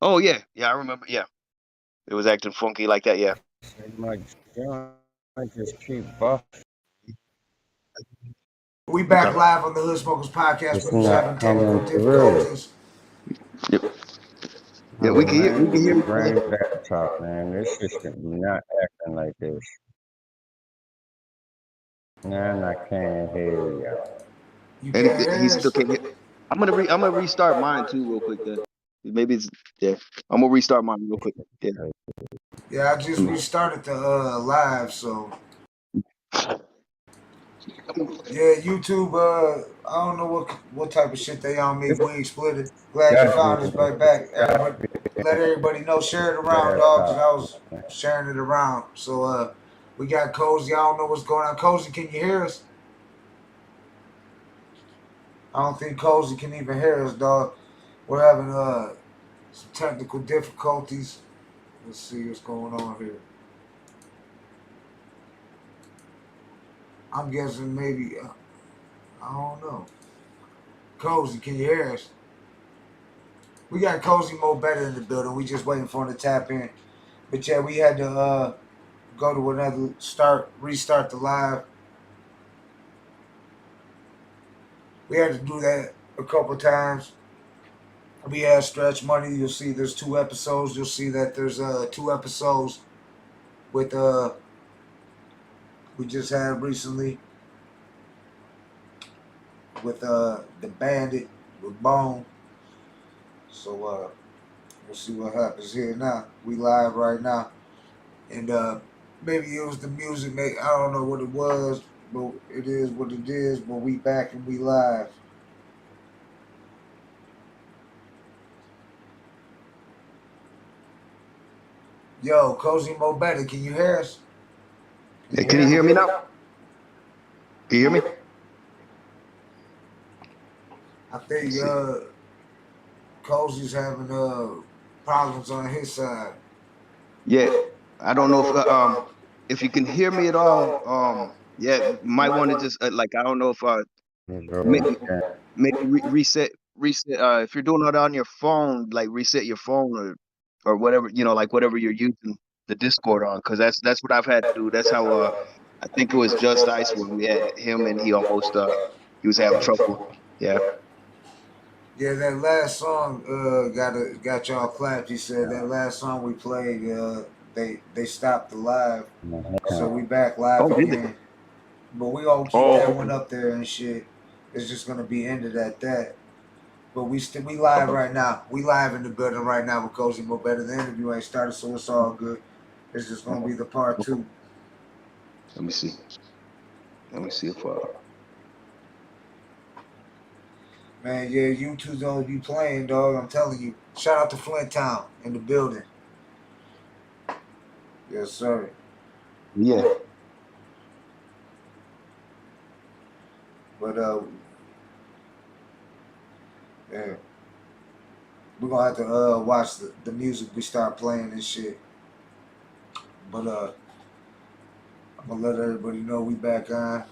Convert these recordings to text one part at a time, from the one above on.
Oh yeah, I remember. Yeah, it was acting funky like that. Yeah. My joint just keep buffing. We back Okay. live on the Hood Smokers podcast. It's We was having not technical coming through. difficulties. Yep. Yeah, Oh we man, can this hear is a you, brand brother. new laptop, man. This system be not acting like this. Man, I can't hear you. You And can't he hear still us? can't hear. I'm gonna restart mine too real quick then. Maybe it's yeah. I'm gonna restart mine real quick. Yeah. Yeah, I just Let me- restarted the live, so yeah, YouTube. I don't know what type of shit they on me. This Wing split it. Glad you gotta found us be, right back. this gotta Everybody, let everybody know. Share it be around, dog, because I laptop. was sharing it around. So we got Cozy. I don't know what's going on. Cozy, can you hear us? I don't think Cozy can even hear us, dog. We're having some technical difficulties. Let's see what's going on here. I'm guessing maybe I don't know. Cozy, can you hear us? We got Cozy Mobetta in the building. We just waiting for him to tap in. But yeah, we had to go to another restart the live. We had to do that a couple times. We had Stretch Money. You'll see there's 2 episodes. You'll see that there's 2 episodes with we just had recently with the Bandit with Bone. So we'll see what happens here now. We live right now. And maybe it was the music. Maybe, I don't know what it was, but it is what it is. But we back and we live. Yo, Cozy Mobetta, can you hear us? Can Hey, you can hear you me? hear me now? Can you hear me? I think Let's see. Cozy's having problems on his side. Yeah, I don't know if you can hear me at all. Yeah, might want to just like I don't know if maybe reset if you're doing it on your phone, like reset your phone or whatever, like whatever you're using the Discord on, because that's what I've had to do. That's how I think it was Just Ice when we had him and he almost he was having trouble. Yeah. Yeah, that last song got y'all clapped. He said that last song we played, they stopped the live, so we back live Oh, did they? again. But we gonna keep Oh, that okay. one up there and shit. It's just gonna be ended at that. But we live Okay. right now. We live in the building right now with Cozy Mobetta. The interview ain't started, so it's all good. It's just gonna be the part Okay. two. Let me see. Let me see if Man, yeah, you two's gonna be playing, dog. I'm telling you. Shout out to Flint Town in the building. Yes, sir. yeah. But yeah, we're gonna have to watch the music we start playing and shit. But I'm gonna let everybody know we back on.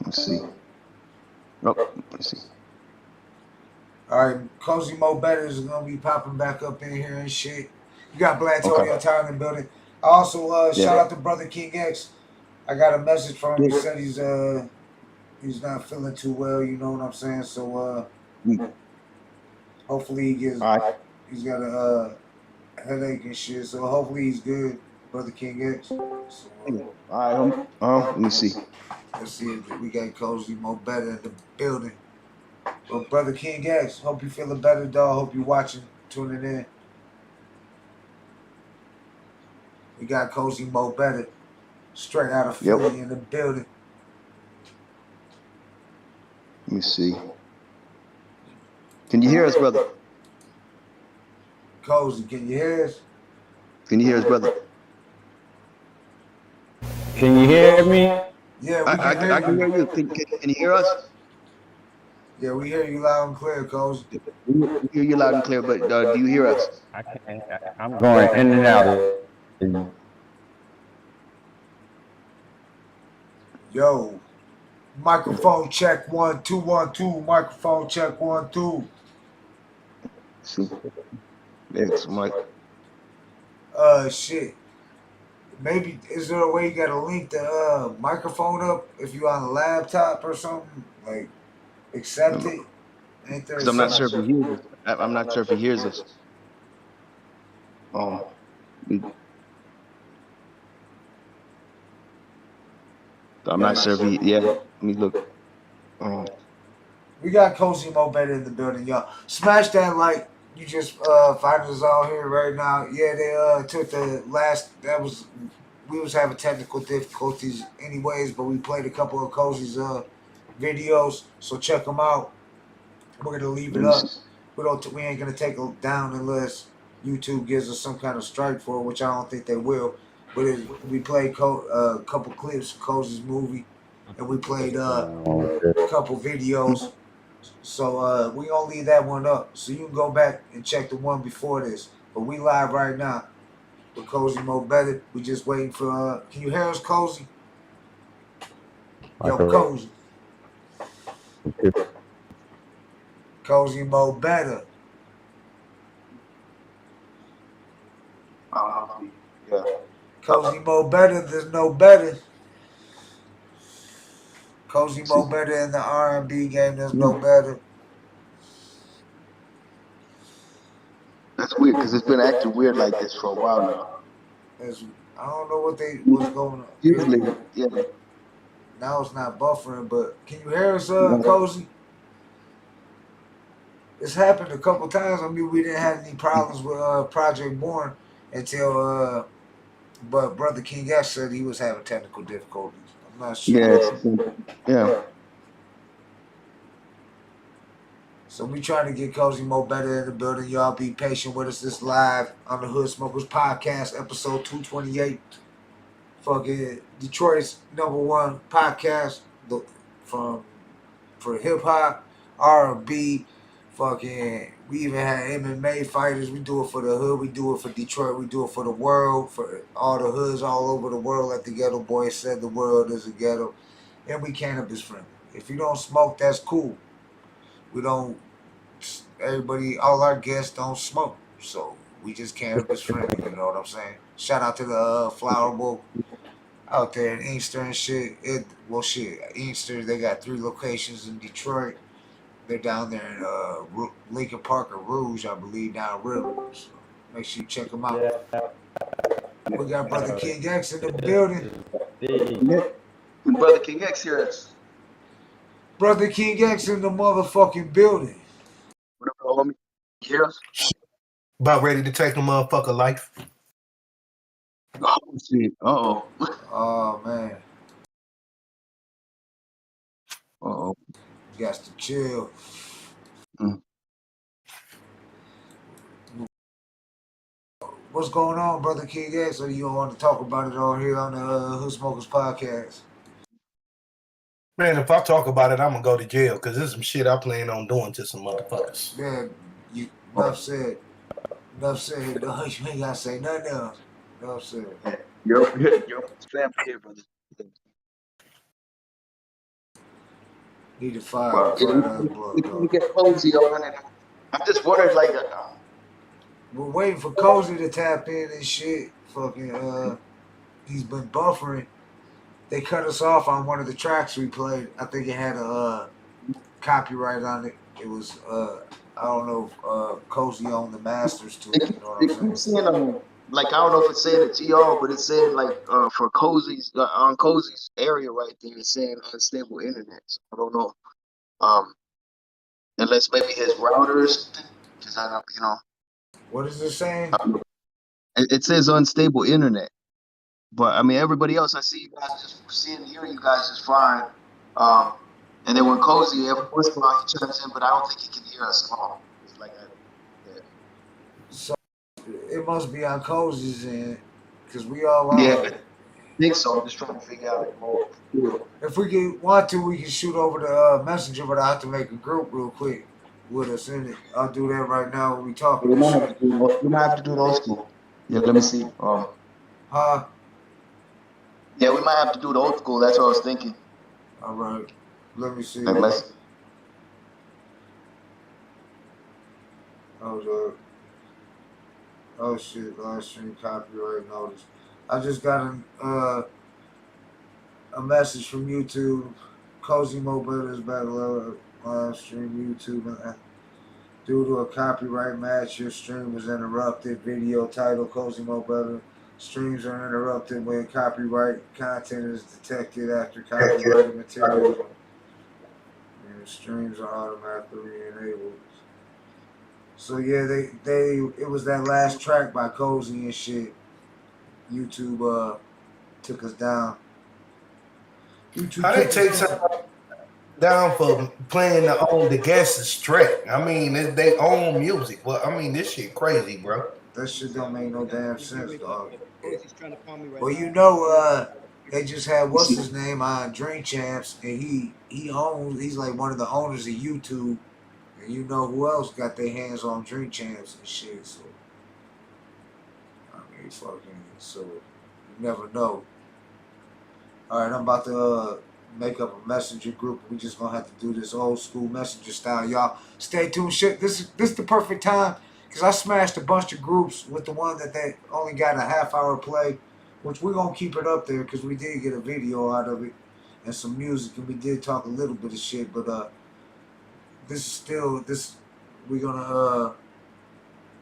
Let's see. Oh, let's see. All right, Cozy Mobetta is gonna be popping back up in here and shit. You got Okay. Blatonio Todd in the building. I also Yeah. shout out to Brother King X. I got a message from him. He Yeah. said he's not feeling too well. You know what I'm saying? So Mm. hopefully he gets. All right. He's got a headache and shit. So hopefully he's good, Brother King X. So Yeah. All right, homie. Let me see. let's see if we got Cozy Mobetta in the building. Well, Brother King X, hope you feeling better, dog. Hope you watching, tuning in. We got Cozy Mobetta straight out of Yep. Philly in the building. Let me see. Can you hear us, brother? Cozy, can you hear us? Can you hear us, brother? Can you hear me? Yeah, we can hear I can you. hear you. Can you hear us? Yeah, we hear you loud and clear, Cozy. We hear you loud and clear, but do you hear us? I can't. I'm going in and out. Yo, Microphone check 1 2 1 2. Microphone check 1 2. See, it's my Shit. Maybe is there a way you gotta link the microphone up if you on a laptop or something? Like accept it? Ain't there because I'm not some? sure if he hears us. I'm not sure if he hears us. Um, we- I'm not sure if he. Yeah, let me look. Um, We got Cozy Mobetta in the building, y'all. Smash that like. You just find us all here right now. Yeah, they took the last. That was we was having technical difficulties anyways, but we played a couple of Cozy's videos, so check them out. We're gonna leave let it me see. up. We ain't gonna take it down unless YouTube gives us some kind of strike for it, which I don't think they will. But we played a couple clips of Cozy's movie, and we played a couple videos. So we gonna leave that one up, so you can go back and check the one before this. But we live right now with Cozy Mobetta. We just waiting for. Can you hear us, Cozy? Yo, Cozy. Cozy Mobetta. Yeah. Cozy Mobetta. There's no better. Cozy See, Mobetta in the R&B game. There's yeah, no better. that's weird because it's been acting weird like this for a while now. It's, I don't know what's going on. Usually, yeah. Now it's not buffering, but can you hear us, Yeah. Cozy? It's happened a couple times. I mean, we didn't have any problems with Project Born until, but Brother King X said he was having technical difficulties. I'm not sure. Yes. Yeah. So we trying to get Cozy Mobetta in the building. Y'all be patient with us. This live on the Hood Smokers Podcast, episode 228. Fucking Detroit's #1 podcast from for hip hop, R&B. Fucking, we even had MMA fighters. We do it for the hood. We do it for Detroit. We do it for the world. For all the hoods all over the world. Like the Ghetto Boy said, the world is a ghetto, and we cannabis friendly. If you don't smoke, that's cool. We don't. Everybody, all our guests don't smoke, so we just cannabis friendly. You know what I'm saying? Shout out to the Flower Bowl out there in Inkster and shit. Inkster, they got 3 locations in Detroit. They're down there in Lincoln Park or Rouge, I believe, down river. So make sure you check them out. We got Brother King X in the building. Yeah. Brother King X here. Brother King X in the motherfucking building. What up, homie? You hear us? About ready to take a motherfucker life. Oh shit. Uh-oh. Oh man. Uh-oh. You got to chill. Mm. What's going on, Brother King X? Or you don't want to talk about it on here on the Hood Smokers Podcast? Man, if I talk about it, I'm gonna go to jail because there's some shit I plan on doing to some motherfuckers. Yeah, enough said. Enough said. No, you ain't gotta say nothing else. Enough said. You're family here, brother. Need to fire Well, before another we blood can go. get Cozy on it. I'm just wondering, like, We're waiting for Cozy to tap in and shit. Fucking, he's been buffering. They cut us off on one of the tracks we played. I think it had a copyright on it. It was, I don't know if Cozy owned the masters to it. You know what they I'm keep saying? saying, like, I don't know if it's saying it's y'all, but it's saying, like, for Cozy's, on Cozy's area right there, it's saying unstable internet. So I don't know. Unless maybe his routers, because I don't, What is it saying? it says unstable internet. But I mean, everybody else, I see you guys just seeing and hearing you guys is fine. And then when Cozy, every once in a while he chimes in, but I don't think he can hear us at all. It's like yeah. So it must be on Cozy's end, because we all Yeah, on I it. think so. I'm just trying to figure out. If we want to, we can shoot over the messenger, but I have to make a group real quick with us in it. I'll do that right now when we talking and shit. We might have to do it old school. Yeah, let me see. Huh? Yeah, we might have to do it old school. That's what I was thinking. All right. Let me see. Like, let's. Hold up. Oh shit, live stream copyright notice. I just got a message from YouTube. Cozy Mobetta is back live stream YouTube. Due to a copyright match, your stream was interrupted. Video title Cozy Mobetta. Streams are interrupted when copyright content is detected after copyrighted material. And streams are automatically enabled. So yeah, it was that last track by Cozy and shit. YouTube took us down. YouTube How they take something down for playing the guest's track? I mean, it's they own music. Well, I mean, this shit crazy, bro. That shit don't make no damn sense, dog. Cozy's trying to call me right Well, now. you know, they just had what's his name on Drink Champs, and he's like one of the owners of YouTube, and you know who else got their hands on Drink Champs and shit. So I mean, so you never know. All right, I'm about to make up a messenger group. We just gonna have to do this old school messenger style, y'all. Stay tuned. Shit, this is the perfect time because I smashed a bunch of groups with the one that they only got a half-hour play, which we're gonna keep it up there because we did get a video out of it and some music, and we did talk a little bit of shit. But this is still this. We're gonna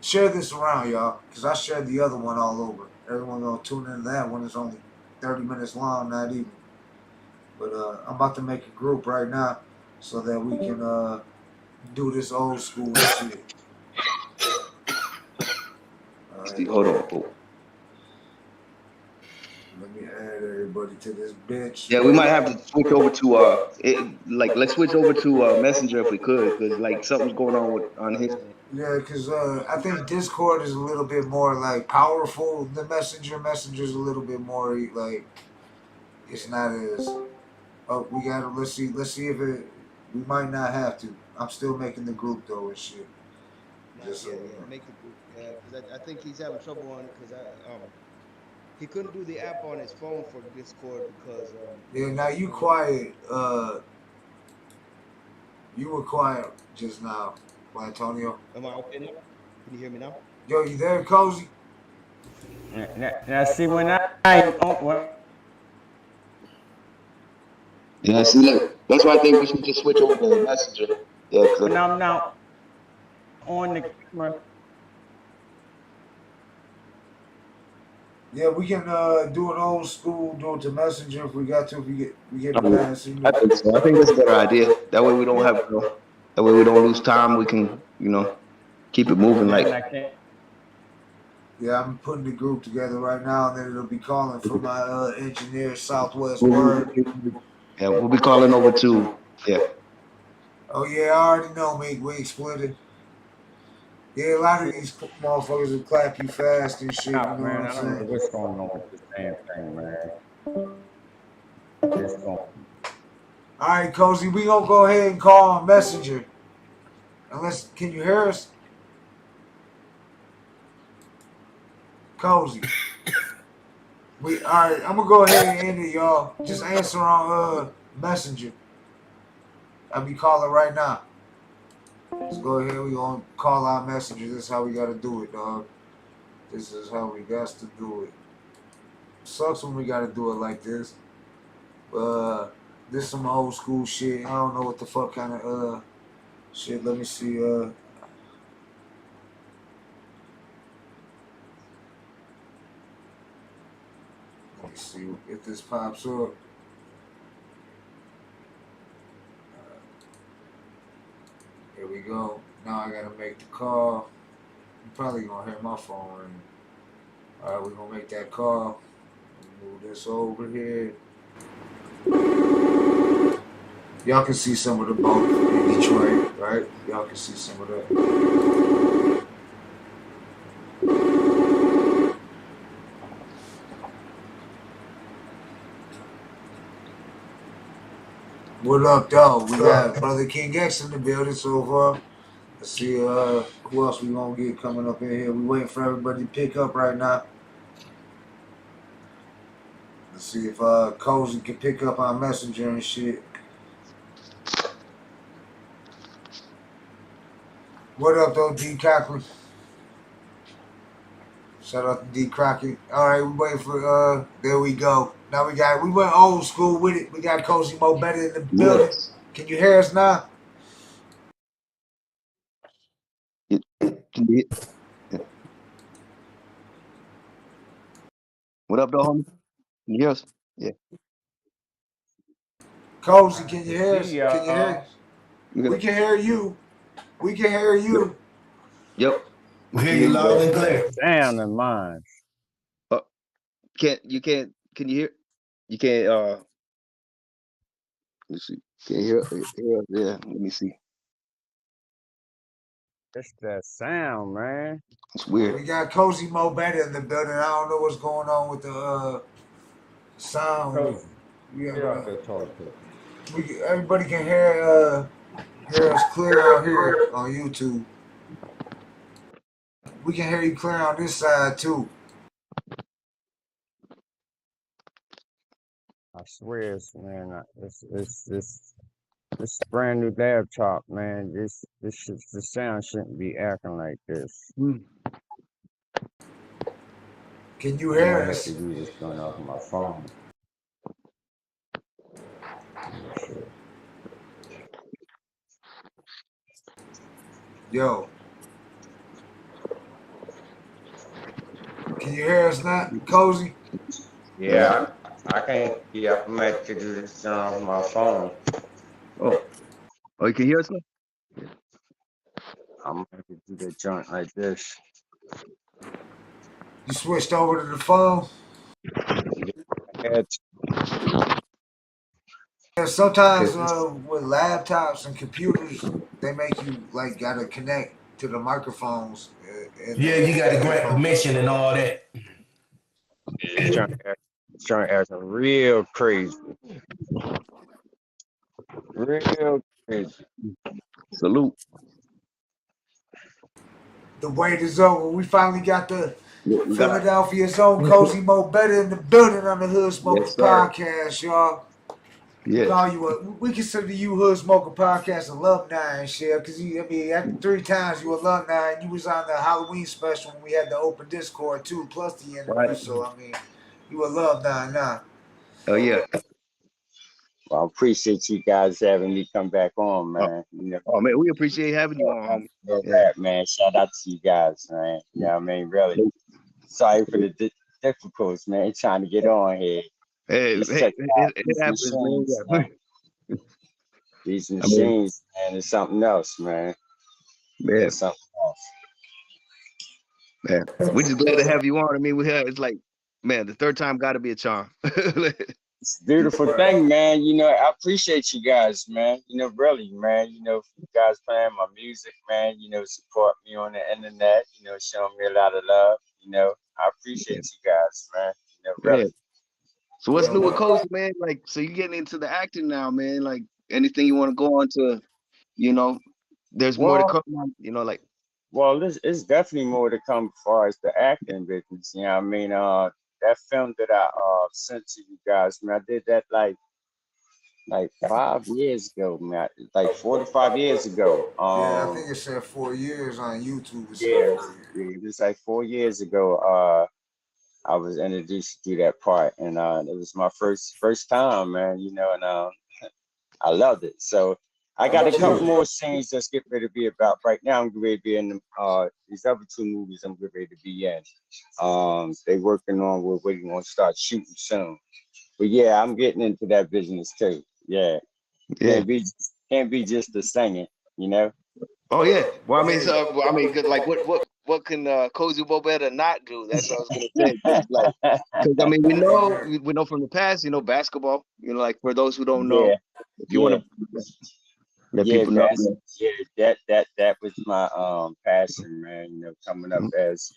share this around, y'all, because I shared the other one all over. Everyone gonna tune into that one. It's only 30 minutes long, not even. But I'm about to make a group right now so that we can do this old school shit. Right. Hold on. Let me add everybody to this bitch. Yeah, we might have to switch over to let's switch over to Messenger if we could, because like something's going on his end. Yeah, because I think Discord is a little bit more like powerful than Messenger. Messenger's a little bit more like it's not as. Oh, we gotta let's see if it. We might not have to. I'm still making the group though and shit. Just make the group. Yeah, because I think he's having trouble on it because he couldn't do the app on his phone for Discord because. Yeah, now you quiet. You were quiet just now, Blatonio. Am I okay now? Can you hear me now? Yo, you there, Cozy? Now see when I Yeah, see, look, that's why I think we should just switch over to Messenger. Yeah, when I'm now on the camera. Yeah, we can do an old school, do it to Messenger if we got to. If we get the I think so. I think that's a better idea. That way we don't have that way we don't lose time. We can, keep it moving. Like, yeah, I'm putting the group together right now, and then it'll be calling from my engineer, Southwest Word. Yeah, we'll be calling over too. Yeah. Oh yeah, I already know, Meek. We split it. Yeah, a lot of these motherfuckers will clap you fast and shit. You know Man, what I'm I don't know saying? what's going on with this damn thing, man. It's going. All right, Cozy, we gonna go ahead and call on Messenger. Unless, can you hear us? Cozy. All right, I'm gonna go ahead and end it, y'all. Just answer on Messenger. I'll be calling right now. Let's go ahead. We gonna call our Messenger. This is how we gotta do it, dog. This is how we got to do it. Sucks when we gotta do it like this. This some old school shit. I don't know what the fuck kind of shit. Let me see. Let me see if this pops up. Here we go. Now I gotta make the call. I'm probably gonna hear my phone ring. Alright, we're gonna make that call. Move this over here. Y'all can see some of the boat in Detroit, right? Y'all can see some of that. What up, though? We got Brother King X in the building so far. Let's see who else we gonna get coming up in here. We waiting for everybody to pick up right now. Let's see if Cozy can pick up our Messenger and shit. What up, though, D. Cochran? Shout out to D. Crockett. All right, we waiting for. There we go. Now we went old school with it. We got Cozy Mobetta in the building. Yes. Can you hear us now? Can you hear? What up, though, homie? Can you hear us? Yeah. Cozy, I can you can hear see us? Can you hear y'all. us? You We gonna? can hear you. We can hear Yep. you. Yep. We We hear can hear you you, loud bro. and clear. Sound in mine. Can't? Can you hear? You can't. Let's see. Can you hear us? Yeah. Let me see. It's that sound, man. It's weird. We got Cozy Mobetta in the building. I don't know what's going on with the sound. Cozy, Yeah, get off that toilet paper. everybody can hear us clear out here on YouTube. We can hear you clear on this side too. I swear, man. This brand new laptop, man. The sound shouldn't be acting like this. Can you I might hear have to us? do this joint off my phone. Shit. Yo, can you hear us not, Cozy? Yeah. Yeah, I can't. Yeah, I'm gonna have to do this joint off my phone. Oh. Oh, you can hear us now? I'm gonna have to do that joint like this. You switched over to the phone? Yeah, Yeah, Okay. sometimes with laptops and computers, they make you like gotta connect to the microphones and Yeah, the you got to grant headphones. permission and all that. it's trying to act real crazy, real crazy. Salute. The wait is over. We finally got the We got. Philadelphia's own Cozy Mobetta in the building on the Hood Smoker Yes, sir. podcast, y'all. We Yes. call you we consider you Hood Smoker podcast alumni and shit. Cause after 3 times you alumni and you was on the Halloween special when we had the open Discord too, plus the Right. interview. So you alumni now. Oh yeah. Well, I appreciate you guys having me come back on, Oh, man. You know, oh man, we appreciate having you on, homie. real Yeah. rap, man. Shout out to you guys, man. Yeah, I mean, really. Sorry for the difficulties, man. Trying to get on here. Hey, These hey, it these happens, man. machines, Yeah. man. These I mean, machines, man, is something else, man. man, It's something else. man. We're just glad to have you on. I mean, we have it's like, man, the third time got to be a charm. It's a beautiful thing, man. You know, I appreciate you guys, man. You know, really, man. You know, for you guys playing my music, man. You know, support me on the internet. You know, showing me a lot of love. You know, I appreciate you guys, man. You know, Yeah. really. So what's new with Cozy, man? Like, so you getting into the acting now, man? Like, anything you want to go on to? You know, there's more to Well, come on. You know, like, well, this is definitely more to come as far as the acting business. You know, what I mean, that film that I sent to you guys, man, I did that like 5 years ago, man. Like 4 to 5 years ago. Yeah, I think it said 4 years on YouTube. It said Yeah, 4 years. it was like 4 years ago. I was introduced to do that part, and it was my first time, man. You know, and I loved it. So I got a couple more scenes that's getting ready to be about right now. I'm getting ready to be in these other two movies. I'm getting ready to be in. They working on. We're waiting on start shooting soon. But yeah, I'm getting into that business too. Yeah, yeah. can't be just the singing, you know. Oh yeah. Well, I mean, so I mean, 'cause, like, what can Cozy Mobetta not do? That's what I was gonna say. 'Cause, like, because I mean, we know from the past, you know, basketball. You know, like for those who don't know, Yeah, if you want yeah. to let Yeah, people know. man. Yeah, that was my passion, man. You know, coming up as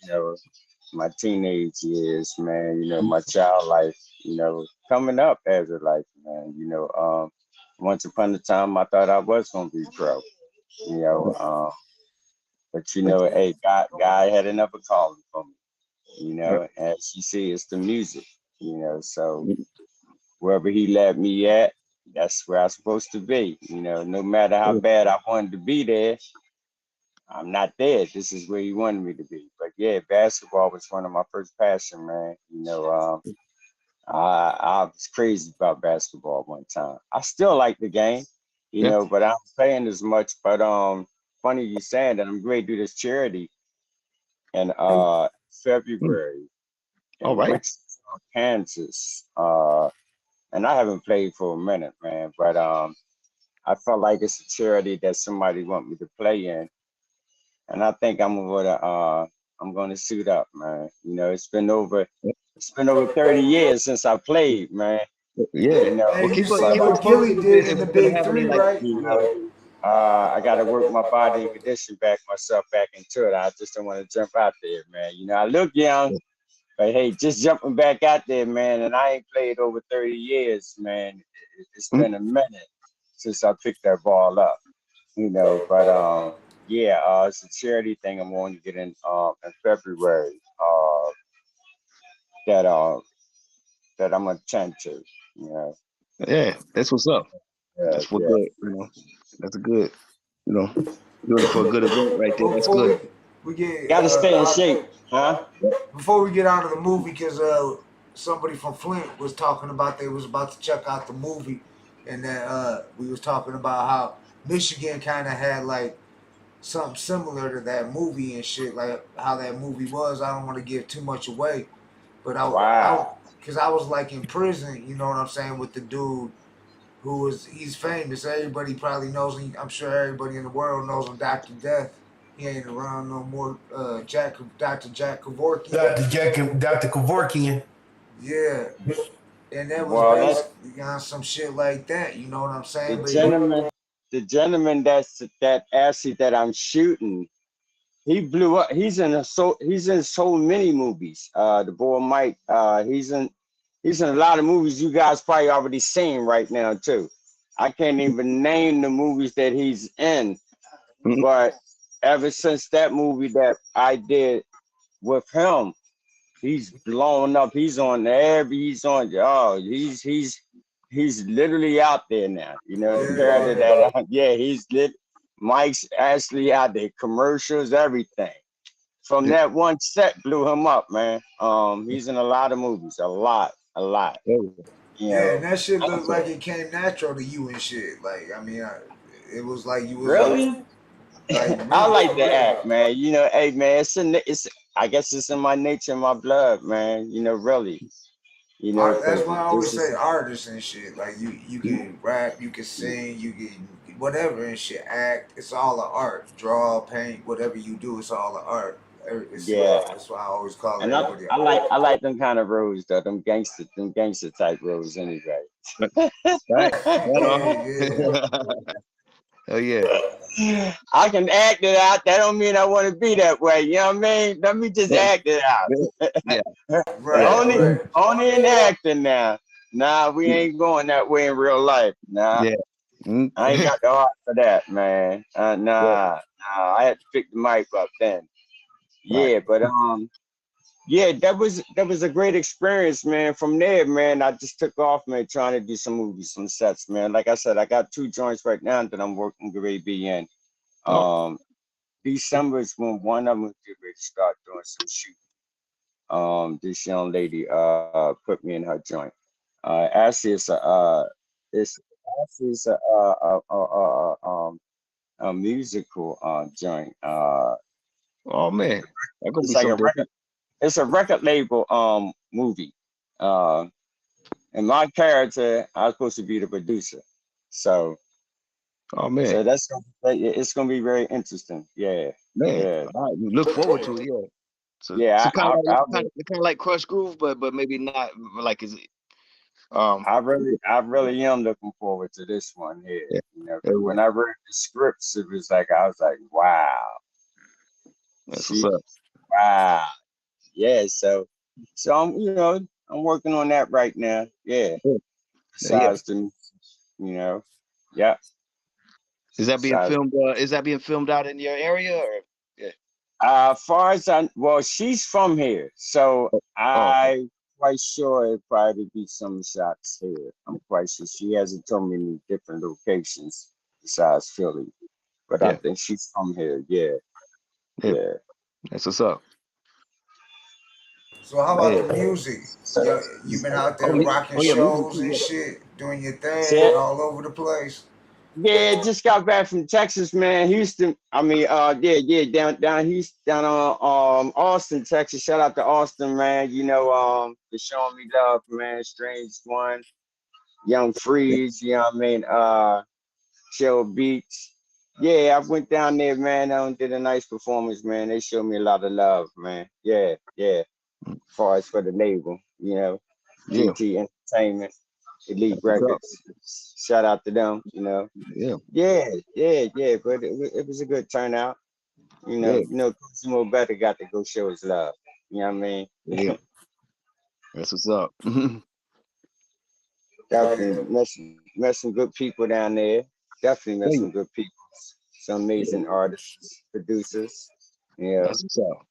my teenage years, man. You know, my child life. You know, coming up as a life, man. You know, once upon a time, I thought I was gonna be pro. You know, but you know, hey, God had another calling for me. You know, as you see, it's the music. You know, so wherever He led me at, that's where I'm supposed to be. You know, no matter how bad I wanted to be there, I'm not there. This is where you wanted me to be. But yeah, basketball was one of my first passion, man. I was crazy about basketball one time. I still like the game, Yeah. but I'm playing as much. But funny you saying that. I'm going to do this charity in February All in right. Wichita, Kansas. And I haven't played for a minute, man. But I felt like it's a charity that somebody want me to play in, and I think I'm gonna suit up, man. It's been over 30 years since I played, man. Yeah. You Well, Hey, you but see keep us what posted Gilly did if in the we're gonna Big have any Three, like. right? Yeah. I got to work my body and condition myself back into it. I just don't want to jump out there, man. I look young, but hey, just jumping back out there, man. And I ain't played over 30 years, man. It's Mhm. been a minute since I picked that ball up, But yeah, it's a charity thing I'm going to get in February. That that I'm gonna tend to, you know. Yeah, that's what's up. Yeah, That's for yeah. good. That's a good. You know, doing it for a good event right there. Well, That's before good. we get Got to stay in shape, huh? before we get out of the movie, because somebody from Flint was talking about they was about to check out the movie, and that we was talking about how Michigan kind of had like something similar to that movie and shit, like how that movie was. I don't want to give too much away, but Wow. because I was like in prison, you know what I'm saying, with the dude he's famous. Everybody probably knows him. I'm sure everybody in the world knows him, Dr. Death. He ain't around no more. Dr. Jack Kevorkian. Dr. Kevorkian. Yeah, and that was Well, that's basically on some shit like that. You know what I'm the saying? gentleman. The gentleman that I'm shooting. He blew up. He's in so many movies. The boy Mike. He's in a lot of movies you guys probably already seen right now too. I can't even name the movies that he's in, Mhm. but ever since that movie that I did with him, he's blown up. He's literally out there now. The character Yeah, that yeah, he's lit. Mike's actually out there, commercials, everything. From Yeah. that one set blew him up, man. He's in a lot of movies, a lot, a lot. Yeah. You yeah, know, and that shit looked so like it came natural to you and shit. Like, I mean, it was like you was really, like I really like for to real. act, man. Hey, man, it's I guess it's in my nature, my blood, man. Really, That's because why I always this say is artists and shit. Like you can rap, you can sing, you can whatever and shit. Act. It's all an art. Draw, paint, whatever you do, it's all an art. yeah. That's why I always call And I, everybody an I like artist. I like them kind of roles though, them gangster type roles anyway. Right. Right on. Yeah, Oh yeah. I can act it out. That don't mean I want to be that way. You know what I mean? Let me just Yeah. act it out. Yeah. Yeah. right, only right. only in acting now. Nah, we ain't going that way in real life. Nah, Yeah. Mm. I ain't got the heart for that, man. Yeah. Nah, I had to pick the mic up then. Right. Yeah, but yeah, that was a great experience, man. From there, man, I just took off, man, trying to do some movies, some sets, man. Like I said, I got 2 joints right now that I'm working to be in. Oh. Um, December is when one of them get ready to start doing some shooting. This young lady put me in her joint. Actually, it's actually it's a musical joint. Oh man. That gonna It's be like so a record. different. It's a record label movie. Uh, and my character, I was supposed to be the producer. So Oh man. so it's gonna be very interesting. Yeah, Man. yeah, All right. We look forward to it. Yeah. So yeah. kind of like Crush Groove, but maybe not like is it um I really am looking forward to this one here. yeah. Yeah, 'Cause yeah. when I read the scripts, it was like I was like, wow, That's what's she, up. wow, yeah. So I'm working on that right now. Yeah. Yeah. Yeah. Yeah. Besides the, you know, yeah. Is that being Besides, filmed? Is that being filmed out in your area or? Yeah. far as well, she's from here, so Oh, okay. I quite sure it probably be some shots here. I'm quite sure she hasn't told me any different locations besides Philly, but I Yeah. think she's from here. Yeah. Yeah. That's what's up. So how about Yeah. the music? Yo, you been out there rocking Oh yeah, music shows and too. shit, doing your thing Say all over the place. Yeah, just got back from Texas, man. Houston. I mean, down Houston, down on Austin, Texas. Shout out to Austin, man. You know, for showing me love, man. Strange One, Young Freeze, you know what I mean? Chill Beats. Yeah, I went down there, man. Did a nice performance, man. They showed me a lot of love, man. Yeah. As far as for the label, you know, Yeah. GT Entertainment, Elite That's what's up. Records. Shout out to them, you know. Yeah. Yeah. But it was a good turnout. Yeah. Cozy Mobetta got to go show his love. You know what I mean? Yeah. That's what's up. Oh Definitely yeah. met some good people down there. Definitely met Yeah. some good people. Some amazing artists, producers. Yeah. That's what's up.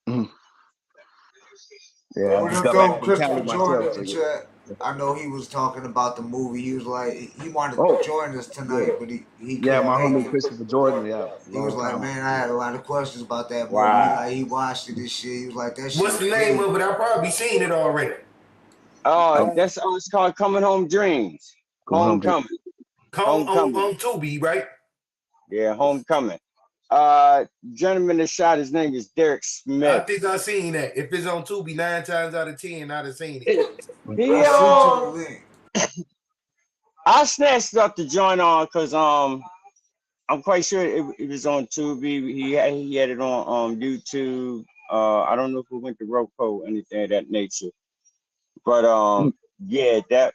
Yeah, I What just up got back though, from Christopher Cali joined myself. in So the yeah. chat. I know he was talking about the movie. He was like he wanted Oh, to join us yeah. tonight, but he Yeah, couldn't my make homie it. Christopher Jordan, yeah, He was long like, time. man, I had a lot of questions about that movie. Wow. He watched it and shit. He was like, that shit What's was the name deep. of it? I probably seen it already. Oh, it's called Coming Home Dreams. Come home to Homecoming. Come Homecoming. on Tubi, right? Yeah, Homecoming. Gentleman that shot, his name is Derek I Smith. think I seen that. If it's on Tubi, 9 times out of 10, I'd have seen it. He I sent you the link. I snatched up the joint on because I'm quite sure it was on Tubi. He had it on YouTube. I don't know if it went to Roku or anything of that nature. But yeah, that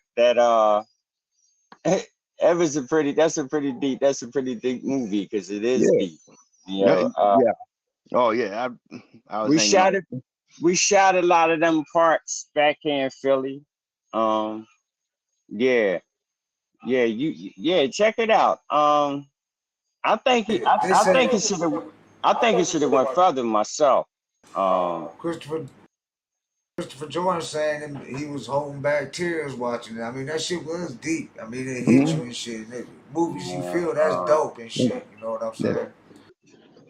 that's a pretty deep movie because it is yeah. deep. You Yeah. know, Yeah. Oh yeah. I was we hanging out. shot a lot of them parts back here in Philly. Yeah, check it out. I think he, They I said think it should have, went further myself. Christopher Jordan saying he was holding back tears watching it. I mean, that shit was deep. I mean, it hit you Mhm. and shit. And movies you feel, that's dope and shit. You know what I'm Yeah. saying?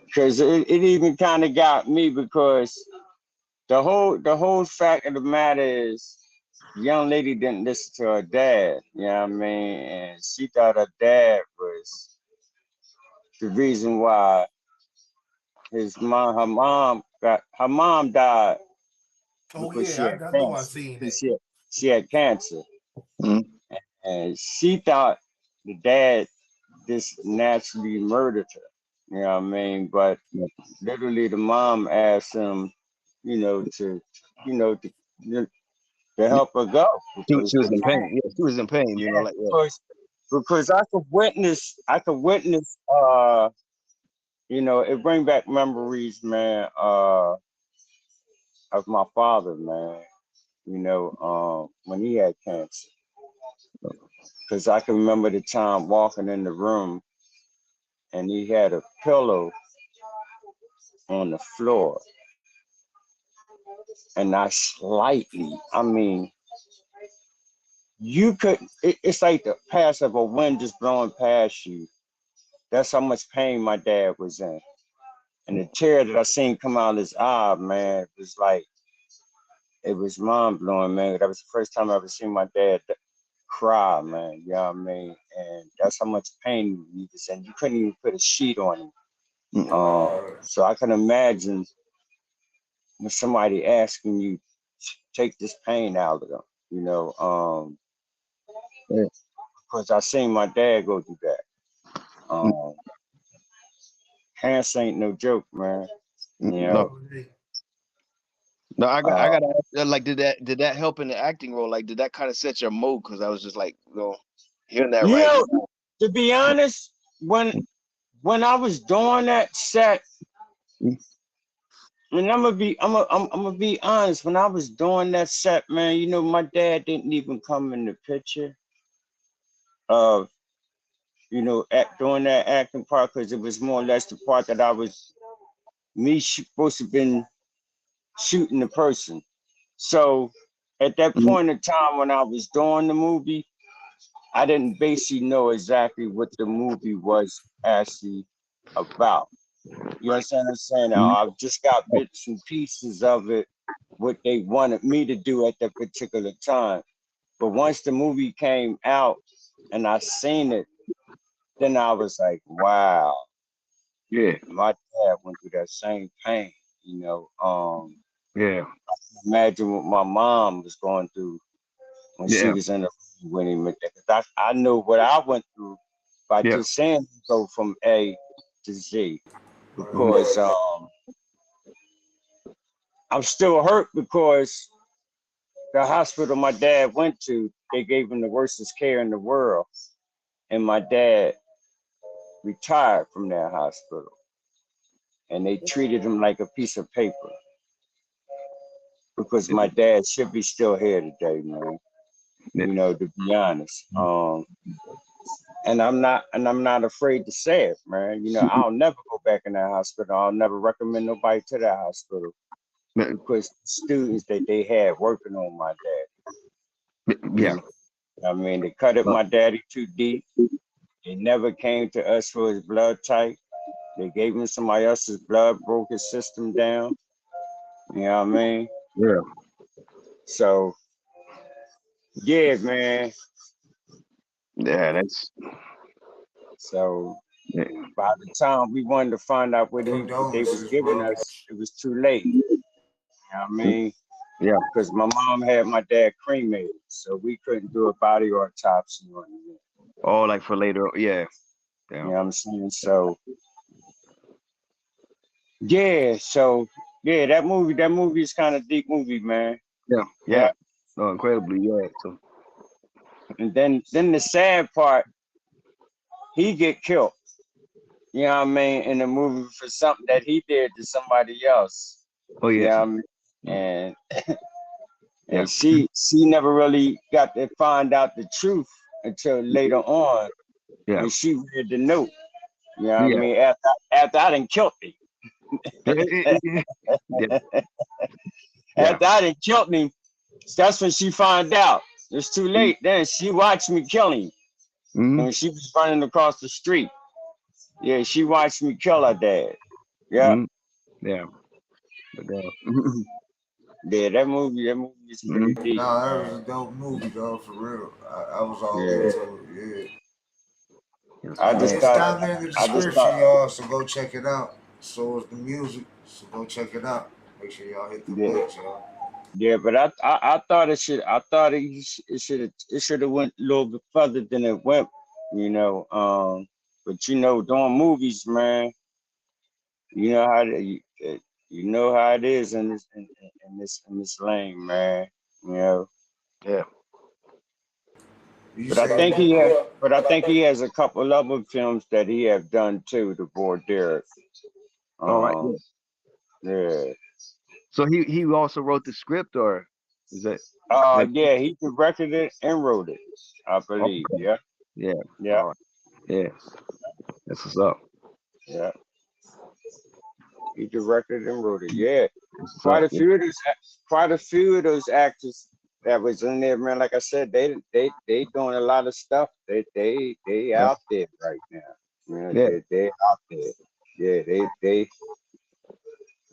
Because it even kind of got me because the whole fact of the matter is, the young lady didn't listen to her dad. You know what I mean? And she thought her dad was the reason why her mom died Oh because she yeah, had I know I cancer. seen that. Because she had cancer, Mhm. and she thought the dad just naturally murdered her. You know what I mean? But Yeah. literally, the mom asked him, you know, to, to help her go because She the was in pain. pain. Yeah, she was in pain. You know, Yeah, like because I could witness, it bring back memories, man, of my father, man. When he had cancer, because I can remember the time walking in the room and he had a pillow on the floor, and I mean, it's like the pass of a wind just blowing past you. That's how much pain my dad was in. And the tear that I seen come out of his eye, man, it was mind blowing, man. That was the first time I ever seen my dad cry, man. You know what I mean? And that's how much pain he was in. You couldn't even put a sheet on him. So I can imagine when somebody asking you take this pain out of them, yeah. because I seen my dad go through that. Um, Cancer ain't no joke, man. You No, know, no. I uh, got to ask, like, did that help in the acting role? Like, did that kind of set your mood? Because I was just like, hearing that you right know, now. to be honest, when I was doing that set, and I'm gonna be honest. When I was doing that set, man, my dad didn't even come in the picture of doing that acting part because it was more or less the part that I was supposed to been shooting the person. So at that Mhm. point in time when I was doing the movie, I didn't basically know exactly what the movie was actually about. You understand what I'm saying? Mhm. I've just got bits and pieces of it, what they wanted me to do at that particular time. But once the movie came out and I seen it, then I was like, wow, Yeah, my dad went through that same pain, yeah, imagine what my mom was going through when she yeah, was in the when he met that. 'Cause I know what I went through by yeah. just saying go from A to Z. Right. Mhm. Because I'm still hurt because the hospital my dad went to, they gave him the worstest care in the world. And my dad retired from that hospital. And they treated him like a piece of paper. Because my dad should be still here today, man. Yeah. To be honest. And I'm not afraid to say it, man. I'll never go back in that hospital. I'll never recommend nobody to that hospital because the students that they had working on my dad. Yeah. They cut up my daddy too deep. They never came to us for his blood type. They gave him somebody else's blood, broke his system down. You know what I mean? Yeah. So yeah, man. Yeah. That's. So Yeah. by the time we wanted to find out what they was Condolences, giving bro. us, it was too late. You know what I mean? Yeah. Because my mom had my dad cremated, so we couldn't do a body autopsy on him. Oh, like for later. Yeah. You Yeah. know what I'm saying? So yeah, that movie is kind of deep movie, man. Yeah. Yeah. Yeah. No, incredibly. Yeah. So. And then the sad part, he get killed. You know what I mean? In the movie for something that he did to somebody else. Oh You yeah. know what I mean? Mm. And Yeah. and she never really got to find out the truth until later on Yeah. when she read the note. You know what I Yeah. mean? After I done killed me. Yeah. Yeah. After I done killed me, that's when she found out. It's too late. Then she watched me kill him. Mm-hmm. And she was running across the street. Yeah, she watched me kill her dad. Yeah. Mm-hmm. Yeah. But, Yeah, that movie is pretty mm-hmm. deep, Nah, that was man. a dope movie, though, for real. I was all Yeah. into it, Yes, I yeah. just It's sir. thought down there in the I just thought description, y'all, so go check it out. So is the music, so go check it out. Make sure y'all hit the yeah, links, y'all. yeah, but I thought it should have went a little bit further than it went, you know. But doing movies, man, you know how to, you know how it is in this lane, man. You know. Yeah. You But I say think he has a couple other films that he have done too, the boy Derek. All right. Yeah. Um, yeah. So he also wrote the script, or is that? Yeah, he directed it and wrote it, I Oh, believe. Yeah, yeah. yeah, All right. Yeah. That's what's up. yeah. He directed and wrote it. Yeah, That's what's quite up. a few of those, actors that was in there, man. Like I said, they doing a lot of stuff. They Yeah. out there right now. You know, Yeah. they out there. Yeah, they.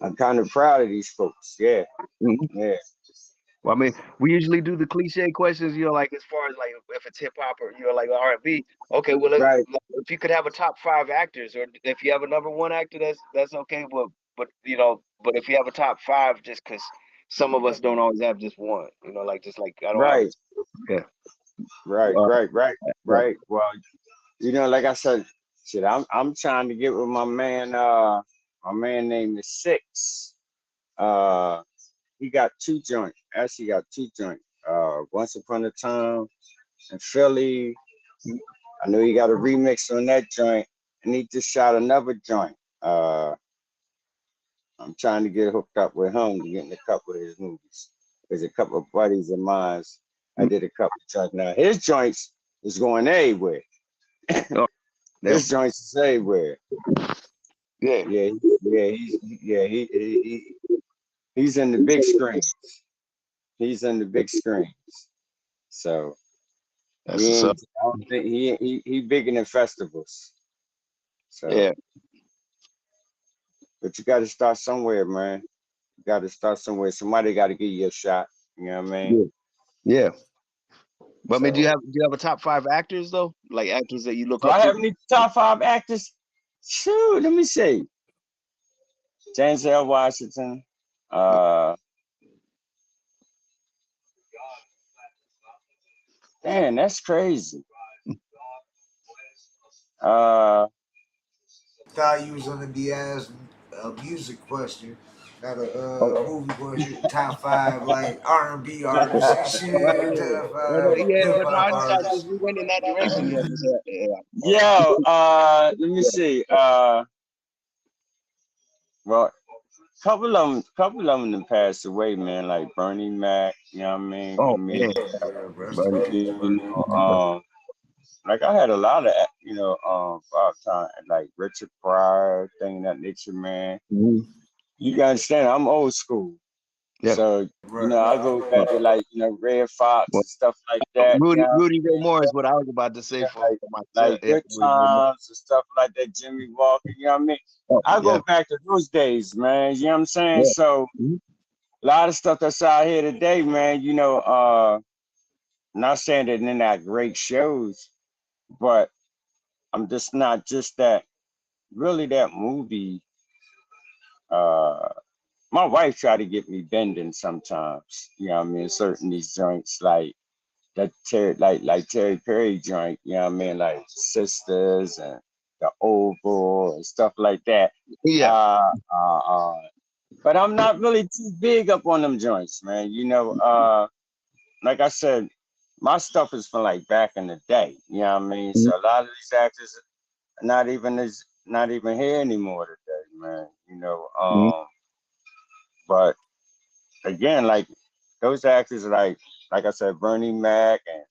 I'm kind of proud of these folks. Yeah, Mhm. yeah. Well, I mean, we usually do the cliche questions, like as far as like if it's hip hop or like R&B. Okay, well, Right. if you could have a top 5 actors, or if you have a number one actor, that's okay. But if you have a top 5, just because some of us don't always have just one, like just like I don't have. Right. Yeah. Right. Uh, Right. Right. yeah. Right. Well, like I said, shit, I'm trying to get with my man. My man named is Six. Uh, he got 2 joints. Actually, got 2 joints. Once upon a time in Philly. I know he got a remix on that joint, and he just shot another joint. I'm trying to get hooked up with him to get in a couple of his movies. There's a couple of buddies of mine. I did a couple of joints. Now his joints is going everywhere. Oh, yeah. His joints is everywhere. Yeah. Yeah, he's in the big screens. He's in the big screens. So That's what's up. I don't think he bigger than festivals. So Yeah. But you got to start somewhere, man. You got to start somewhere. Somebody got to give you a shot. You know what I mean? Yeah. But I mean, do So, you have a top 5 actors though? Like actors that you look do up I to? have any top 5 actors? Shoot, let me see. James L. Washington. Man, that's crazy. Thought you was gonna be asked a music question, not a Oh, movie question. Top 5 like R&B artists and right, shit. yeah. Top No, no, 5 yeah, hip but no, hop since artists. we went in that direction, yeah, Yo, let me see. Well, couple of them passed away, man. Like Bernie Mac. You know what I mean? oh man, Yeah, rest in Bernie. peace, Bernie. Like I had a lot of, time, like Richard Pryor, thing of that nature, man. Mhm. You gotta understand, I'm old school. Yeah. So, Right. I go back to like, Red Fox Well, and stuff like that. Rudy Ray Moore is what I was about to say for myself. Like Yeah, Good Rudy Ray Moore. Times and stuff like that, Jimmy Walker, you know what I mean? Oh, I yeah, go back to those days, man. You know what I'm saying? yeah. So Mhm. a lot of stuff that's out here today, man, not saying that they're not great shows, but I'm just not just that really that movie. My wife tried to get me bending sometimes, you know what I mean? Certain these joints like that like Terry Perry joint, you know what I mean, like Sisters and the Oval and stuff like that. Yeah. Uh, uh, uh, but I'm not really too big up on them joints, man. Like I said, my stuff is from like back in the day. You know what I mean? Mhm. So a lot of these actors are not even here anymore today, man. Mhm. But again, like those actors like I said, Bernie Mac and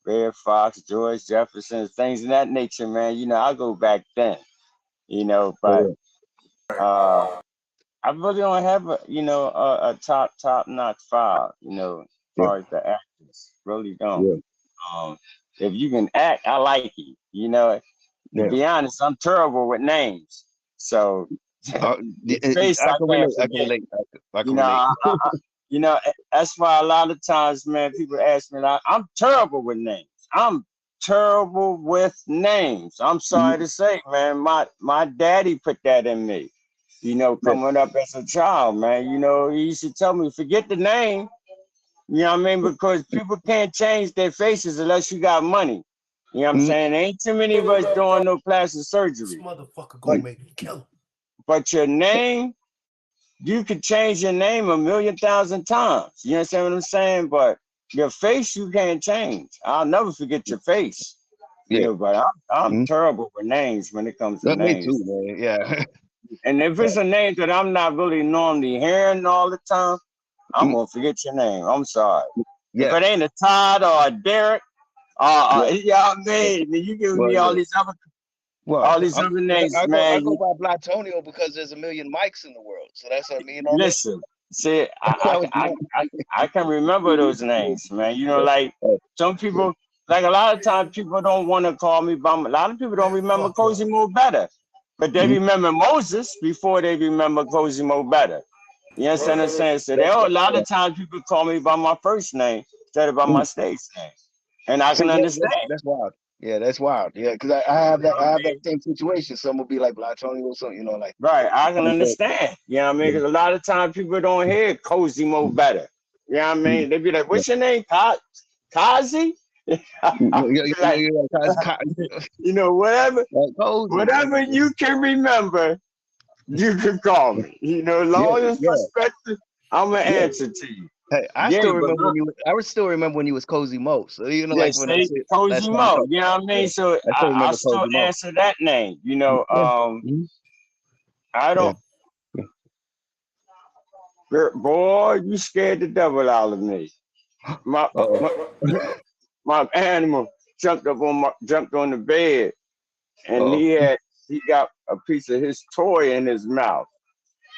Red Fox, George Jefferson, things of that nature, man. I go back then, but Oh, uh I really don't have a top notch 5, as yeah, far as the actors. Really don't. yeah, Um if you can act, I like you. To yeah, be honest, I'm terrible with names. So uh, your face I I can can't relate. I can forget. relate. I You can know, relate. that's why a lot of times, man, people ask me, I'm terrible with names. I'm terrible with names. I'm sorry Mhm. to say, man, my daddy put that in me. Yeah. Coming up as a child, man, he used to tell me, forget the name. You know what I mean? Because people can't change their faces unless you got money. You know what I'm Mhm. saying? There ain't too many of us doing no plastic This surgery. motherfucker But gonna make me kill him. your name, you could change your name 1,000,000 times. You understand what I'm saying? But your face, you can't change. I'll never forget your face. Yeah. But I'm Mhm. terrible with names when it comes to That me names. too, man. Yeah. And if it's a name that I'm not really normally hearing all the time, I'm Mhm. gonna forget your name. I'm sorry. If Yeah. it ain't a Todd or a Derek, Yeah. you know what I mean? Then you giving Well, me yeah. Well, all these other names, I man. go by Blatonio because there's a million mics in the world. So that's what I mean. You know what I mean? Listen, see, That was I can remember those names, man. Like oh, some people, like a lot of times, people don't want to call me by. A lot of people don't Man, remember fuck Cozy up. Mobetta, but they mhm. remember Moses before they remember Cozy Mobetta. You understand what I'm saying? So there are a lot of times people call me by my first name instead of by my Mhm. stage name, and I See, can yeah, understand. that's wild. Yeah, that's wild. Yeah, because I have that same situation. Some will be like Blatonio or something, like. Right, I can understand. You know what I mean? Yeah. Because a lot of times people don't hear Cozy Mobetta. You know what I Mhm. mean? They be like, Yeah. "What's your name, Kazi?" Yeah, yeah, Like, whatever, like cozy. you can remember, you can call me. As Yeah, long as yeah, respected, I'm gonna yeah. answer to you. Hey, I Yeah, still but remember look, when I still remember when you was Cozy Mo. So yeah, like when I say said last Cozy time we Mo. talked. You know what I mean? Yeah, So I still I remember still Cozy Mo. answer that name. Yeah. Mhm. I Yeah. don't. Boy, you scared the devil out of me. My Uh-oh. my, my animal jumped on the bed, and Uh-oh. he got a piece of his toy in his mouth,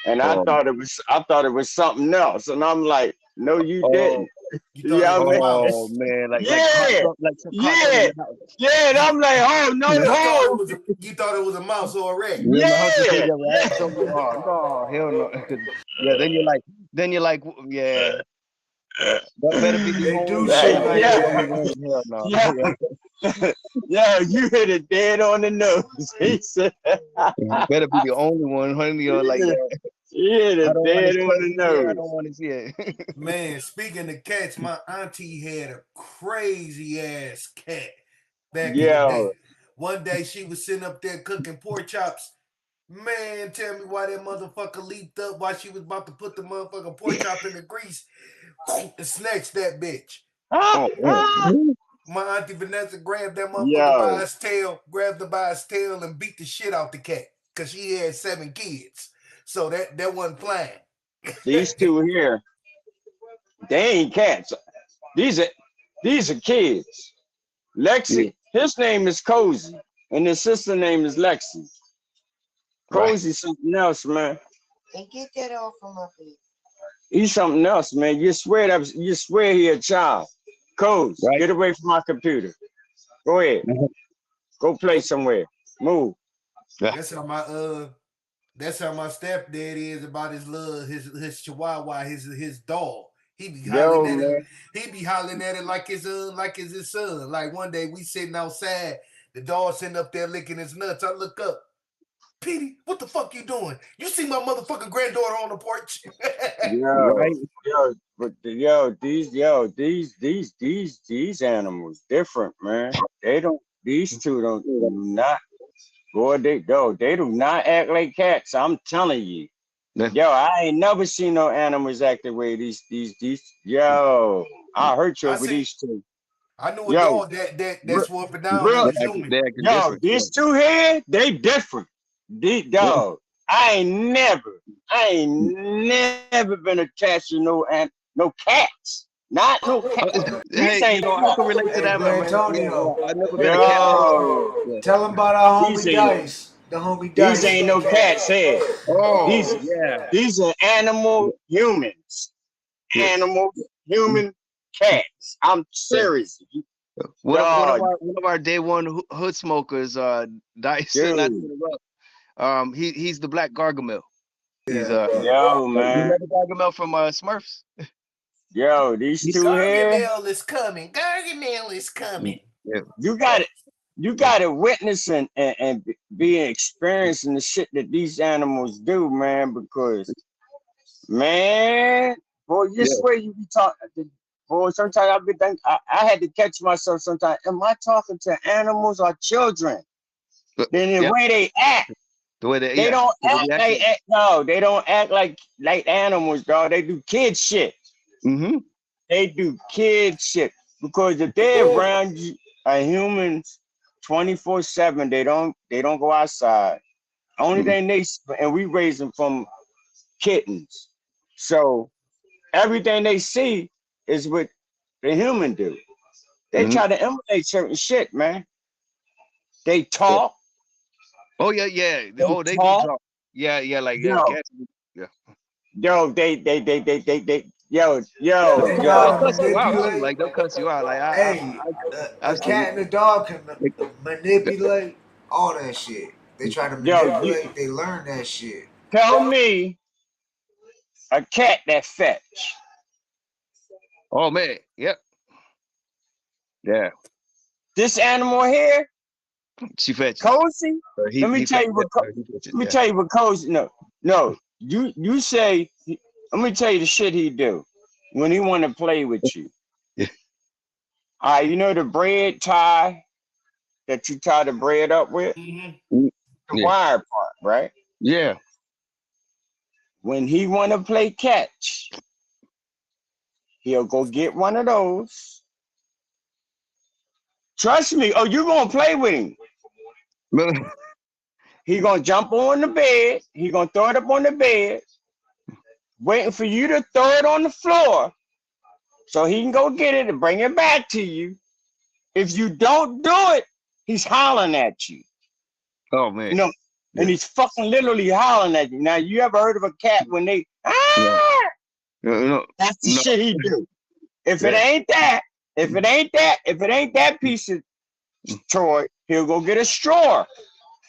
and I Oh. thought it was something else, and I'm like, no, you Oh. didn't. You thought Yeah, it was a man. Oh mouse. man, Yeah, caught something yeah, in the house. yeah. And I'm like, oh no, You thought it no. was a mouse or a rat. Yeah, my house just said Yeah, you ever had something. Oh no, hell no. 'Cause, yeah, then you're like, yeah, that better be the They do only, shit like yeah, only that. one. Hell no. yeah. Yeah, you hit it dead on the nose. He said, Better be the only one, honey, or like that. you hit I it don't want dead his on the presence here. I nose. don't want to see it. Man, speaking of cats, my auntie had a crazy ass cat back in the Yo, day. One day she was sitting up there cooking pork chops. Man, tell me why that motherfucker leaped up while she was about to put the motherfucking pork chop in the grease and snatched that bitch. Oh man. My auntie Vanessa grabbed that motherfucker by yo, his tail, grabbed her by his tail, and beat the shit out the cat because she had 7 kids. So that wasn't playing. these two here, they ain't cats. These are kids. Yeah, Lexi, his name is Cozy, and his sister name is Lexi. right. Cozy's something else, man. And get that off of my face. He's something else, man. You swear he a child. Cozy, Right. get away from my computer. Go ahead. Mhm. Go play somewhere. Move. That's how my stepdad is about his love, his chihuahua, his dog. He be hollering Yo, at it. man. He be hollering at it like it's his son. Like one day we sitting outside, the dog sitting up there licking his nuts. I look up, Petey, what the fuck you doing? You see my motherfucking granddaughter on the porch? Yo, Right. these animals different, man. They don't. These two don't do not. Boy, they do not act like cats. I'm telling you. Yeah. Yo, I ain't never seen no animals act the way these. Yo, I hurt you I over see. these two. I knew a Yo, dog that re- swore up and down that real. was human. They acting Yo, different. these two here, they different. These Yeah. dog. I ain't never been attached to no cats. Not no cats. Hey, These ain't I can relate to Hey, that, my man. Blatonio, I've never been a cat person. yo. Yeah. tell him about our These homie ain't Dice. The homie these Dice. ain't no cats here. Oh, These yeah. these are animal humans. Yeah. Animal human cats. I'm Yeah. serious. One Dog, of our day one hood smokers, Dice, not to dude. interrupt. He's the black Gargamel. He's Yeah. Yo, you man. remember Gargamel from Smurfs? Yo, these He's two here. Gargamel is coming. Gargamel is coming. yeah. You got to witness and be experiencing the shit that these animals do, man. Because, man, boy, you Yeah. swear you be talking. Boy, sometimes I be think I had to catch myself. Sometimes, am I talking to animals or children? Then the Yeah. way they act, The way they they don't the way act they like acting. no, they don't act like animals, dog. They do kid shit. Mm-hmm. They do kid shit because if they're around you, humans 24/7, they don't go outside. Only thing and we raise them from kittens. So everything they see is what the human do. They Mm-hmm. try to emulate certain shit, man. They Yeah. talk, Oh yeah, yeah. they Oh, they do talk, talk. Yeah, yeah, like yeah, yo, cats. Yeah. yo, yo, They'll, They yo, know they'll how to yo, cuss you out too. manipulate. Like they'll cuss you out. Like Hey, I've a seen cat and a dog can it. manipulate all that shit. They try to yo, you manipulate. They learn that shit. tell me a cat that fetch. Oh man, yep, yeah. This animal here, She fetches. Cozy. Or Let me he tell fetches. you what. He fetches. Let me Yeah. tell you what Cozy. No. You say. Let me tell you the shit he do when he want to play with you. Yeah. All right, you know the bread tie that you tie the bread up with, Mm-hmm. the Yeah. wire part, right? Yeah. When he want to play catch, he'll go get one of those. Trust me. Oh, you gonna play with him? He gonna jump on the bed. He gonna throw it up on the bed, waiting for you to throw it on the floor so he can go get it and bring it back to you. If you don't do it, he's hollering at you. Oh man. You know, Yeah. and he's fucking literally hollering at you. Now, you ever heard of a cat when they Yeah. No. that's the No. shit he do. If it ain't that piece of toy, he'll go get a straw,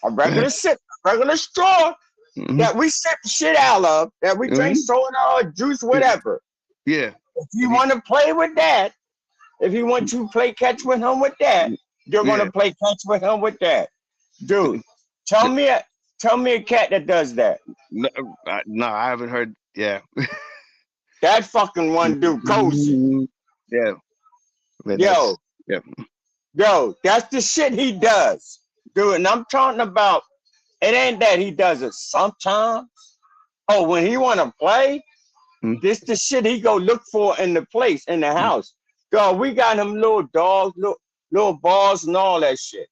a regular straw that we sip shit out of, that we drink soda or juice, whatever. Yeah. If you want to play with that, if you want to play catch with him with that, you're gonna play catch with him with that, dude. Tell me a cat that does that. No, I haven't heard. Yeah. That fucking one dude, Cozy. Yeah. Man, yo, that's the shit he does, dude. And I'm talking about, it ain't that he does it sometimes. Oh, when he want to play, this the shit he go look for in the place, in the house. Dog, we got him little dogs, little balls and all that shit.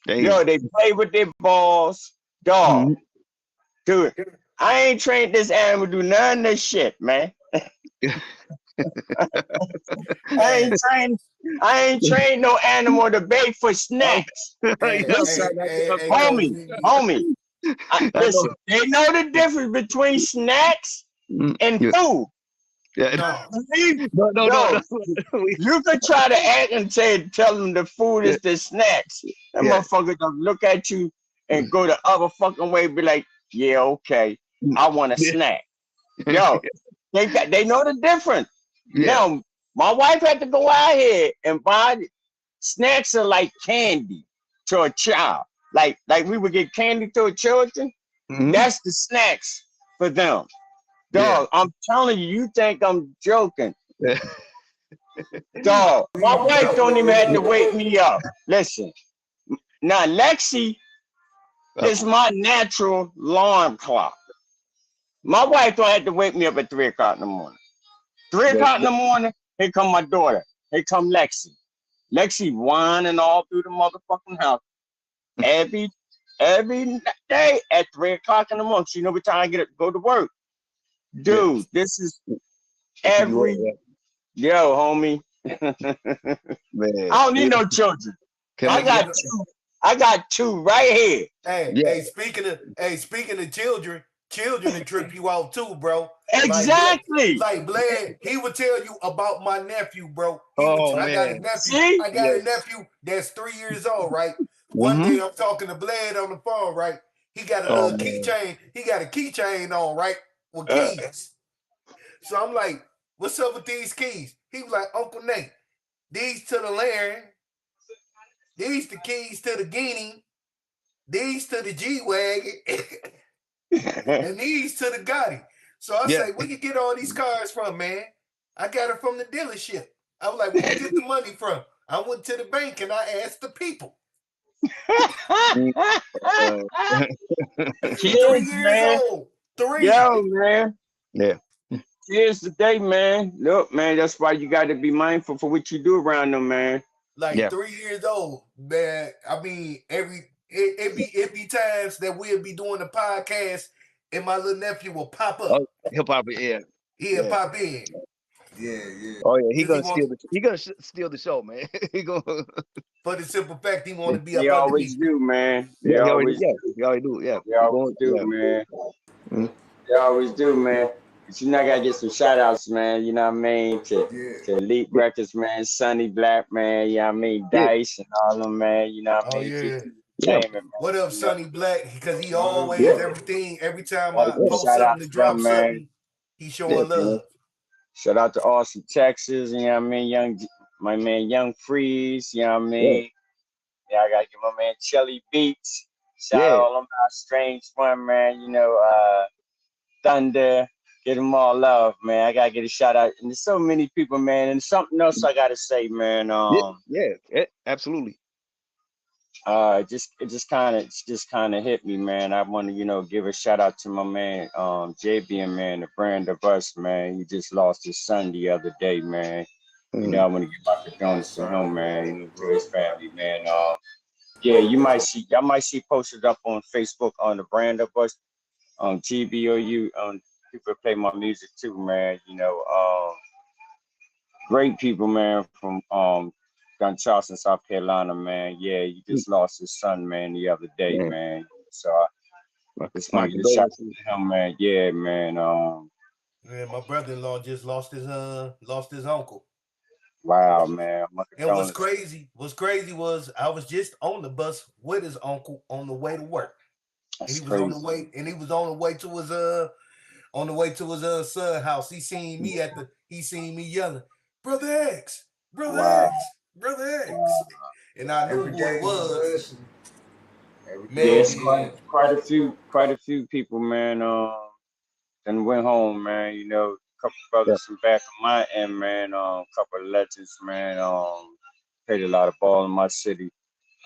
Damn. Yo, they play with their balls. Dog, dude, I ain't trained this animal to do none of this shit, man. I ain't trained no animal to beg for snacks. Homie. Listen, they know the difference between snacks and food. Yeah. No. You could try to act and tell them the food is the snacks. That motherfucker gonna look at you and go the other fucking way, be like, yeah, okay, I want a snack. Yo, they know the difference. Now, my wife had to go out here and buy snacks are like candy to a child. Like we would get candy to a children. That's the snacks for them. Dog, I'm telling you, you think I'm joking. Dog, my wife don't even have to wake me up. Listen, now Lexi is my natural alarm clock. My wife don't have to wake me up at 3 o'clock in the morning. 3 o'clock in the morning, here come my daughter. Here come Lexi. Lexi whining all through the motherfucking house. Every day at 3 o'clock in the morning. She know what time I go to work. Dude, this is every yo, homie. Man. I don't need no children. I got two right here. Hey, speaking of children will trip you out too, bro. Exactly. Like Blad, he would tell you about my nephew, bro. I got a nephew. See? I got a nephew that's 3 years old, right? One day I'm talking to Blad on the phone, right? He got a little keychain. He got a keychain on, right? With keys. So I'm like, what's up with these keys? He was like, Uncle Nate, these to the land, these the keys to the Guinea, these to the G-Wagon, and these to the Gotti. So I say, where you get all these cars from, man? I got it from the dealership. I was like, where you get the money from? I went to the bank and I asked the people. 3 years old. 3. Yo, man. Yeah. Here's the day, man. Look, man, that's why you got to be mindful for what you do around them, man. Like 3 years old, man. I mean, it be times that we'll be doing a podcast and my little nephew will pop up. He'll pop in. He'll pop in. Yeah. Oh yeah, he gonna steal the show, man. He gonna for the simple fact he want to be. They always do, man. They always do. Yeah, they always do, man. They always do, man. But you know, I gotta get some shout outs, man. You know what I mean? To Elite Records, man. Sonny Black, man. You know what I mean? Dice and all them, man. You know what I mean? What up, Sonny Black? Because he always everything. Every time I post something to drop something, he showing love. Shout out to Austin, Texas. You know what I mean? My man Young Freeze. You know what I mean? Yeah, I gotta give my man Shelly Beats. Shout out all of my strange one, man. You know, Thunder. Get them all love, man. I gotta get a shout out. And there's so many people, man. And something else I gotta say, man. Absolutely. It just kind of hit me, man. I want to, give a shout out to my man, JB, man, the brand of us, man. He just lost his son the other day, man. You know, I want to give my condolences to him, man, to his family, man. Y'all might see posted up on Facebook on the brand of us, on TBOU, people play my music too, man. Great people, man, from Gun Charleston, South Carolina, man. Yeah, he just lost his son, man, the other day, man. So I just want to get a shout out to him, man. Yeah, man. My brother-in-law just lost his uncle. Wow, man. My And what's condolences. crazy was I was just on the bus with his uncle on the way to work. And That's he was on the crazy. way, to his son house. He seen me yelling, Brother X, Brother Wow. X, Brother X. Wow. And I knew Every who it day you was. listen. Every day Yes, Man, you yeah. listen. quite a few people, man. Then went home, man. You know, a couple Yeah. brothers from back on my end, man. Couple of legends, man. Played a lot of ball in my city.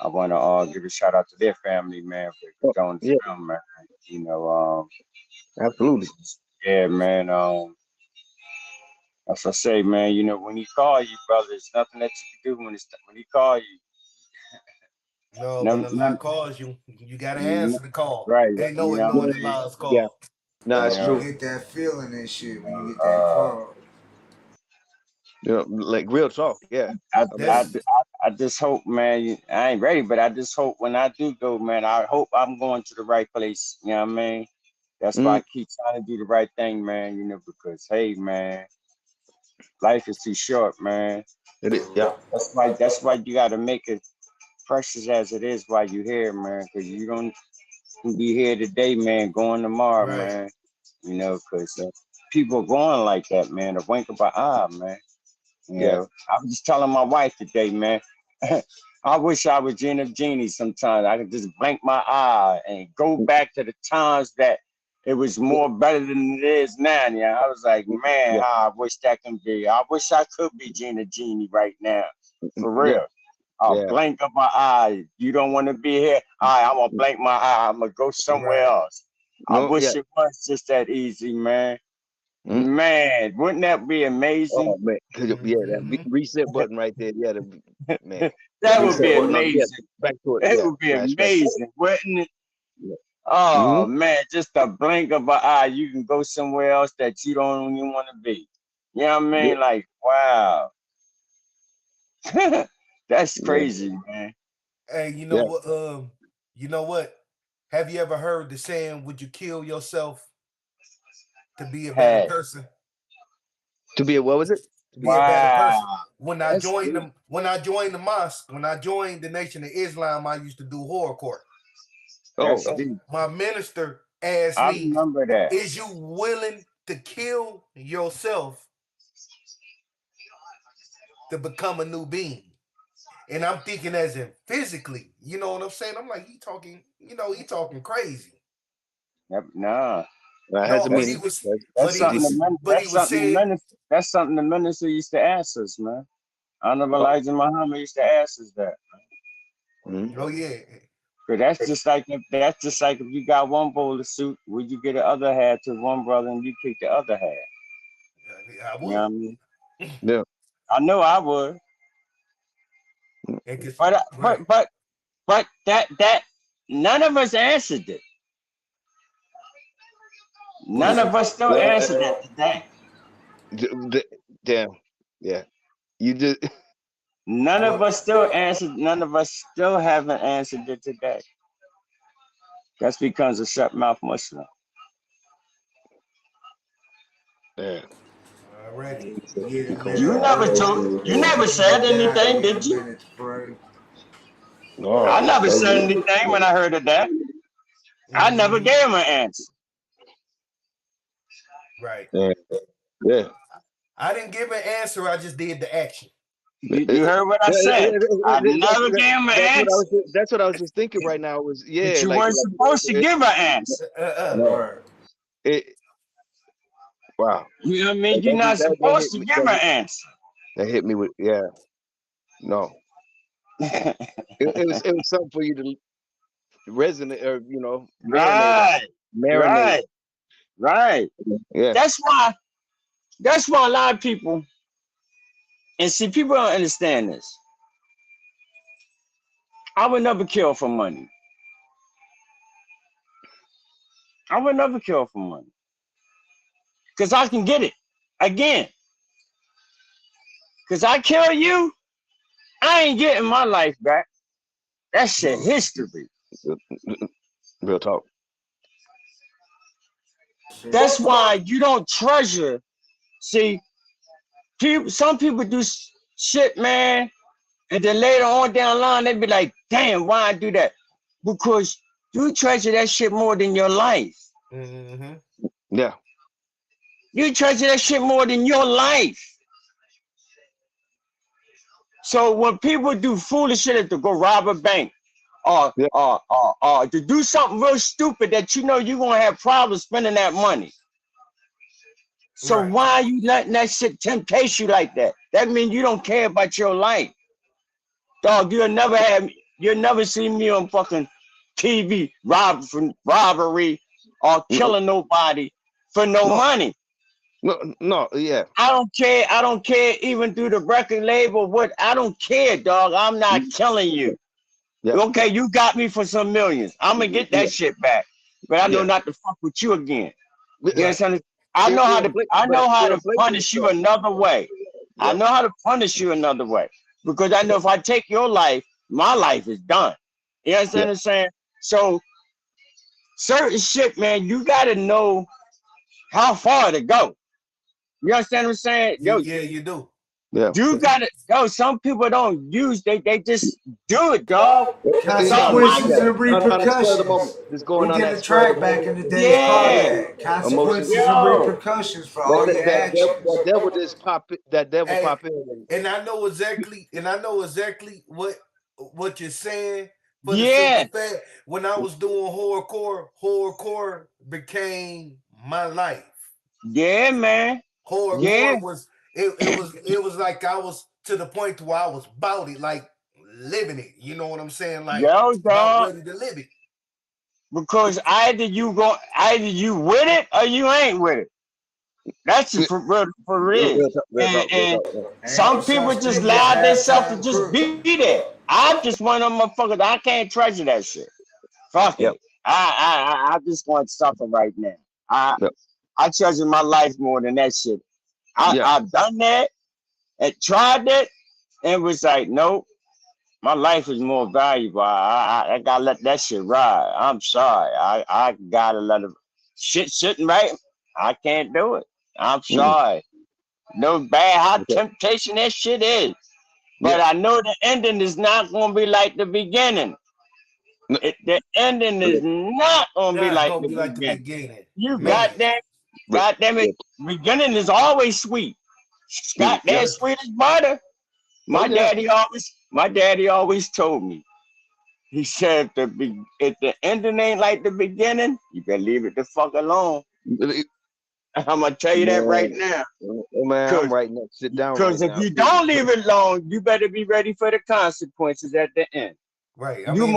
I want to give a shout out to their family, man, for Oh, going to yeah. them, man. You know, Absolutely. yeah, man. As I say, man, you know, when he call you, brother, there's nothing that you can do when he call you. No, when None, Allah none, calls you, you gotta none, answer the call. right? Ain't no You know what ignoring I mean? Allah's Yeah. call. No, You it's Like you know, true. get that feeling and you shit when you know, get that call. Like real talk. Yeah. I, I I, mean, That's I just hope, man. I ain't ready, but I just hope when I do go, man, I hope I'm going to the right place. You know what I mean? That's why mm, I keep trying to do the right thing, man. You know, because hey, man, life is too short, man. it is. Yeah. That's why you got to make it precious as it is while you're here, man. Because you don't be here today, man, going tomorrow, right. man. You know, because Yeah. people are going like that, man. A wink of an eye, man. You Yeah. know, I was just telling my wife today, man. I wish I was Gina Genie sometimes. I could just blink my eye and go back to the times that it was more better than it is now. Yeah, I was like, man, Yeah. how I wish that can be. I wish I could be Gina Genie right now, for Yeah. real. I'll Yeah. blink of my eye. You don't want to be here? All right, I'm gonna blink my eye. I'm gonna go somewhere Right. else. I No. Yeah. wish it was just that easy, man. Mm. Man, wouldn't that be amazing? Oh man. Yeah. That Mm-hmm. reset button right there. Yeah. Man. The That would reset be button on. Yeah. amazing. Back to it. It Yeah. would be Flashback to it. amazing, wouldn't it? Yeah. Oh Mm-hmm. man, just a blink of an eye, you can go somewhere else that you don't even want to be. You know what I Yeah. mean? Like, wow. That's Yeah. crazy, man. Hey, Yeah. you know what? Have you ever heard the saying, would you kill yourself to be a better Hey, person? To be a what was it? To be. Be a better wow. person. That's deep. When I joined the mosque, when I joined the Nation of Islam, I used to do horror court. Oh. That's So deep. my minister asked I me, remember that. is you willing to kill yourself to become a new being? And I'm thinking as in physically, you know what I'm saying? I'm like, he talking crazy. Yep, nah. That has No, a but he meaning. was, That's deep. saying, That's something the minister used to ask us, man. Honorable Oh. Elijah Muhammad used to ask us that. Mm-hmm. oh yeah, Cause that's just like if you got one bowl of soup, would you get the other half to one brother and you pick the other half? I You know what I would. mean? Yeah. I know I would, And cause, but right. that none of us answered it. Well, None of shoot. us still Well, answered that today. damn. Yeah. You just. None of Well, us still answered. None of us still haven't answered it today. That's because of shut mouth Muslim. Yeah. already. Yeah, You man. never told. You never said anything, Give did a you? minute to pray. Oh. I never said Okay. anything when I heard of that. I never Mm-hmm. gave him an answer. Right. Yeah. Yeah. I didn't give an answer. I just did the action. You heard what I said. I never gave him an answer. That's what I was just thinking right now was But yeah you like weren't supposed to it, give an answer. no Right. it wow You know what I mean? that, You're not that supposed hit to me give an answer. that hit me with yeah no it was something for you to resonate or marinate on Right, marinate right, right. yeah That's why. That's why a lot of people, and see, people don't understand this. I would never kill for money. I would never kill for money because I can get it again. Because I kill you, I ain't getting my life back. That shit history. real talk That's why you don't treasure. See, some people do shit, man. And then later on down the line, they be like, damn, why I do that? Because you treasure that shit more than your life. Mm-hmm. Yeah. You treasure that shit more than your life. So when people do foolish shit to go rob a bank or Yeah. to do something real stupid that you know you're gonna have problems spending that money. So Right. why are you letting that shit temptate you like that? That means you don't care about your life. Dog, you'll never see me on fucking TV robbery or No, killing nobody for no no, money. no, yeah. I don't care even through the record label. I don't care, dog. I'm not killing you. Yeah. Okay, you got me for some millions. I'm gonna get Yeah. that shit back. But I know Yeah. not to fuck with you again. You Right. understand? I know how to Inflation punish you stuff. another way. I Yep. know how to punish you another way. Because I know if I take your life, my life is done. You understand Yeah. what I'm saying? So certain shit, man, you gotta know how far to go. You understand what I'm saying? Yeah, you do. Yeah. You gotta some people don't they just do it, dog. Some might Consequences Yeah. and On the spur of the moment. repercussions. Just We going on did that the spur of the track back moment. in the days called yeah. that. Emotions. Consequences and Yo. repercussions for But all your that actions. devil just And pop in. and I know exactly what you're saying for the Yeah. simple fact when I was doing horrorcore became my life. Yeah, man. Yeah. Horrorcore was it was like I was to the point to where I was about it, like living it. You know what I'm saying? Like Yo, about dog. ready to live it. Because either you with it or you ain't with it. That's Yeah. for real. Real talk. Real And talk. Yeah. Ain't no some people such just thing as allow themselves to halftime just crew. be there. I'm just one of them motherfuckers. I can't treasure that shit. Fuck Yep. it. I just want something right now. I Yep. I treasure my life more than that shit. Yeah. I've done that and tried that and was like, nope, my life is more valuable. I gotta let that shit ride. I'm sorry. I gotta let it shit sitting right. I can't do it. I'm Mm. sorry. No bad how Okay. temptation that shit is. But Yeah. I know the ending is not gonna be like the beginning. No, The ending is not gonna be Not like gonna the be like the beginning. beginning. You no. Man. goddamn it. Yeah. Beginning is always sweet. Yeah. Goddamn sweet as butter. Oh yeah. My daddy always told me. He said if the ending ain't like the beginning, you can leave it the fuck alone. I'm gonna tell you that right Man. now. Oh man, I'm Cause, right now. Sit down right Cause if now. you don't leave it alone, you better be ready for the consequences at the end. Right. I You mean,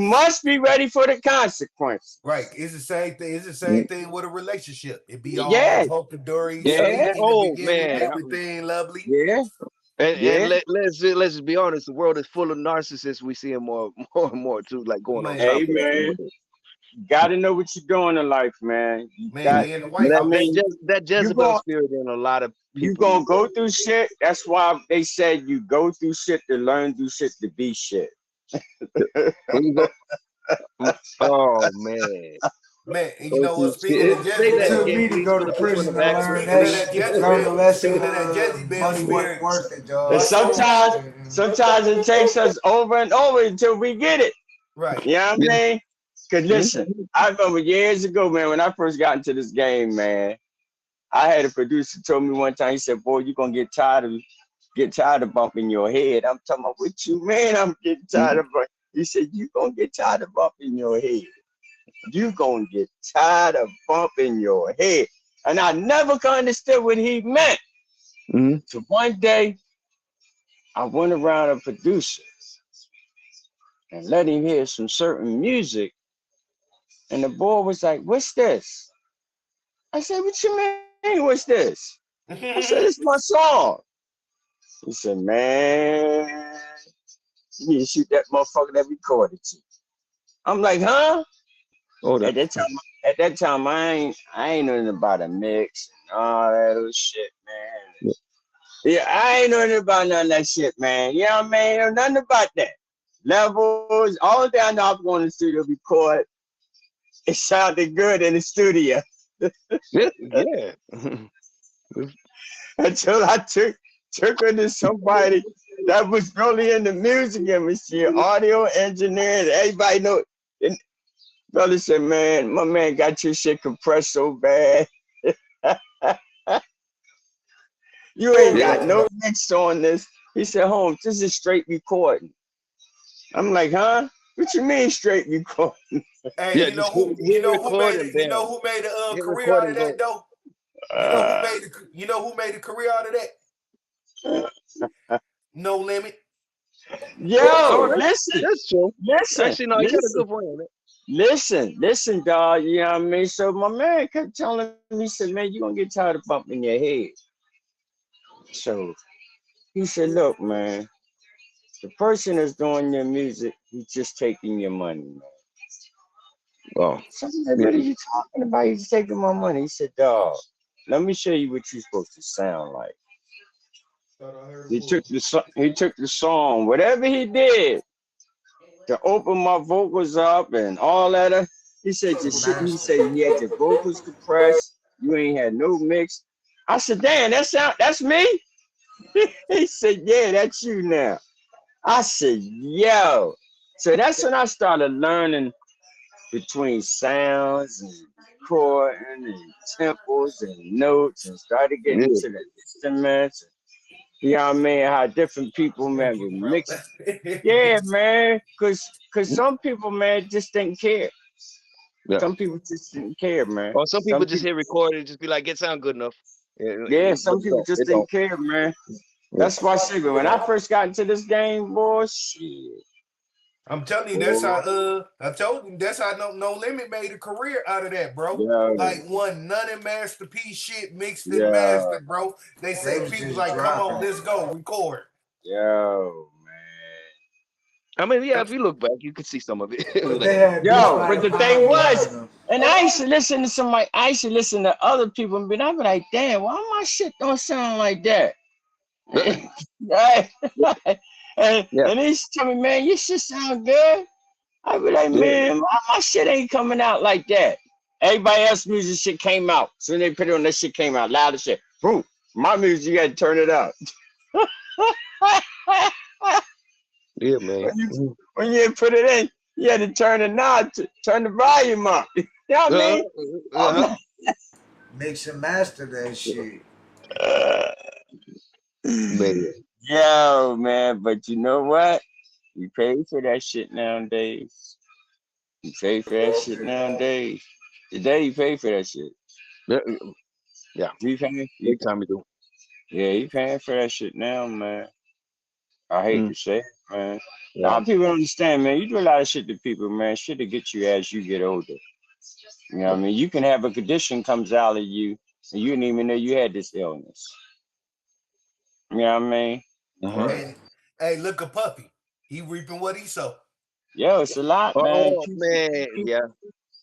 must be ready for the consequences. right. It's the same thing. It's the same thing with a relationship. It be all Yeah, hunky dory, Yeah. yeah, sweet in the Oh beginning, man. everything lovely. yeah, And yeah. let's just be honest. The world is full of narcissists. We see them more and more too. Like going on top Man, Hey of us. man, gotta know what you're doing in life, man. You man, got me and the White I House. mean, That you Jezebel going spirit in a lot of you people gonna these go days. through shit. That's why they said you go through shit to learn through shit to be shit. When you go, oh man, Man, and you go know what? through shit. Say It that took again, me to please, go for to the people in the prison to back. learn Speaking of that that learn the lesson Speaking of that Jezebel money wasn't spirit, worth it, And dog. my soul. sometimes it takes us over and over until we get it. Right. You know what I Yeah. mean? Cause Mhm. listen, I remember years ago, man, when I first got into this game, man, I had a producer told me one time, he said, boy, you're gonna get tired of bumping your head. I'm talking about what you mean I'm getting tired of he said, you gonna get tired of bumping your head. You gonna get tired of bumping your head. And I never could understand what he meant. Mhm. So one day I went around a producer and let him hear some certain music. And the boy was like, what's this? I said, what you mean, what's this? I said, it's my song. He said, man, you need to shoot that motherfucker that recorded you. I'm like, huh? Hold up. At that time, I ain't knowing about a mix and all that other shit, man. Yeah, I ain't knowing about none of that shit, man. You know what I mean? Ain't know nothing about that. Levels, all down there, I'm going to the studio record. It sounded good in the studio Yeah. Yeah. until I took took her to somebody that was really in the music industry, audio engineer. Everybody know. And brother said, man, my man got your shit compressed so bad. You ain't got no mix on this. He said, Holmes, this is straight recording. I'm like, huh? What you mean straight recording? Hey, you know who made a Hit career record out of and go. that though? You know who made a career out of that? No Limit. Yo, listen. That's true. Listen. Actually, no, he got a good point on it. Listen, dog. You know what I mean? So my man kept telling me, he said, man, you're going to get tired of bumping your head. So he said, look, man, the person that's doing your music, he's just taking your money, man. Oh, So I'm like, what are you talking about? He's taking my money. He said, dog, let me show you what you're supposed to sound like. He took the song, whatever he did to open my vocals up and all that. He said your shit. He said you had your vocals compressed. You ain't had no mix. I said, damn, that's me. He said, yeah, that's you now. I said, yo. So that's when I started learning between sounds and chording and tempos and notes and started getting into the instruments. You know what I mean? How different people, man, would mix. Yeah, man. Cause some people, man, just didn't care. yeah. Some people just didn't care, man. Or some people just hit record and just be like, it sound good enough. Yeah, some people just didn't care, man. That's why I say, when I first got into this game, boy, shit. I'm telling you, that's how I told you that's how No Limit made a career out of that, bro. Yeah. Like one none and masterpiece shit mixed and mastered, bro. They say people like, come on, let's go, record. Yo, man. I mean, yeah, if you look back, you could see some of it. But the thing was, and I used to listen to somebody, I used to listen to other people, and I'd be like, damn, why my shit don't sound like that? And they used to tell me, man, your shit sound good. I'd be like, man, why my shit ain't coming out like that? Everybody else's music shit came out. So when they put it on, that shit came out loud as shit. Boom. My music, you got to turn it up. Yeah, man. When you put it in, you had to turn the knob, turn the volume up. You know what I mean? Mix and master that shit. Man. Yo, man, but you know what? You pay for that shit nowadays. You pay for that shit nowadays. Today you pay for that shit. Yeah. You paying? Big time you do. Yeah, you paying for that shit now, man. I hate to say it, man. A lot of people don't understand, man. You do a lot of shit to people, man. Shit to get you as you get older. You know what I mean? You can have a condition comes out of you, and you didn't even know you had this illness. You know what I mean? Hey, look at Puppy. He reaping what he sow. Yo, it's a lot, man.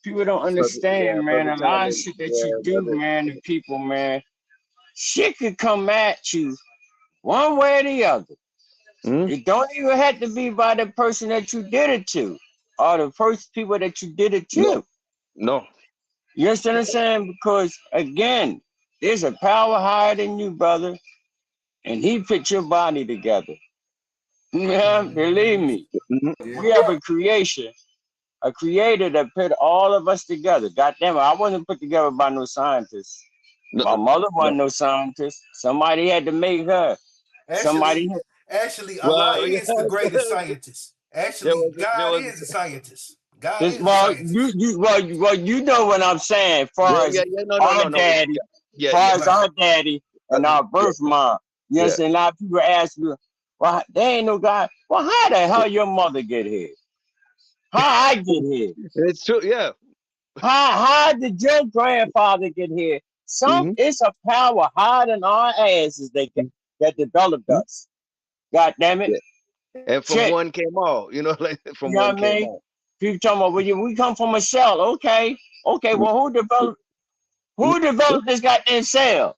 People don't understand, man. A lot of shit that you do, man, to people, man. Shit could come at you one way or the other. It don't even have to be by the person that you did it to, or the first people that you did it to. No. You understand what I'm saying? Because again, there's a power higher than you, brother, and he put your body together. Yeah, believe me. We have a creator that put all of us together. Goddamn it, I wasn't put together by no scientist. My mother wasn't no scientist. Somebody had to make her. Actually, Allah is the greatest scientist. Actually, God is a scientist. God is a scientist. You know what I'm saying, far as our daddy and our birth mom. You understand? A lot of people ask me, well, there ain't no God. Well, how the hell your mother get here? How I get here? It's true, yeah. How did your grandfather get here? It's a power higher than our asses that developed us. God damn it. And from one came all, like from one came all. People talking about we come from a cell. Okay, well who developed this goddamn cell?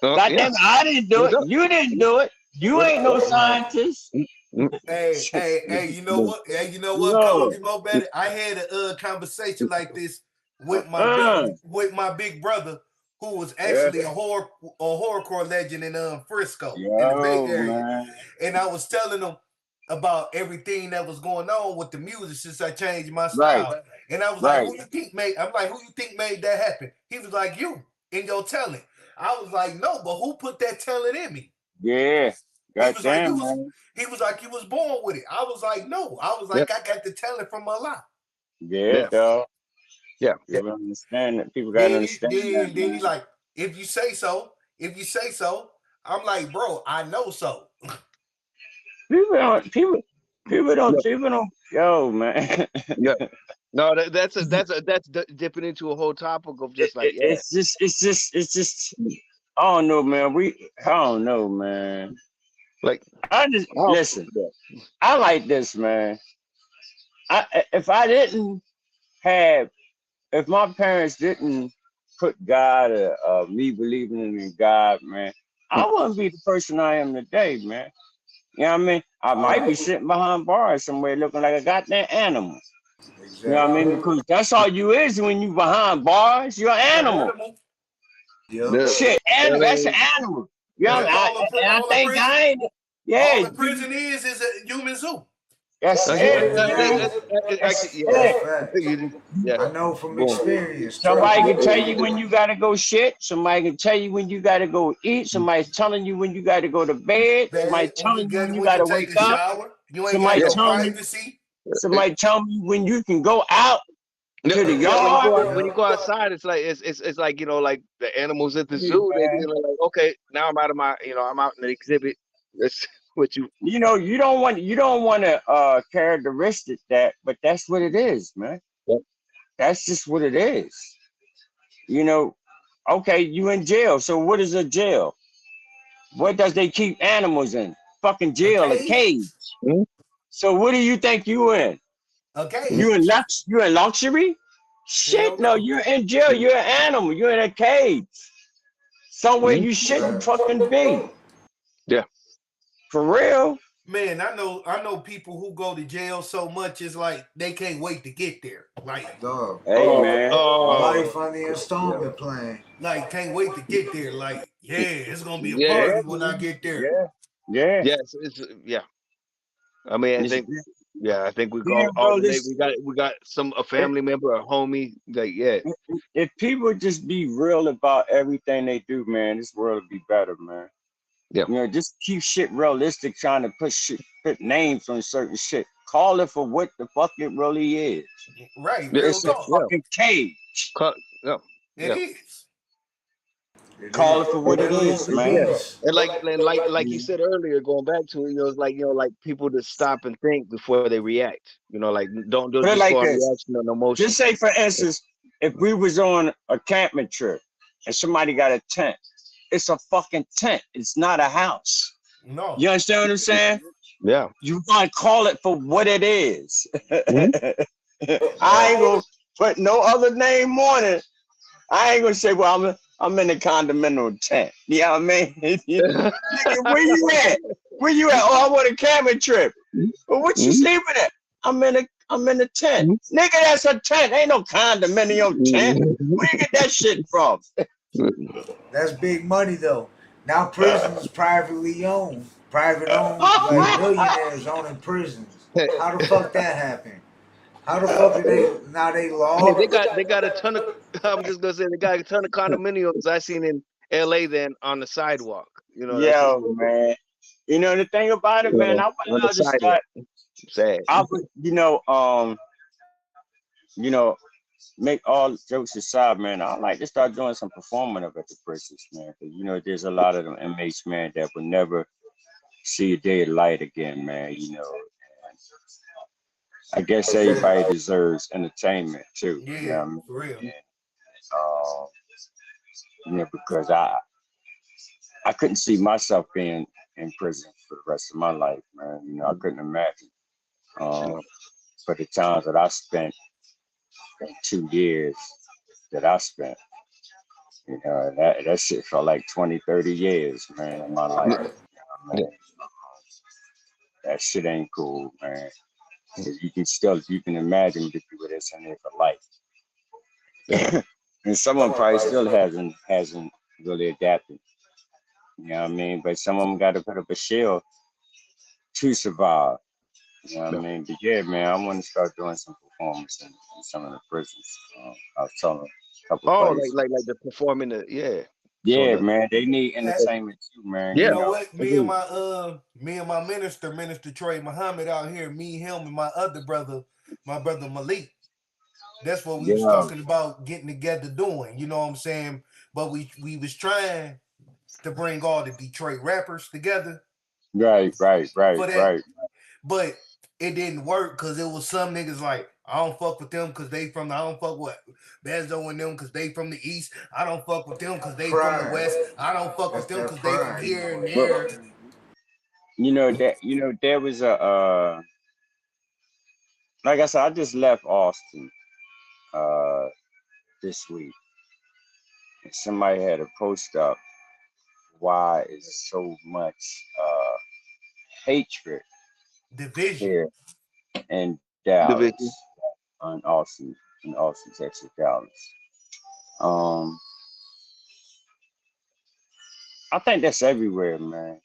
Goddamn it, I didn't do it. You didn't do it. You ain't no scientist. Hey, you know what? Cozy Mobetta? I had a conversation like this with my big brother who was Yeah. actually a horrorcore legend in Frisco in the Bay Yo, Area, man. and I was telling him about everything that was going on with the music since I changed my Right. style. And I was like, Right. who you think made? I'm like, who you think made that happen? He was like, you in your talent. I was like, no, but who put that talent in me? Yeah. He was like, Goddamn, man. he was like, you was born with it. I was like, no. I was like, I got the talent from Allah. Yeah, Yeah. dog. Yeah. People understand that. People gotta understand that, Then man. he like, if you say so, I'm like, bro, I know so. People Yeah. don't. Yo, man. Yeah. No, that's dipping into a whole topic of just like, yeah. It's just. I don't know, man. I don't know, man. Like, I just listen. I like this, man. If my parents didn't put God or me believing in God, man, I wouldn't be the person I am today, man. You know what I mean? I might be sitting behind bars somewhere looking like a goddamn animal. Exactly. You know what I mean? Because that's all you is when you behind bars. You're an animal. Yep. Shit, that's an animal. You know what I mean? I think I ain't. Yeah. All the prison is a human zoo. That's it. Actually, That's fact. yeah. I know from experience. Somebody can tell you when you gotta go shit. Somebody can tell you when you gotta go eat. Somebody's telling you when you gotta go to bed. Somebody telling you when you gotta wake up. You ain't Somebody got no telling privacy. Somebody telling me when you can go out to the yard. When you go outside, it's like it's like, you know, like the animals at the zoo. They're like, okay, now I'm out of my, you know, I'm out in the exhibit. That's what you. You know, you don't want to characteristic that, but that's what it is, man. Yep. That's just what it is. You know, okay, you in jail. So what is a jail? What does they keep animals in? Fucking jail, a cage. Mm-hmm. So what do you think you in? A cage. You in luxury? Shit, no, you're in jail. You're an animal. You're in a cage. Somewhere you shouldn't fucking be. Yeah. For real. Man, I know people who go to jail so much it's like they can't wait to get there. Like, dog. Hey, man. Life on the installment plan. Like, can't wait to get there. Like, yeah, it's gonna be a party when I get there. Yeah. Yes, yeah. I mean, I think we go bro, we got a family member, a homie. Like, yeah. If people just be real about everything they do, man, this world would be better, man. Yeah. You know, just keep shit realistic, trying to put names on certain shit. Call it for what the fuck it really is. Right. It's a fucking cage. It is. Call it for what it is, man. And like you said earlier, going back to it, you know, it's like, you know, like people to stop and think before they react. You know, like don't just like go on this. reaction or emotion. Just say, for instance, if we was on a camping trip and somebody got a tent, it's a fucking tent. It's not a house. No. You understand what I'm saying? Yeah. You gotta call it for what it is. Mm-hmm. I ain't gonna put no other name on it. I ain't gonna say, well, I'm in a condominium tent. You know what I mean? Nigga, where you at? Where you at? Oh, I want a camping trip. Well, what you sleeping at? I'm in a tent. Nigga, that's a tent. Ain't no condominium tent. Where you get that shit from? That's big money though. Now prisons is privately owned. Private owned, like millionaires owning prisons. How the fuck that happened? How the fuck did they law? Hey, they got a ton of. I'm just gonna say they got a ton of condominiums I seen in L.A. then on the sidewalk. You know. Yo, man. You know the thing about it, man. I would love to start. Sad. I would, make all jokes aside, man. I like to start doing some performing up at the prisons, man. Because, you know, there's a lot of them inmates, man, that will never see a day of light again, man. You know, and I guess everybody deserves entertainment too. Yeah, you know what I mean? For real. And, because I couldn't see myself being in prison for the rest of my life, man. You know, I couldn't imagine. For the times that I spent, 2 years that I spent, you know, that shit felt like 20, 30 years, man, in my life. You know what I mean? That shit ain't cool, man. You can imagine the people that's in there for life. And some of them probably still hasn't really adapted. You know what I mean? But some of them got to put up a shell to survive. You know what I mean? But yeah, man, I want to start doing some performance in some of the prisons. I was telling a couple of Oh, buddies. like the performing the Yeah, So man, they need entertainment too, man. You yeah, know what? agreed. Me and my Minister Trey Muhammad out here, me, him, and my other brother, my brother Malik. That's what we was Yeah, talking about getting together doing. You know what I'm saying? But we was trying to bring all the Detroit rappers together for that, right. but it didn't work because it was some niggas like I don't fuck with them because they from the I don't fuck with Benzo and them because they from the east. I don't fuck with them because they from the Pride. west. I don't fuck That's with them that because they from pride. here and But there. there was a like I said, I just left Austin this week. And somebody had a post up. Why is so much hatred Division. here in Dallas, Division. in Austin, Texas, Dallas? I think that's everywhere, man.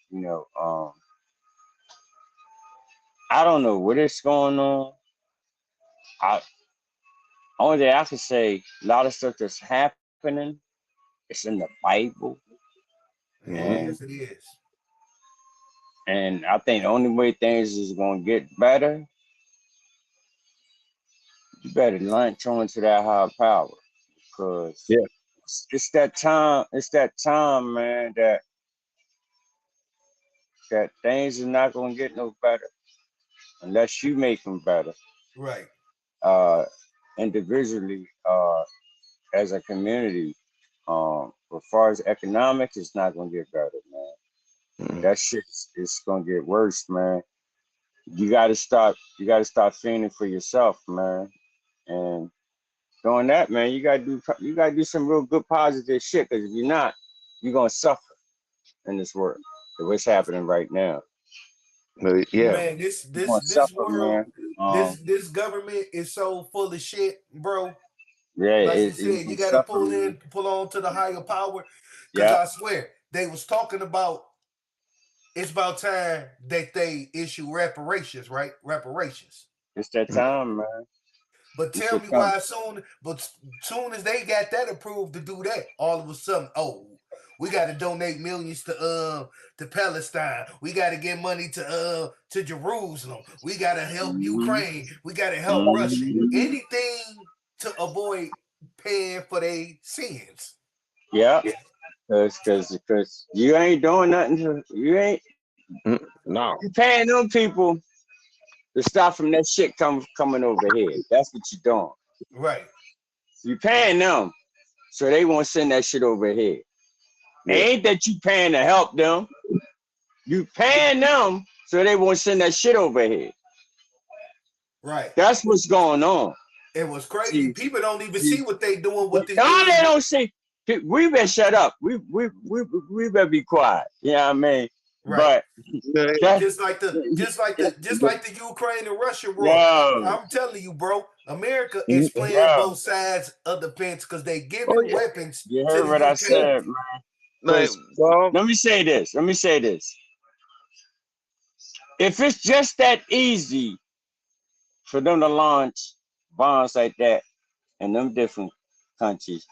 I don't know what is going on. I Only thing I can say, a lot of stuff that's happening, it's in the Bible, and Yes, it is. I think the only way things is gonna get better, you better launch on to that higher power, because Yeah. it's that time. It's that time, man. That things are not gonna get no better unless you make them better. Right. Individually, as a community. As far as economics, it's not gonna get better, man. Mhm. That shit is gonna get worse, man. You gotta start fending for yourself, man. And doing that, man, you gotta do some real good positive shit. Because if you're not, you're gonna suffer in this world. What's happening right now? Yeah. Man, You're gonna this suffer, world, man. this government is so full of shit, bro. Yeah, Like you you're said, you gonna gotta suffer, man. pull on to the higher power. Cause Yeah, I swear, they was talking about it's about time that they issue reparations, right? Reparations. it's that Mhm. time, man. But It tell should me come. why soon as they got that approved to do that, all of a sudden, oh, we got to donate millions to Palestine. We got to get money to Jerusalem. We got to help Mm-hmm. Ukraine. We got to help Russia. Mm-hmm. Anything to avoid paying for their sins. Yeah, because you ain't doing nothing No. you paying them people to stop from that shit coming over here. That's what you're doing. Right. You paying them so they won't send that shit over here. Yeah. Ain't that you paying to help them. You paying them so they won't send that shit over here. Right. That's what's going on. It was crazy. See, People don't even see, see what they doing with the no, they don't see. We better shut up. We better be quiet. You know what I mean? right. But that Just like the Ukraine and Russia war. yo, I'm telling you, bro, America is Mhm. playing yo, both sides of the fence because they Oh giving yeah. weapons you to heard the what I Yeah. UK. said, man. Like, Because well, let me say this. If it's just that easy for them to launch bombs like that in them different countries,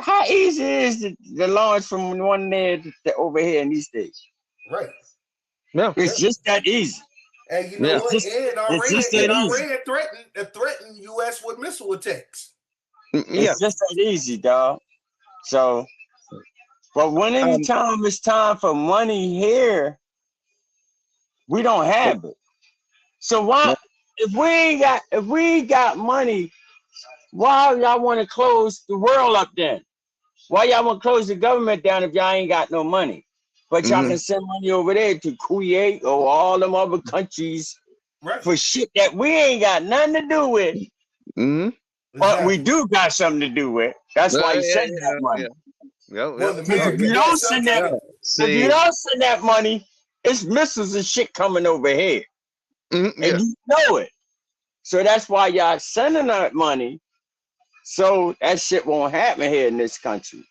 how easy is it to launch from one there to over here in these states? Right. yeah. It's just that easy. And you know Yeah. what? And It's just Yeah. that easy. Iran threatened US with missile attacks. Yeah. It's just that easy, dog. So, but when Um. anytime it's time for money here, we don't have it. So why, if we ain't got money, why y'all want to close the world up then? Why y'all want to close the government down if y'all ain't got no money? But y'all Mhm. can send money over there to Kuwait or all them other countries Right. for shit that we ain't got nothing to do with, Mhm. but we Exactly. do got something to do with. That's why you Yeah. send that money. Yeah. Yeah. Yeah. Well, Because Oh if America you yeah. got don't send something that, Yeah. too. if you See. don't send that money, it's missiles and shit coming over here, Mhm. and Yeah. you know it. So that's why y'all sending that money So that shit won't happen here in this country.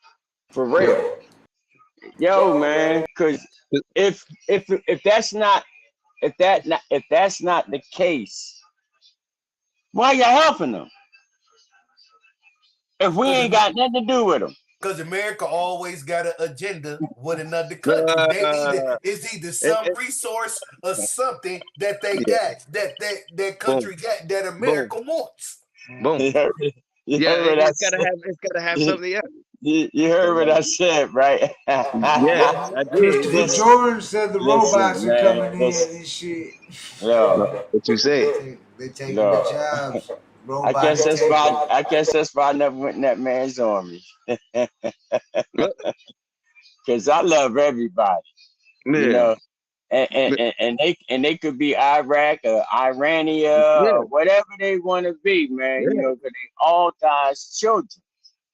For real. Yo, man, cause if that's not if that's not the case, why y'all helping them? If we ain't got nothing to do with them. Because America always got an agenda with another country. It's either some resource or something that they got, that country got, that America wants. Boom. It's gotta have something else. You heard what I said, right? Yeah, I did. Christopher Jordan said the robots are coming in and shit. Yo, what you say? They taking the jobs. I guess that's why I never went in that man's army. Cause I love everybody, you know, and they could be Iraq or Irania or whatever they want to be, man. You know, because they all God's children.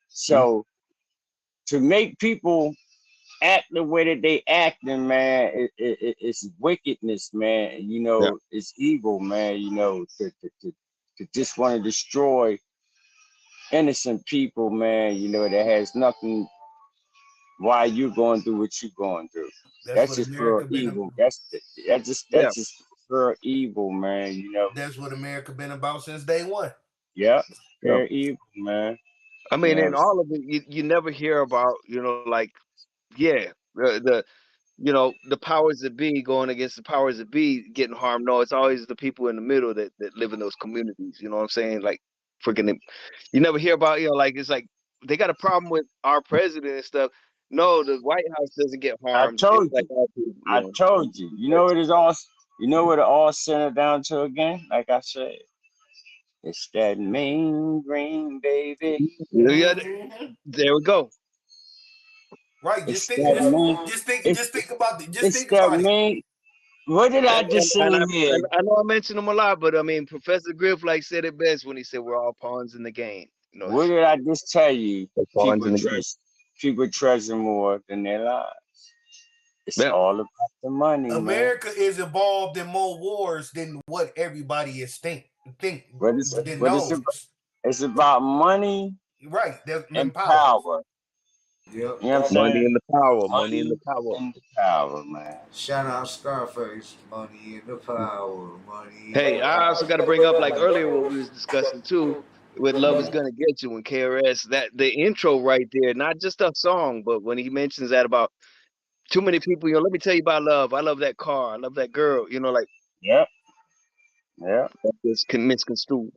So to make people act the way that they acting, man, it's wickedness, man. You know, it's evil, man. You know, to just want to destroy innocent people, man. You know, that has nothing. Why you going through what you going through? That's just pure evil. That's just pure evil, man. You know. That's what America been about since day one. Yeah, pure evil, man. I mean, in all of it, you never hear about, you know, like, the you know, the powers that be going against the powers that be getting harmed. No, it's always the people in the middle that live in those communities. You know what I'm saying? Like, freaking, you never hear about, you know, like, it's like they got a problem with our president and stuff. No, the White House doesn't get harmed. I told you. Like people, I told you. You know what it all. You know what it all centered down to again? Like I said, it's that main green, baby. Yeah, there we go. Right. Just think about it. What did I just say here? I know I mentioned him a lot, but I mean, Professor Griff said it best when he said we're all pawns in the game. You know, what did I just tell you? People treasure more than their lives. It's all about the money. America is involved in more wars than what everybody is think. It's about money, right? And power. Yep. You know what I'm saying? Money and the power. Money and the power. And the power, man. Shout out Scarface. Money and the power. Money. Hey, I also got to bring up, like earlier what we was discussing too, with "Love Is Gonna Get You" and KRS. That the intro right there, not just a song, but when he mentions that about too many people, you know, let me tell you about love. I love that car. I love that girl. You know, like yeah, it's misconstrued.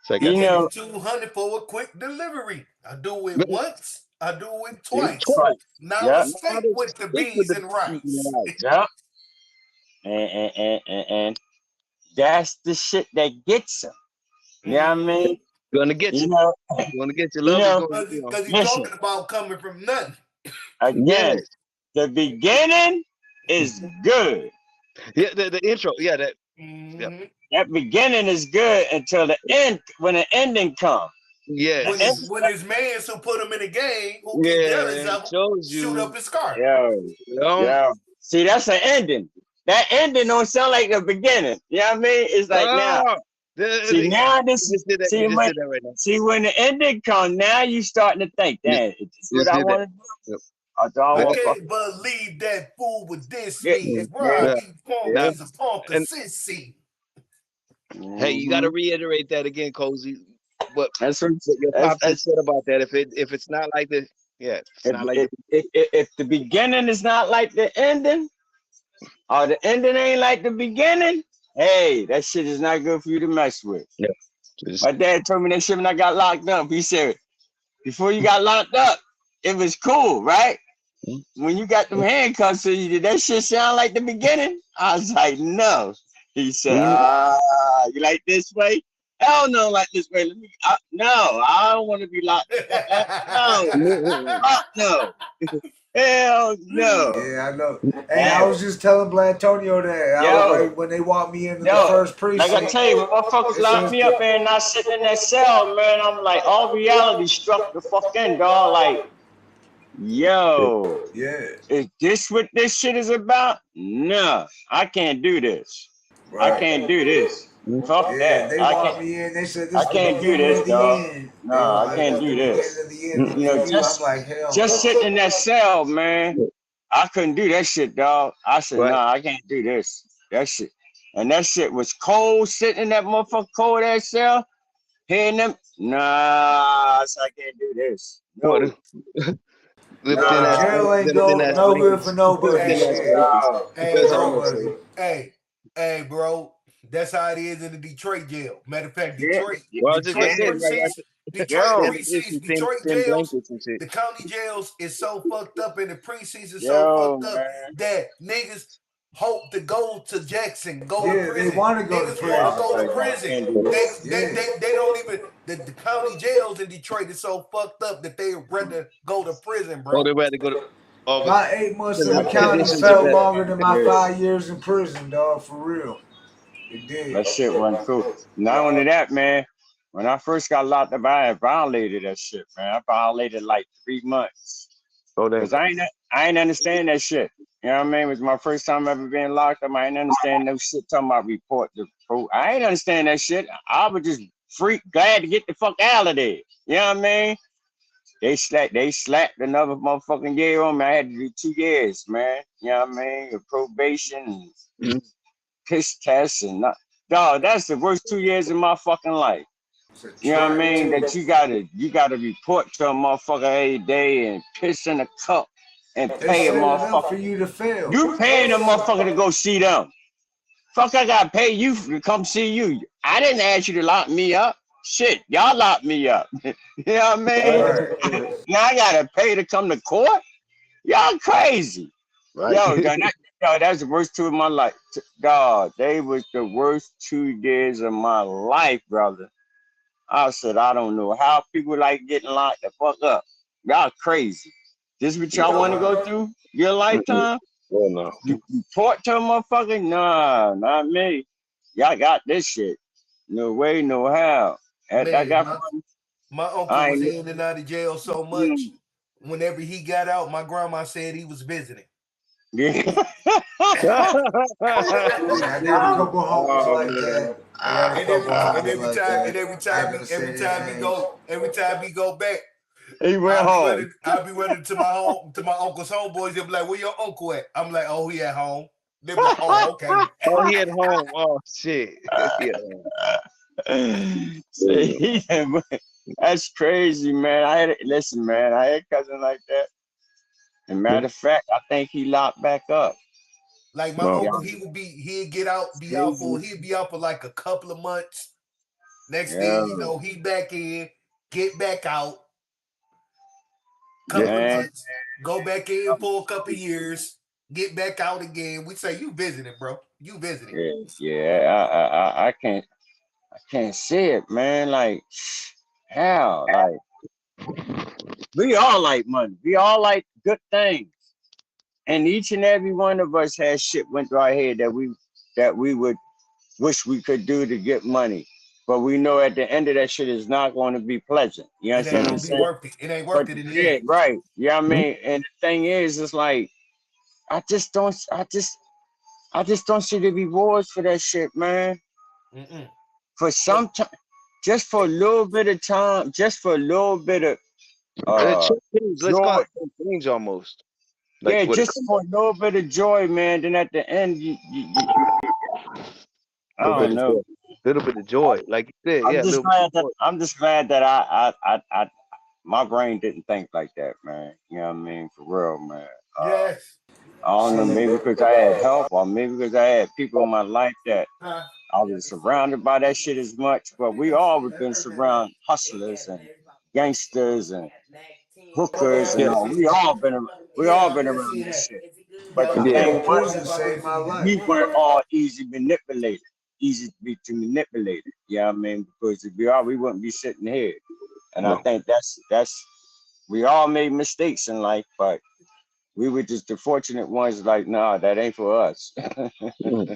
So I got you 200 for a quick delivery. I do it once. I do it twice. Now steak with the beans and rice. Yeah. And that's the shit that gets them. You know what I mean? Gonna get you. Gonna get you. Love because he's talking about coming from nothing. Again, the beginning is good. Yeah, the intro. Yeah, that. Mm-hmm. That beginning is good until the end, when the ending comes. Yeah. When his man who put him in the game, who get jealous of him, shoot up his car. Yo. See, that's an ending. That ending don't sound like the beginning. You know what I mean? It's like now. See, when the ending comes, now you starting to think, damn, is this what I want to do? I can't believe that fool with this me. Bro, he punk is a punk of sissy. Hey, you got to reiterate that again, Cozy. But that's what your pops said about that. If it's not like the if the beginning is not like the ending, or the ending ain't like the beginning, hey, that shit is not good for you to mess with. Yeah. My dad told me that shit when I got locked up. He said, before you got locked up, it was cool, right? When you got them handcuffs to you, did that shit sound like the beginning? I was like, no. He said, you like this way? Hell no, like this way. No, I don't want to be locked up. No. Hell no. Yeah, I know. Hey, I was just telling Blatonio that I was like, when they walked me into the first precinct. Like I tell you, when motherfuckers locked me up there and I sitting in that cell, man, I'm like, all reality struck the fuck in, dog. Like, yo, is this what this shit is about? No, I can't do this. Right. I can't do this. Fuck Yeah, that. they I want can't. me in. They said I this is the can't do beginning this, of the dog. end. No, They was I like, can't that's the do beginning this. of the end for you. I'm like, hell Just no. sitting in that cell, man. I couldn't do that shit, dog. I said, Right. nah, I can't do this. That shit. And that shit was cold, sitting in that motherfucker cold ass cell, hearing them. Nah, I said, I can't do this. What? No, Little thin Yeah, ass, nah. jail ain't little thin ass no good for blankets. Little nobody. thin Hey, ass Shit, blankets. No. for hey, That's all I'm bro. gonna say. nobody. Hey, bro. That's how it is in the Detroit jail. Matter of fact, Yeah, Well, I was just gonna yeah, Detroit say, like, precincts, thin, thin, Detroit thin jails, blankets and shit. the county jails is so fucked up and the precincts is so yo, fucked up man. that niggas hope to go to Jackson, go to Yeah, they prison. want to go to Niggas want to I was prison. go to like, nah, I prison. can't do this. They don't even the county jails in Detroit is so fucked up that they rather go to prison, Oh, bro. they rather go to. Oh, My 8 months in I the the can't. county I conditions are felt can't. better. longer I than can't my do it. 5 years in prison, dog. For real, it did. That shit wasn't cool. Not only that, man. When I first got locked up, I had violated that shit, man. I violated like 3 months. Oh, damn. Cause I ain't understand that shit. You know what I mean? It was my first time ever being locked up. I ain't understand no shit talking about report to vote. I ain't understand that shit. I was just glad to get the fuck out of there. You know what I mean? They slapped another motherfucking year on me. I had to do 2 years, man. You know what I mean? With probation and Mhm. piss tests and not, dog, that's the worst 2 years of my fucking life. It's a You know what I trap mean? too. That you gotta report to a motherfucker every day and piss in a cup and They pay a set it up motherfucker. for you to fail. You paying a motherfucker to go see them. Fuck, I gotta pay you to come see you. I didn't ask you to lock me up. Shit, y'all locked me up. You know what I mean? Right. Now I gotta pay to come to court. Y'all crazy. Right. Yo, that's the worst 2 of my life. Dog, they was the worst 2 years of my life, brother. I said, I don't know how people like getting locked the fuck up. Y'all crazy. This what y'all want to go through? Your Mm-mm. lifetime? Oh no. You report to a motherfucker? Nah, not me. Y'all got this shit. No way, no how. I Man, got my uncle I was ain't in and out of jail so much. Whenever he got out, my grandma said he was visiting. yeah. Yeah, I got a couple homies Oh like man. that. I got a And couple homies like that. I ain't gonna say their names. every time he go back, He went home. I'll be running to my uncle's homeboys. They'll be like, "Where your uncle at?" I'm like, "Oh, he at home." They be like, "Oh, okay." Oh, he at home. Oh shit. Yeah. See, that's crazy, man. Listen, man. I had a cousin like that. And matter of fact, I think he locked back up. Like my No. Yeah, uncle, he'd get out, crazy. he'd be out for like a couple of months. Next Yeah, thing you know, he back in, get back out, Yeah. couple of man. months, go back in for a couple of years, get back out again. We say you visiting, bro. You visiting. Yeah, yeah. I can't see it, man. Like, how? Like, we all like money. We all like good things. And each and every one of us has shit went through our head that we would wish we could do to get money. But we know at the end of that shit is not going to be pleasant. You It ain't understand what I'm gonna be saying? worth it. It ain't But worth it in the yeah, end. right. Yeah, I Mhm. mean, and the thing is, it's like I just don't see the rewards for that shit, man. Mm-mm. For some time, just for a little bit of time, just for a little bit of uh Let's call joy. it change almost. Like Yeah, what it just comes for a little bit of joy, man. Then at the end, I a little bit don't of know. joy. A little bit of joy. Like you said, I'm yeah, a just little bit glad of that joy. I'm just glad that I my brain didn't think like that, man. You know what I mean? For real, man. Yes. I don't know, maybe because I had help or maybe because I had people in my life that Huh? I was surrounded by that shit as much. But we all have been surrounded hustlers and gangsters and hookers and Yeah. all. We all been around this shit. But the Being Yeah. thing in was, prison saved my life. we weren't all easy manipulated, easy to manipulate. You know what I mean? Because if we are, we wouldn't be sitting here. And I No. think that's we all made mistakes in life, but we were just the fortunate ones. Like, nah, that ain't for us.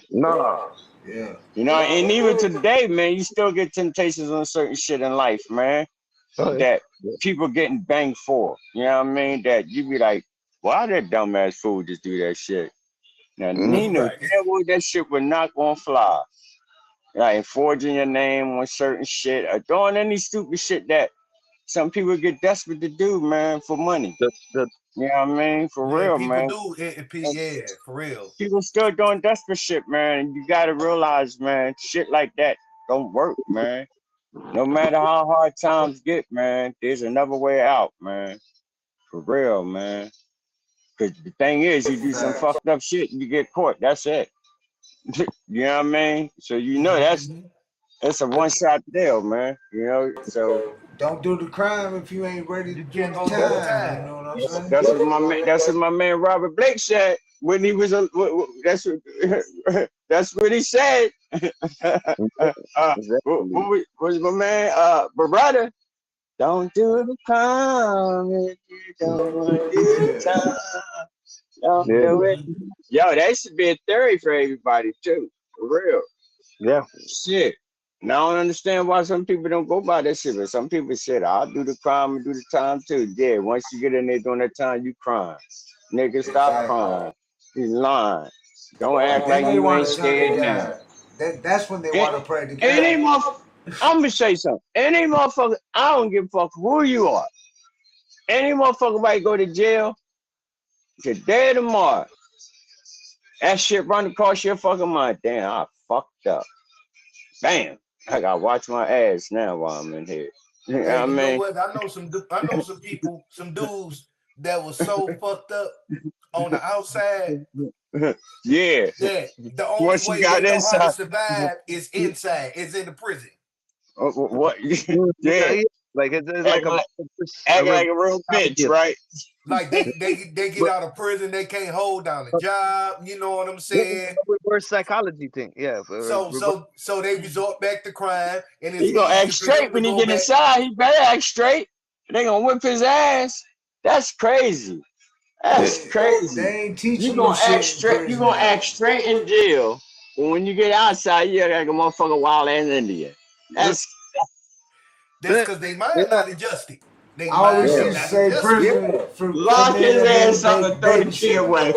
Nah. Yeah. And even today, man, you still get temptations on certain shit in life, man, Oh, yeah. that people getting banged for. You know what I mean? That you be like, why that dumbass fool just do that shit? Now, Mhm. Nino, Right. damn well, that shit was not gonna fly. like forging your name on certain shit or doing any stupid shit that some people get desperate to do, man, for money. The You know what I mean? For Yeah, real, people man. do. Yeah, for real. People still doing desperate shit, man. And you gotta realize, man, shit like that don't work, man. No matter how hard times get, man, there's another way out, man. For real, man. Cause the thing is, you do some Facts. fucked up shit, you get caught. That's it. You know what I mean? So you know that's a one-shot deal, man. You know, so Don't do the crime if you ain't ready to You do can't the go do the time. You time. know what I'm saying? that's what my man Robert Blake said when he was that's what that's what he said. exactly. What was my man Beretta? Don't do the crime if you don't want to do the Yeah. time. Don't Yeah, do it. Yo, that should be a theory for everybody too. For real. yeah. Shit. Now I don't understand why some people don't go by that shit, but some people said, I'll do the crime and do the time too. Yeah, once you get in there doing that time, you crying. Nigga, stop Exactly. crying. You lying. Don't act And then like they you want ain't to turn it scared now. down. That's when they And, want to play the any game. motherfucker, I'm gonna say something. Any motherfucker, I don't give a fuck who you are. Any motherfucker might go to jail today or tomorrow. That shit run across your fucking mind. Damn, I fucked up. Bam. I gotta watch my ass now while I'm in here. You know what Hey, I you know mean? what? I know some people, some dudes that was so fucked up on the outside Yeah. that the only Once you way they got know how to inside, survive is inside, is in the prison. what? Yeah, Yeah. yeah. Like it's like Acting like, acting like a real bitch, gift. right? Like they get But out of prison, they can't hold down a job. You know what I'm yeah, saying? reverse psychology thing. Yeah, So reverse. so so they resort back to crime, and it's He gonna act easier for them straight to when he go get back. inside. He better act straight. They gonna whip his ass. That's crazy. That's crazy. They ain't teach You them no gonna act shit in straight. You prison gonna though. act straight in jail. But when you get outside, you're like a motherfucker wild ass Indian. That's That's Yeah, because they mind yeah, not adjusted. They I always mind yeah. is used to not say adjusted. prison for lock men his that ass ain't up and throw the key babysitters. away.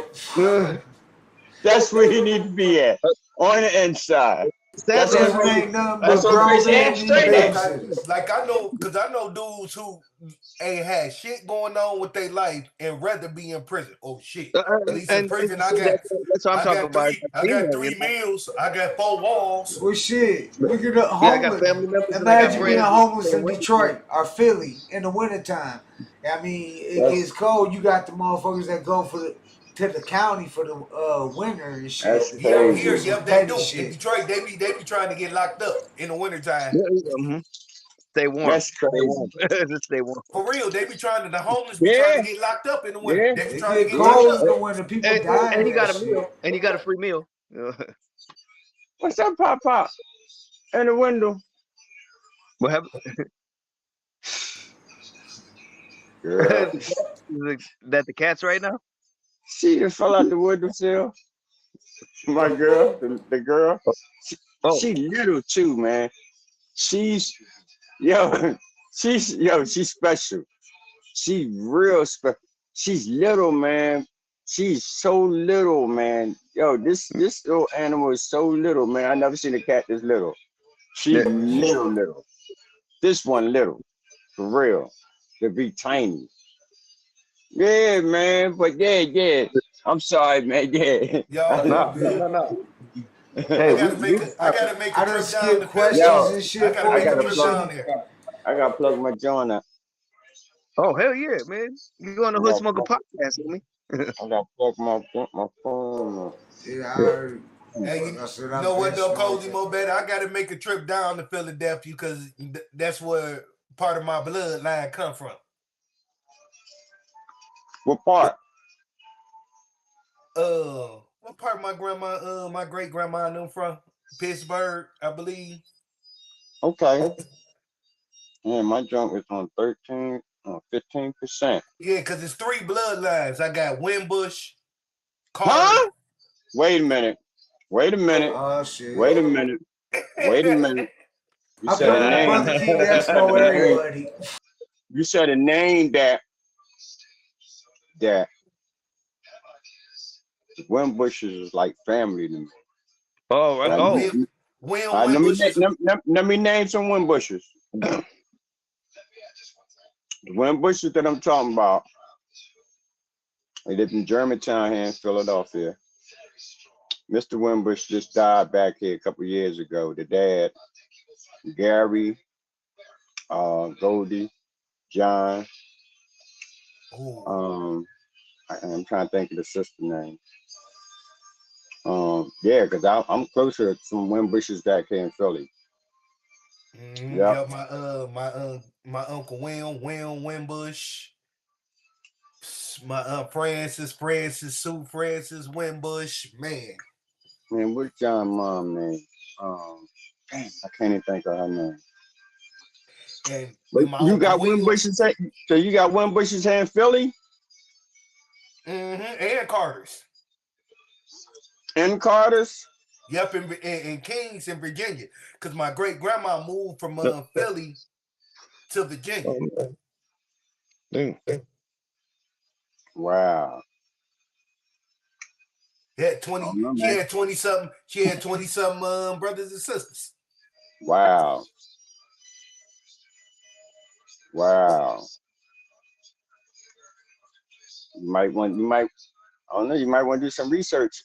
That's where he need to be at. On the inside. Sad That's thing what Prison about crazy. ain't nothing That's but what grown crazy men act that need straight at. babysitters. Like I know, because I know dudes who ain't had shit going on with their life and rather be in prison. Oh shit! At least in and prison, that's what I'm talking about. It's I got female, you three know. meals. I got four walls. Well, shit, But, we get a yeah, I got homeless. family members and I got Imagine being friends homeless that in went to Detroit or Philly in the wintertime. I mean, it That's gets cold. You got the motherfuckers that go to the county for the winter and shit that's to Yep, go crazy. do here, some yep, they petty do. In shit. Detroit, they be trying to get locked up in the wintertime. yeah, yeah, stay warm. That's Stay warm. crazy. Just stay warm. For real, they be trying to. The homeless be trying Yeah, to get locked up in the winter. yeah, They be It trying to get get locked cold up. in the winter. People And dying he of that got a shit. meal. And he got a free meal. What's that pop pop in the window? What happened? Girl, Is that the cats right now? she just fell out the window sill. My girl, the girl, Oh, she little too, man. She's yo, she's special. She real special. She's little, man. She's so little, man. Yo, this little animal is so little, man. I never seen a cat this little. She's yeah. little. This one little, for real. To be tiny. Yeah, man. But yeah. I'm sorry, man. Yeah. Y'all No, good, no, good. no, no. Hey, I gotta make a I done trip down skip to Philly. questions Yo, and I shit gotta for I make a you gotta and trip plug. shit. down there. I gotta plug my joint up. oh hell yeah, man. You on the I Hood gotta Smoker plug. podcast with me? I gotta plug my phone up. Yeah, I Yeah. heard. Hey, Like I said, you know I've what been though, Cozy smoking. Mobetta? I gotta make a trip down to Philadelphia because that's where part of my bloodline come from. What part? What part of my grandma, my great grandma and them from? Pittsburgh, I believe. Okay. Yeah, my junk is on 15%. Yeah, because it's three bloodlines. I got Wimbush, Carter. Huh? Wait a minute. Wait a minute. Oh shit! Wait a minute. Wait a minute. You I said a put my name. brother King You said Expo a name. everybody. You said a name that Wimbushes is like family to me. Oh, right. Like Oh, Wim, Let me name some Winbushers. The Winbushers that I'm talking about, they lived in Germantown here in Philadelphia. Mr. Wimbush just died back here a couple years ago. The dad, Gary, Goldie, John. I'm trying to think of the sister name. Yeah, because I'm closer to some Wimbushes back here in Philly. Yeah, my uncle William Wimbush, my Francis Sue Francis Wimbush, man. Man, what's John's mom name? I can't even think of her name. And but you got Wimbushes, so you got Wimbushes here in Philly? And Carters. And Carters? Yep, in Kings in Virginia. Because my great grandma moved from Philly to Virginia. Wow. She had 20 something brothers and sisters. Wow. You might want to do some research.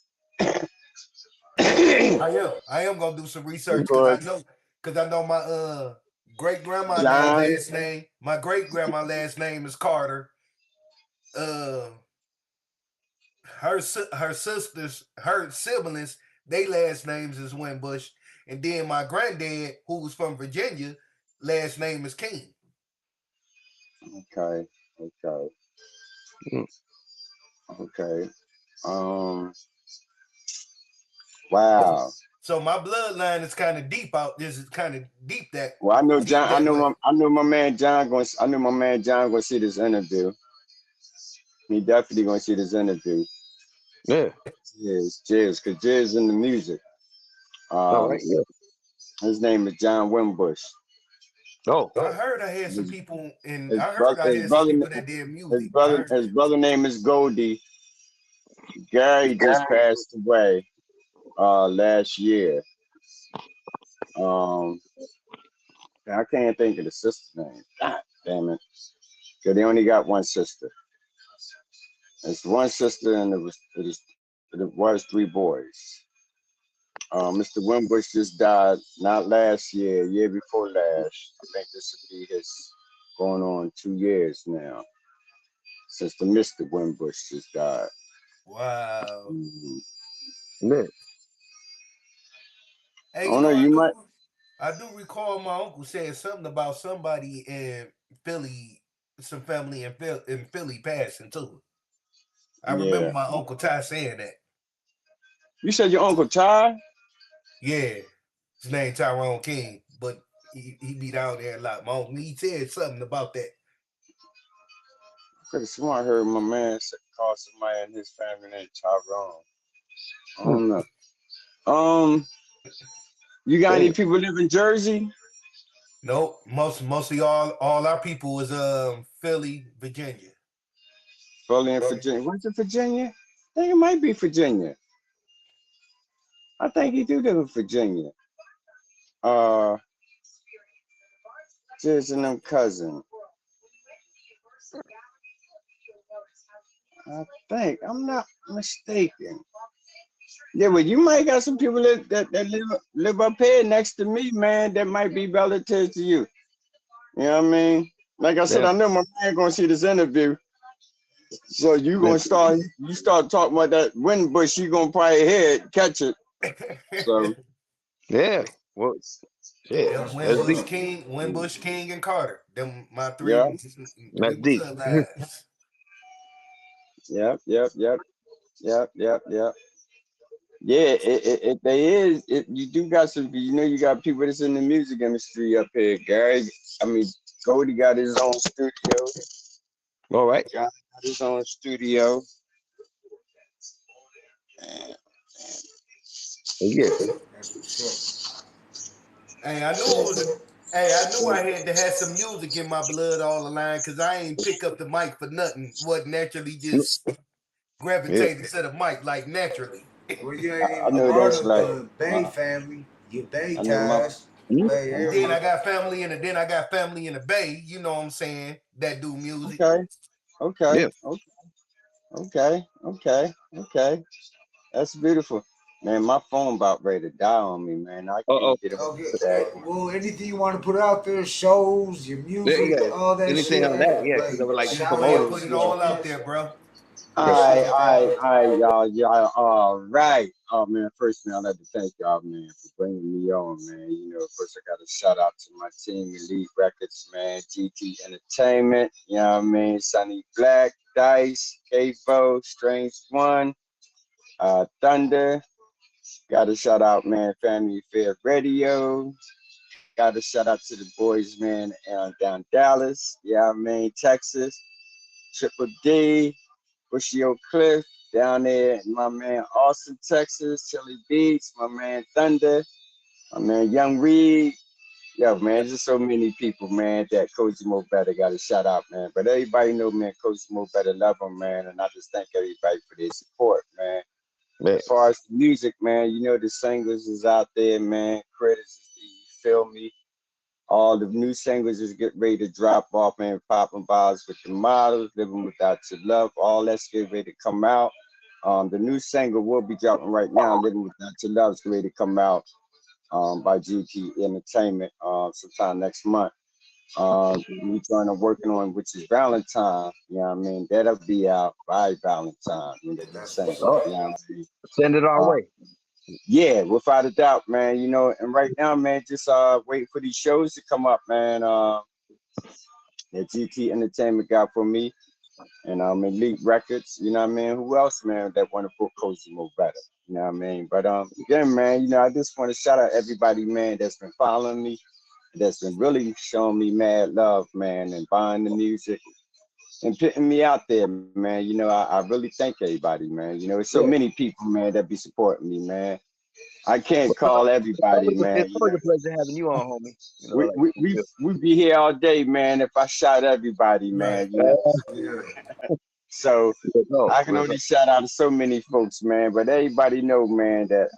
I am gonna do some research because I know my great grandma last name. My great grandma last name is Carter. Her sisters, her siblings, they last names is Wimbush, and then my granddad, who was from Virginia, last name is King. Okay. Wow. So my bloodline is kind of deep out. This is kind of deep. That well, I know John. I know my man John going to see this interview. He definitely going to see this interview. Yeah. Yes, Jizz, because Jizz in the music. All right. Yeah. His name is John Wimbush. Oh, I heard I had some people some people that did music. His brother name is Goldie. Gary just passed away last year. I can't think of the sister's name. God damn it. Because they only got one sister. It's one sister and it was 3 boys. Mr. Wimbush just died not last year, year before last. I think this would be his going on 2 years now since the Mr. Wimbush just died. Wow. Yeah. Hey, I do recall my uncle saying something about somebody in Philly, some family in Philly passing too. I remember my Uncle Ty saying that. You said your Uncle Ty? Yeah. His name Tyrone King, but he be down there a lot. My uncle, he said something about that. I could have sworn I heard my man call somebody in his family named Tyrone. I don't know. You got any people live in Jersey? Nope. Mostly all our people is Philly, Virginia. Philly and Virginia. What's it, Virginia? I think it might be Virginia. I think he do live in Virginia. Just and them cousin. I think I'm not mistaken. Yeah, well, you might got some people that live up here next to me, man. That might be relatives to you. You know what I mean? Like I said, I know my man gonna see this interview. So you gonna start talking about that Wimbush, you gonna probably hear it, catch it. So yeah. Well, yeah. Wimbush, King, and Carter. Them my 3. Yeah. That's deep. Yep. Yeah, you do got some, you got people that's in the music industry up here. Cody got his own studio. All right. John got his own studio. Yeah. Hey, I knew I had to have some music in my blood all the line because I ain't pick up the mic for nothing. What naturally just gravitated to the mic like naturally. Well, you ain't I know part that's of like the Bay family. Your Bay I know my ties, Bay And then area. I got family in the Bay, you know what I'm saying, that do music. okay, okay, Yeah. okay, okay, okay, okay. That's beautiful. Man, my phone about ready to die on me, man. I Oh, can't get on Okay. that. Well, anything you want to put out there, shows, your yeah, music, yeah. all that Anything shit. on that? Yeah, because I Like would like Yeah, go shout ahead, promoters. put outs, it Yeah, all out there, bro. yeah. shit. Y'all. All right. Oh man, first man, I'd like to thank y'all, man, for bringing me on, man. You know, first I got to shout out to my team, Elite Records, man, GT Entertainment. You know what I mean? Sonny Black, Dice, K-Bo, Strange One, Thunder. Got to shout out, man, Family Fair Radio. Got to shout out to the boys, man, down Dallas. Yeah, I mean Texas. Triple D. Bushy Oak Cliff down there, my man Austin, Texas, Chili Beats, my man Thunder, my man Young Reed. Yo, man, just so many people, man, that Cozy Mobetta got a shout out, man. But everybody know, man, Cozy Mobetta love him, man, and I just thank everybody for their support, man. Man. As far as the music, man, you know the singles is out there, man. Credits, you feel me? All the new singles is getting ready to drop off, man. Popping bars with the models, living without your love. All that's getting ready to come out. The new single will be dropping right now. Living without your love is ready to come out by GT Entertainment sometime next month. We trying to working on which is Valentine. You know what I mean? That'll be out by Valentine. You know, the That's what's single. Oh, up. You know what I mean? send it our Uh, way. yeah, without a doubt, man. You know, and right now, man, just waiting for these shows to come up, man. That GT Entertainment got for me, and Elite Records. You know what I mean? Who else, man, that want to book Cozy Mobetta? You know what I mean? But again, man, you know, I just want to shout out everybody, man, that's been following me, that's been really showing me mad love, man, and buying the music and putting me out there, man. You know, I really thank everybody, man. You know, there's so Yeah. many people, man, that be supporting me, man. I can't Well, call everybody, man. it's You always know, a pleasure having you on, homie. You know, we like we we we be here all day, man. If I shout everybody, Right. man, you know. Yeah. So real talk, I can real only talk. shout out to so many folks, man. But everybody know, man, that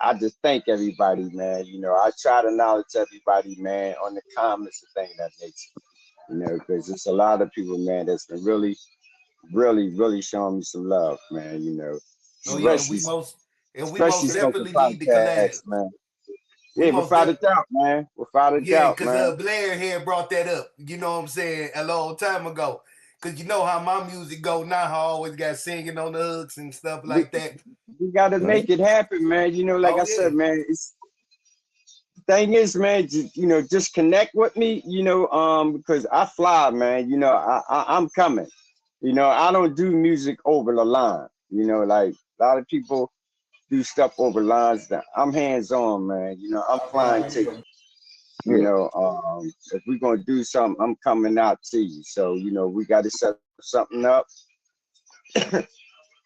I just thank everybody, man. You know, I try to acknowledge everybody, man, on the comments and thing that nature. You know, because there's a lot of people, man, that's been really, really, really showing me some love, man. You know, Oh yeah, especially and we especially most smoking definitely need to collab. podcast, man. We Yeah, most without a def doubt, man. Without a Yeah, doubt, because man. Blair here brought that up, you know what I'm saying, a long time ago. Because you know how my music go now, I always got singing on the hooks and stuff We like that. we gotta Right? make it happen, man. You know, like Oh I yeah. said, man, it's thing is, man, you know, just connect with me, you know, because I fly, man. You know, I'm coming. You know, I don't do music over the line. You know, like a lot of people do stuff over lines. That I'm hands on, man. You know, I'm flying to you. You Yeah. know, if we're gonna do something, I'm coming out to you. So, you know, we got to set something up.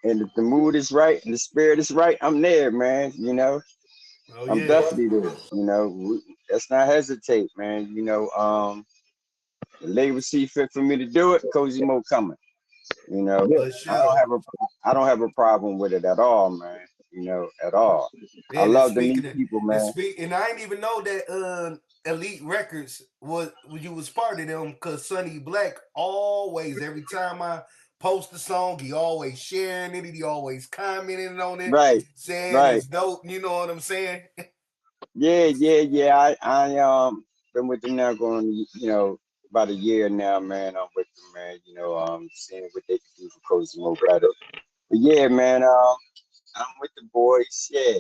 And if the mood is right and the spirit is right, I'm there, man. You know, Oh I'm yeah. definitely there. You know, let's not hesitate, man. You know, the label see fit for me to do it. Cozy Mo coming. You know, Yeah. For sure. I don't have a problem with it at all, man. You know, at all. I And love to meet people, man. and I didn't even know that Elite Records was you was part of them because Sonny Black always every time I post a song, he always sharing it, he always commenting on it, Right, saying right. it's dope, you know what I'm saying? Yeah. I been with them now going, you know, about a year now, man. I'm with them, man. You know, seeing what they can do for Cozy Mo better. But yeah, man. I'm with the boys. Yeah,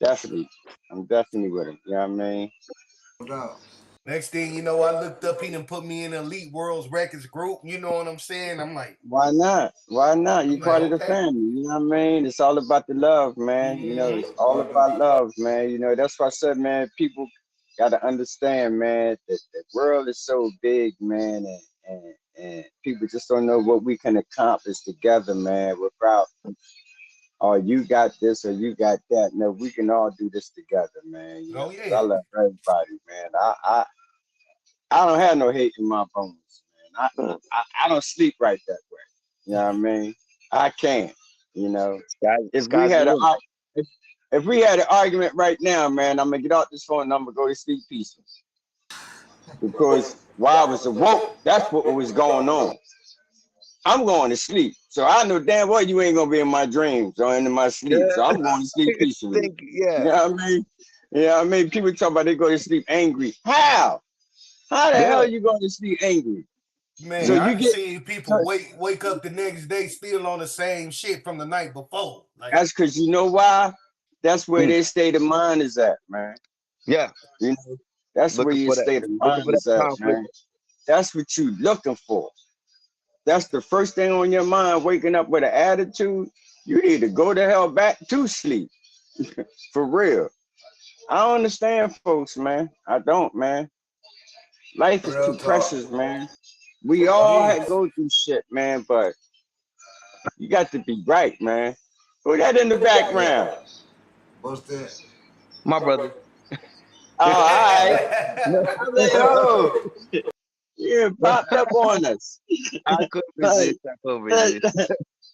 definitely. I'm definitely with them. You know what I mean? No doubt. Next thing you know, I looked up, he done put me in Elite World's Records group, you know what I'm saying? Why not? Why not? I'm You're like, part of the okay. family. You know what I mean? It's all about the love, man. You know, Mm-hmm. it's all No doubt. about love, man. You know, that's why I said, man, people got to understand, man, that the world is so big, man, and people just don't know what we can accomplish together, man, without, oh, you got this or you got that. No, we can all do this together, man. You know, Oh 'cause I yeah. love everybody, man. I don't have no hate in my bones, man. Mm. I don't sleep right that way. You know what I mean? I can't. You know, if we Sky's the had an limit. If we had an argument right now, man, I'm gonna get off this phone and I'm gonna go to sleep peaceful. Because while I was awoke, that's what was going on. I'm going to sleep. So I know damn well you ain't gonna be in my dreams or in my sleep. So I'm going to sleep peacefully. You know what I mean? Yeah, I mean, people talk about they go to sleep angry. How? How the hell are you going to sleep angry? Man, So I've seen people wake up the next day still on the same shit from the night before. Like, that's because you know why? That's where their state of mind is at, man. Yeah. You know, that's where your state of mind is at, man. That's what you looking for. That's the first thing on your mind, waking up with an attitude. You need to go the hell back to sleep. For real. I don't understand folks, man. I don't, man. Life is too precious, man. We all had go through shit, man, but you got to be right, man. Who that in the background? What's that? My brother. All right. Oh, yeah, popped up on us. I couldn't resist. I couldn't resist.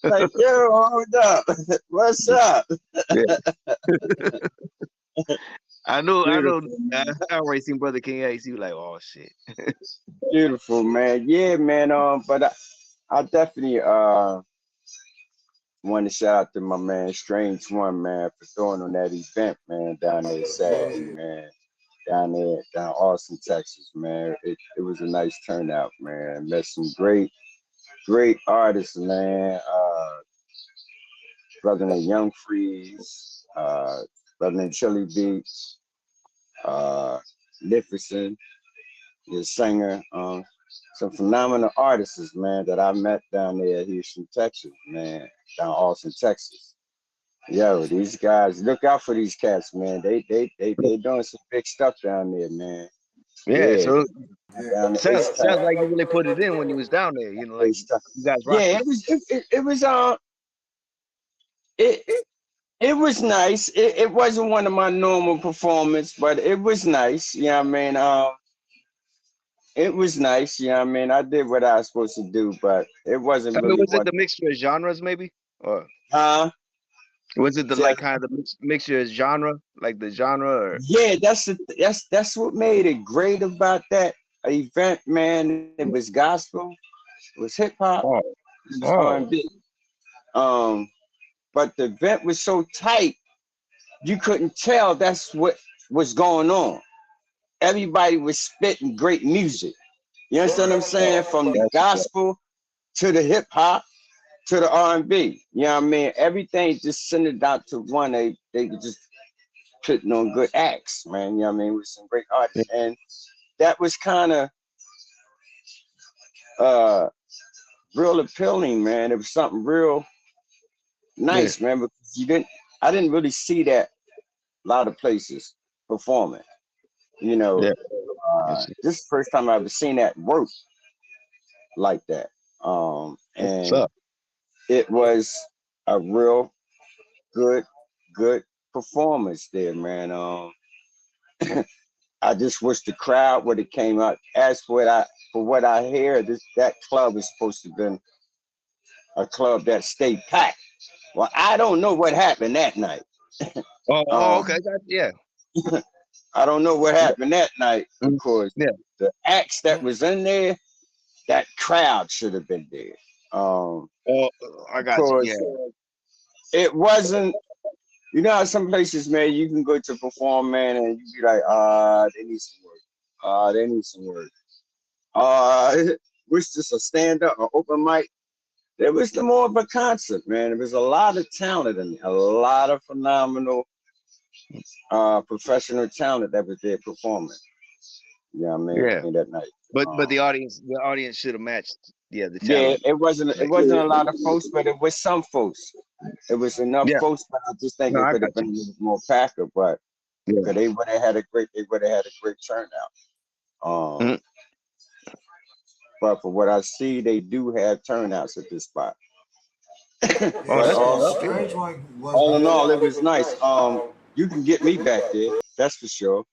Like, yo, hold up. What's up? Yeah. I know. I already seen Brother King Ace. He was like, oh shit. Beautiful, man. Yeah, man. But I definitely want to shout out to my man Strange One, man, for throwing on that event, man, down there Saturday, man. Down Austin, Texas, man. It was a nice turnout, man. Met some great artists, man. Brother named Young Freeze, brother named Chili Beats, Nickerson, the singer, some phenomenal artists, man, that I met down there at Houston, Texas, man, down Austin, Texas. Yo, these guys, look out for these cats, man. They doing some big stuff down there, man. Yeah, so down sounds like you really put it in when you was down there, you know, like you guys rocked. Yeah, it was nice. It wasn't one of my normal performances, but it was nice. You know what I mean? It was nice. You know what I mean? I did what I was supposed to do, but it wasn't really. Was it the mixture of genres, maybe? Or was it the like kind of the mixture of genre, like the genre? Or? Yeah, that's what made it great about that event, man. It was gospel, it was hip hop, it was R&B. But the event was so tight, you couldn't tell that's what was going on. Everybody was spitting great music. You understand what I'm saying? From the gospel to the hip hop to the R&B. You know what I mean? Everything just centered out to one. They just putting on good acts, man. You know what I mean? With some great artists. And that was kind of real appealing, man. It was something real nice, man, because I didn't really see that a lot of places performing. You know, this is the first time I've ever seen that work like that. And it was a real good performance there, man. I just wish the crowd would have came out. As for what I hear, that club is supposed to have been a club that stayed packed. Well, I don't know what happened that night. Okay, yeah. I don't know what happened that night because the acts that was in there, that crowd should have been there. I got you. Yeah. It wasn't. You know how some places, man, you can go to perform, man, and you be like, they need some work. They need some work. Was this a stand-up or open mic? It was more of a concert, man. There was a lot of talent and a lot of phenomenal professional talent that was there performing. You know what I mean? Yeah. That night. But the audience should have matched. Yeah, the talent. Yeah, it wasn't a lot of folks, but it was some folks. It was enough folks, but I just think it could have been a little more packer, but they would have had a great turnout. But for what I see, they do have turnouts at this spot. All in all, it was nice. You can get me back there, that's for sure.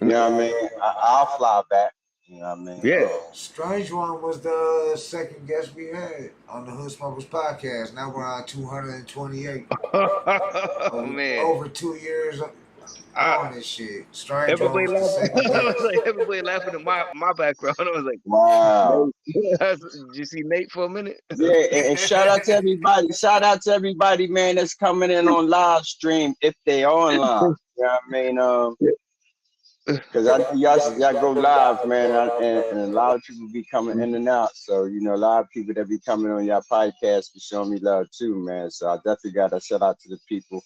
You know what I mean? I'll fly back. You know what I mean? Yeah. Strange One was the second guest we had on the Hood Smokers podcast. Now we're on 228. Oh man. Over 2 years on this shit. Strange One Everybody was the laughing. second I was guest. like, everybody laughing at my background. I was like, Wow. Nate. Did you see Nate for a minute? Yeah, and shout out to everybody. Shout out to everybody, man, that's coming in on live stream if they are online. You know what I mean? Because I know y'all go live, man, and a lot of people be coming in and out. So, you know, a lot of people that be coming on y'all podcast be showing me love too, man. So I definitely got to shout out to the people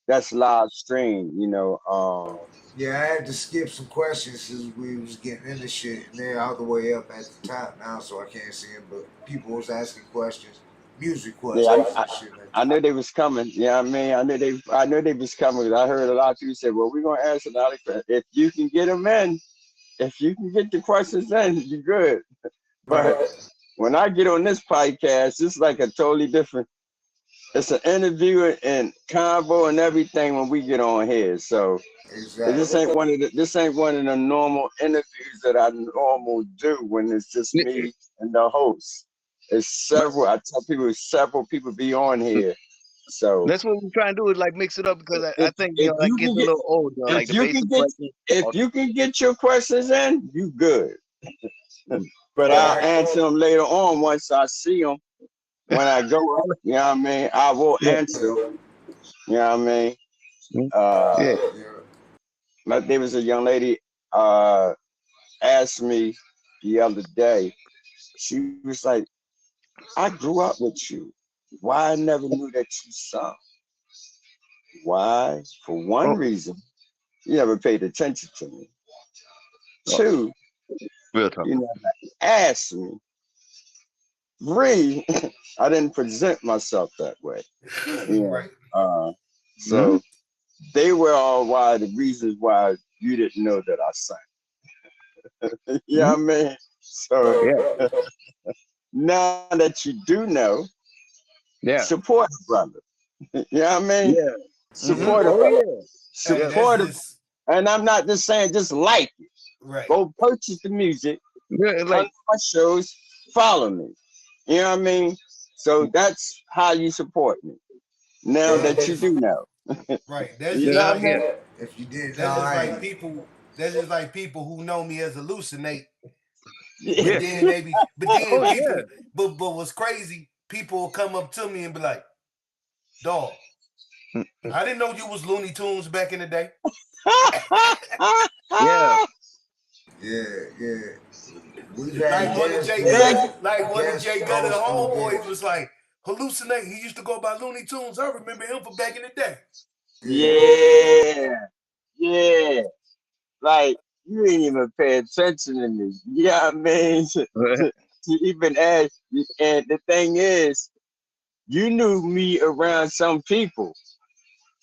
that's live stream, you know. Yeah, I had to skip some questions since we was getting into shit, and they're all the way up at the top now, so I can't see them. But people was asking questions, music questions, Yeah, and shit like I that. knew they was coming. Yeah, I mean, I knew they was coming. I heard a lot of people say, "Well, we're gonna answer a lot of questions. If you can get them in, if you can get the questions in, you're good." But when I get on this podcast, it's like a totally different. It's an interview and convo and everything when we get on here. So Exactly. this ain't one of the normal interviews that I normally do when it's just me and the host. It's several. I tell people several people be on here. So That's what we're trying to do, is like mix it up, because I if think, you know, that you gets can a get little old, you know, like the basic questions. if you can get your questions in, you good. But I'll answer them later on once I see them. When I go up, you know what I mean, I will answer them. You know what I mean? Yeah. Like there was a young lady asked me the other day. She was like, "I grew up with you. Why I never knew that you sung? Why? For one reason, you never paid attention to me. Two, Real talk. you never asked me. Three, I didn't present myself that way. Right. So they were all why the reasons why you didn't know that I sang. You know what I mean? So now that you do know, support a brother. You know what I mean? Yeah. Support a brother. Support it. And I'm not just saying just like it. Right. Go purchase the music, Yeah, come like, to my shows, follow me. You know what I mean? So that's how you support me. Now that you do know. Right. That's You just know like, what I mean? If you didn't know, that's just I like ain't. people. That's just like people who know me as hallucinate. Yeah. But then they be, but then Oh, people, yeah. but what's crazy? People will come up to me and be like, "Dog, I didn't know you was Looney Tunes back in the day." Yeah. Yeah. We've Like had one of guests Jay be Gunner, like one of guest Jay Gunner hosts on homeboys guests. was like, hallucinate. He used to go by Looney Tunes. I remember him from back in the day. Yeah. Like you ain't even pay attention to me. You know what I mean? To even ask. And the thing is, you knew me around some people.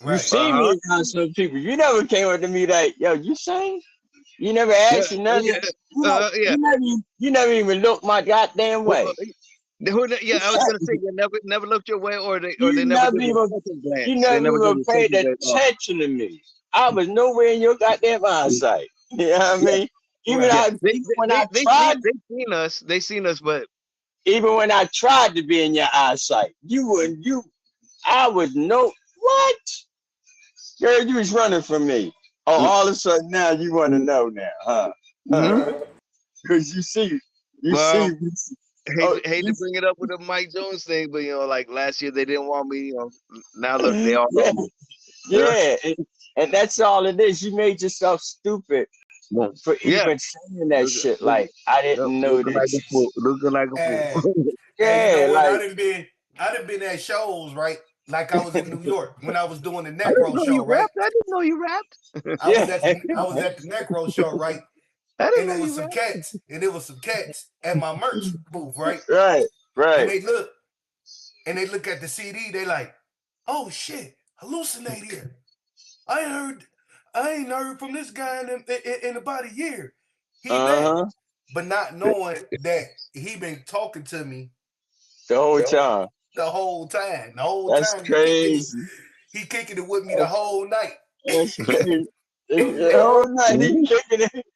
You Right. see me around some people. You never came up to me like, yo, you sing? You never asked me nothing. You never even looked my goddamn way. Yeah, I was gonna say, you never looked your way, or they You never never did a even second glance. you They never never did even a paid second glance. attention to me. I was nowhere in your goddamn eyesight. You know what I mean? Even when I tried, They seen us, but even when I tried to be in your eyesight, I was no what? Girl, you was running from me. Oh, all of a sudden now you want to know now, huh? Because you see, hate to bring it up with the Mike Jones thing, but you know, like last year they didn't want me. You know, now look, they all know me. Yeah, and that's all it is. You made yourself stupid for even saying that shit. Like I didn't know looking that. Looking like a fool. Yeah, you know what? like I done been at shows, right? Like I was in New York when I was doing the I didn't Necro know show, you right? rapped. I didn't know you rapped. I was at the Necro show, right? I didn't And know there was you some rapped. cats at my merch booth, right? right. And they look at the CD, they like, oh shit, hallucinate here. I ain't heard from this guy in about a year. He back. But not knowing that he been talking to me The whole time. the whole time. The whole That's time crazy. he kicking it with me the whole night. That's crazy. The whole night he kicking it.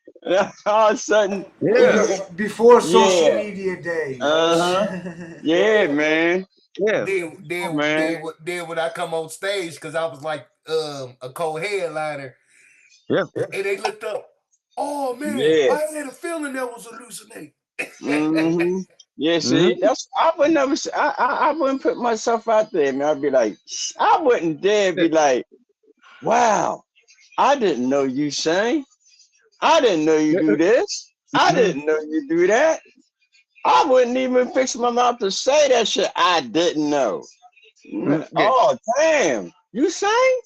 All of a sudden, Before social yeah, media days. yeah, man, Yeah. man, Then when I come on stage, because I was like a co-headliner, Yeah. and they looked up. Oh man, yeah. I had a feeling that was hallucinating. Yeah, see, that's I would never say, I wouldn't put myself out there, man. I'd be like, I wouldn't dare be like, wow, I didn't know you sang. I didn't know you do this. I didn't know you do that. I wouldn't even fix my mouth to say that shit. I didn't know. Yeah. Oh, damn. You sang?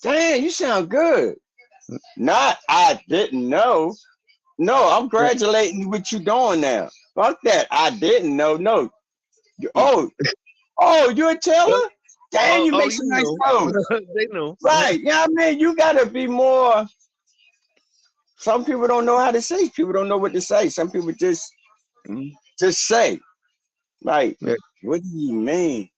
Damn, you sound good. Not I didn't know. No, I'm congratulating what you doing now. Fuck that. I didn't know. No. Oh, you're a tailor? Damn, you make You some nice know. clothes. They know. Right. Yeah, I mean, you gotta be more. Some people don't know how to say. People don't know what to say. Some people just say. Like, Yeah. what do you mean?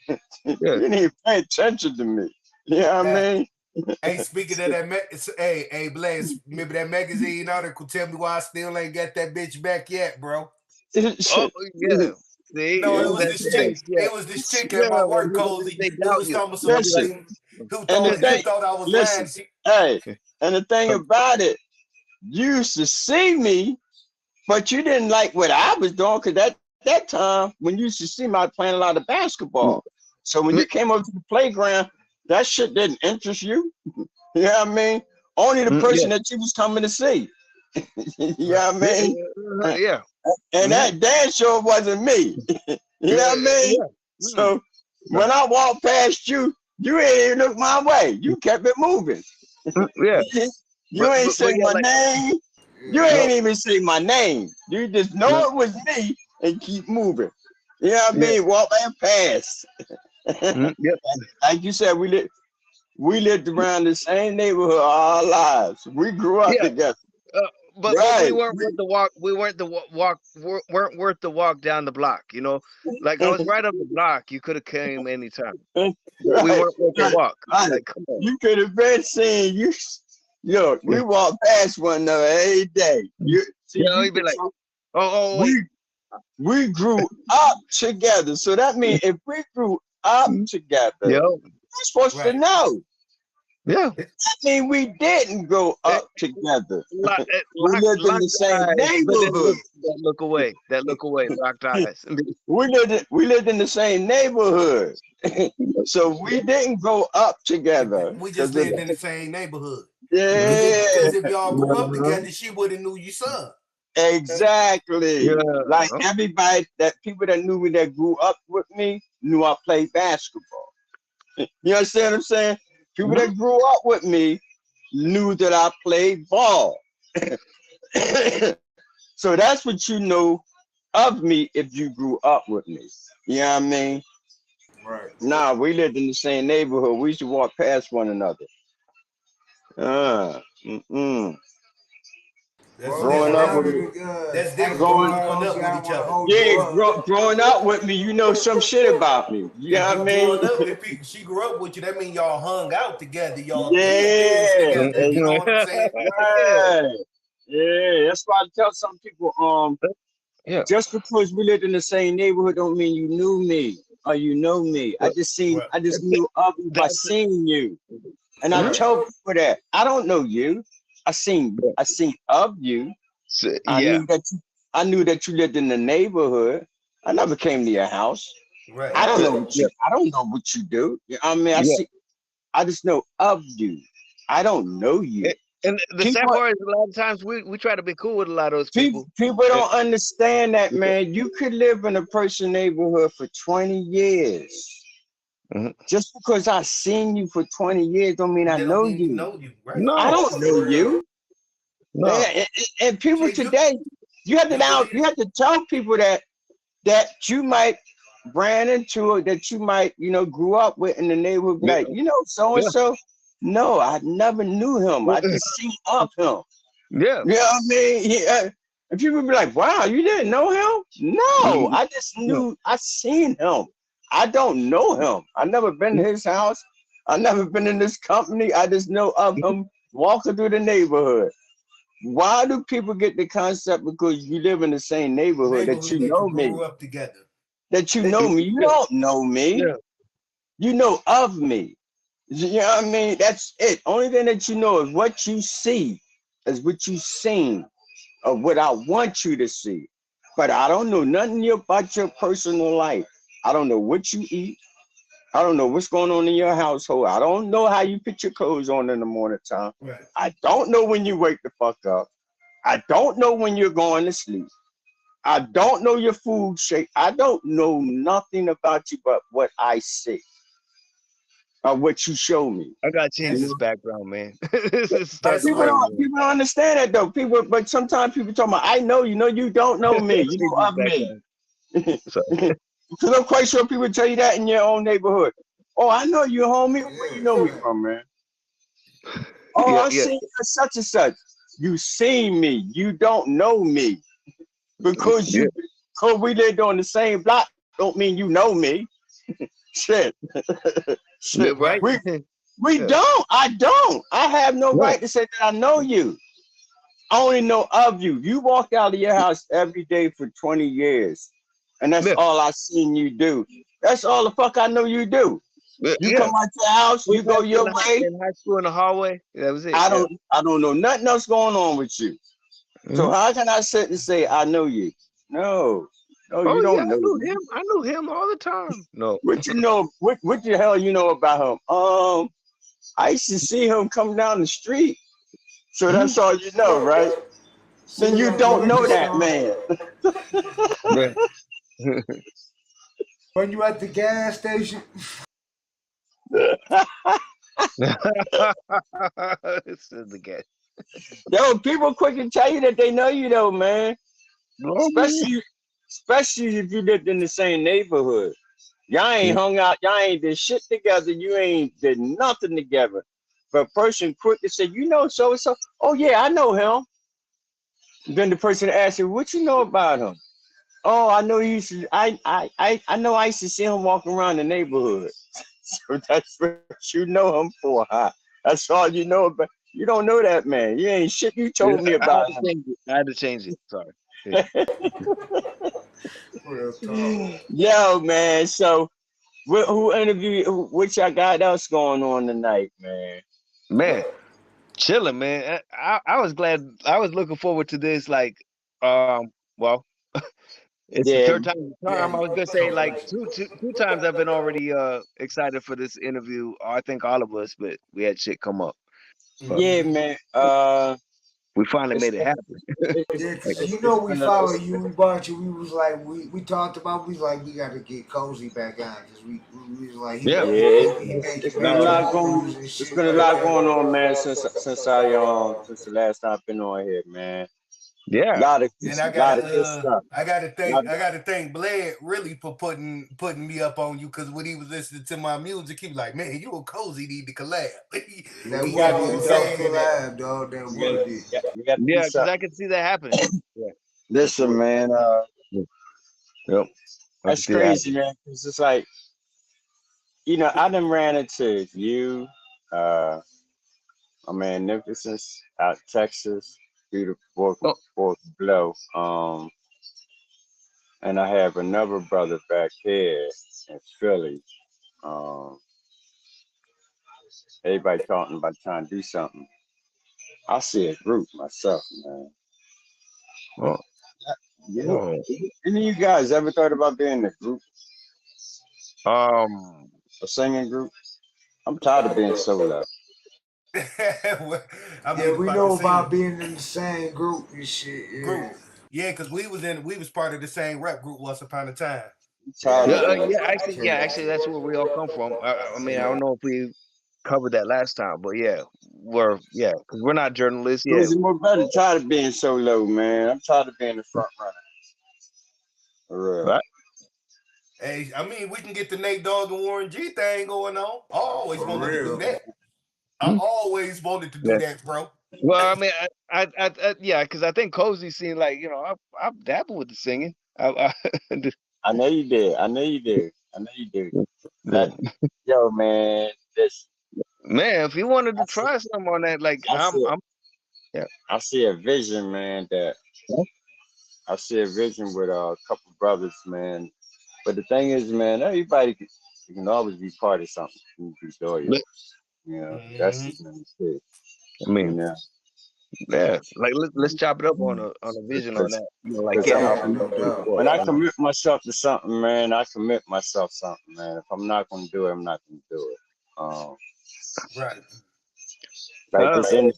You Yeah. didn't even pay attention to me. You know what I mean? Hey, speaking of that, hey, Blaze, remember that magazine article? Tell me why I still ain't got that bitch back yet, bro. Oh yeah. See, No, it was that's this the chick. case. Yeah. It was this chick at Yeah. my When work, people Cozy, they who doubt was you, talking about they'll be like, Listen, something who and the thought thing, I was listen, lying. hey, and the thing about it, you used to see me, but you didn't like what I was doing because that time when you used to see me, I was playing a lot of basketball. So when you came up to the playground, that shit didn't interest you. You know what I mean? Only the person yeah. that you was coming to see. You know what I mean? Yeah. And that damn sure wasn't me. You know what I mean? So when I walked past you, you ain't even look my way. You kept it moving. Yeah. You ain't say Yeah, my like name. You no. ain't even say my name. You just know it was me and keep moving. You know what I Yeah. mean? Walk and pass. Yeah. Like you said, we lived around the same neighborhood all our lives. We grew up Yeah. together. But we Right. weren't worth the walk. We weren't the walk. Weren't worth the walk down the block. You know, like I was right up the block. You could have came anytime, but we Right. weren't worth the Right. walk. Right. Like, come on. You could have been seeing you. Yo, we walk past one another every day. You see, You know, you he'd be can like, tell wait. we grew up together. So that means if we grew up together, Yo, we're supposed to Right. know. yeah. That means we didn't grow up together. We lived in the Locked same eyes, but then neighborhood. look away. That look away. Locked eyes. We lived in the same neighborhood. So we didn't grow up together. We just lived in the same neighborhood. Yeah, Because if y'all grew up together, she would have knew you son. exactly. Yeah. Like everybody people that knew me that grew up with me knew I played basketball. You understand what I'm saying? People that grew up with me knew that I played ball. So that's what you know of me if you grew up with me. You know what I mean? Right. Nah, we lived in the same neighborhood. We used to walk past one another. That's Well, Growing for up none with of me. the that's different from Growing, growing up Cozy, with I don't each want to other. hold you yeah, up. growing up with me, you know some shit about me. You know If what you I mean? growing up, she grew up with you, that means y'all hung out together, y'all did things Yeah. together. You know what I'm saying? Yeah. Right. Yeah. That's why I tell some people, Yeah. just because we lived in the same neighborhood don't mean you knew me or you know me. I Right. just knew of you by seeing you. And I Right. tell people that I don't know you. I seen of you. I Yeah. knew that you lived in the neighborhood. I never came to your house. Right. I don't know Yeah. what you do. I mean, Yeah. I just know of you. I don't know you. And the sad People part is a lot of times we try to be cool with a lot of those people, people. people don't understand that, man. You could live in a person's neighborhood for 20 years. Just because I seen you for 20 years don't mean I They don't know mean you you. know you, right? I No. don't know you. No. And people Shit, today, you have to tell people that you might ran into or that you might, grew up with in the neighborhood, Yeah. like, so and so. No, I never knew him. I just seen of him. Yeah. You know what I mean? Yeah. And people be like, wow, you didn't know him? No, I just knew I seen him. I don't know him. I never been to his house. I never been in this company. I just know of him walking through the neighborhood. Why do people get the concept because you live in the same neighborhood that you know me? Grew up together. That you know me. You don't know me. Yeah. You know of me. You know what I mean? That's it. Only thing that you know is what you see, is what you seen, of what I want you to see. But I don't know nothing about your personal life. I don't know what you eat. I don't know what's going on in your household. I don't know how you put your clothes on in the morning time. Right. I don't know when you wake the fuck up. I don't know when you're going to sleep. I don't know your food shape. I don't know nothing about you but what I see or what you show me. I gotta change this background, man. But people don't understand that though. But sometimes people talk about, I know you know you don't know me. You know of me. So I'm quite sure people tell you that in your own neighborhood. Oh, I know you, homie. Where you know me from, man? Oh, I see such and such. You seen me. You don't know me. Because we lived on the same block don't mean you know me. Shit. Shit. Right? We don't. I don't. I have no right to say that I know you. I only know of you. You walk out of your house every day for 20 years. And that's all I seen you do. That's all the fuck I know you do. You come out your house, you go your way. In high school in the hallway. That was it. I don't know nothing else going on with you. So how can I sit and say I know you? No, you don't know. I knew him all the time. No. What you know? What the hell you know about him? I used to see him come down the street. So that's all you know, right? Then you don't know that man. When you at the gas station. This is the gas. Yo, people quick to tell you that they know you though, man. Especially if you lived in the same neighborhood. Y'all ain't hung out, y'all ain't did shit together, you ain't did nothing together. But a person quick to say, you know so and so, oh yeah, I know him. Then the person asks you, what you know about him? Oh, I know he used to, I know I used to see him walking around the neighborhood. So that's what you know him for, huh? That's all you know about. You don't know that man. You ain't shit you told me about him. I had to change it. Sorry. Yo, man. So, who interviewed? What y'all got else going on tonight, man? Man, chilling, man. I was glad. I was looking forward to this. Like, well, it's the third time. I was gonna say like two times I've been already excited for this interview. I think all of us, but we had shit come up. Yeah, man. We finally made it happen. Yeah, because you know we follow you, we bought you. We was like, we talked about, we was like, we got to get Cozy back on because we was like, it's been a lot going. It's been a lot going on, man. Since the last time I've been on here, man. Yeah, and I gotta thank Bled really for putting me up on you because when he was listening to my music, he was like, "Man, you and Cozy need to collab." That would be collab, dog. That would be. Yeah, because I could see that happening. Yeah. Listen, man. That's crazy, man. It's just like, you know, I done ran into you, my man Nicholson's out Texas. Beautiful blow. And I have another brother back here in Philly. Everybody talking about trying to do something. I see a group myself, man. Any of you guys ever thought about being in a group? A singing group? I'm tired of being solo. We know about being in the same group and shit. Yeah, because we was part of the same rap group once upon a time. Actually, that's where we all come from. I mean, I don't know if we covered that last time, but because we're not journalists. Yeah, Cozy Mobetta tired of being solo, man. I'm tired of being the front runner. For real. Right. Hey, I mean, we can get the Nate Dogg and Warren G thing going on. I always wanted to do that. I always wanted to do that, bro. Well, I mean, because I think Cozy seemed like, you know, I've dabbled with the singing. I know you did. Yo, man, man, if you wanted to try something on that, like I see a vision, man. I see a vision with a couple brothers, man. But the thing is, man, everybody can always be part of something. You can be loyal. You know, that's the thing too. I You mean, know, like let's chop it up on a vision on that. You know, like No doubt. when I commit myself to something, man, I commit myself something, man. If I'm not gonna do it, I'm not gonna do it. Right. Like this in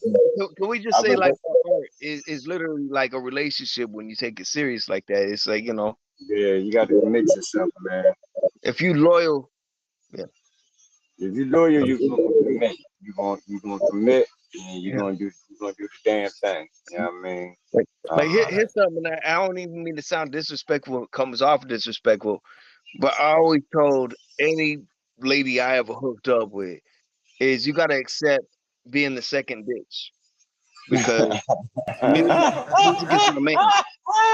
can we just I've say been like art is literally like a relationship when you take it serious like that? It's like, you know, yeah, you got to commit yourself, man. if you loyal, If you're loyal, you're gonna commit. You're gonna commit, and you're gonna do the damn thing. You know what I mean? like Uh, here's something that I don't even mean to sound disrespectful. It comes off disrespectful, but I always told any lady I ever hooked up with is you gotta accept being the second bitch because music is my main.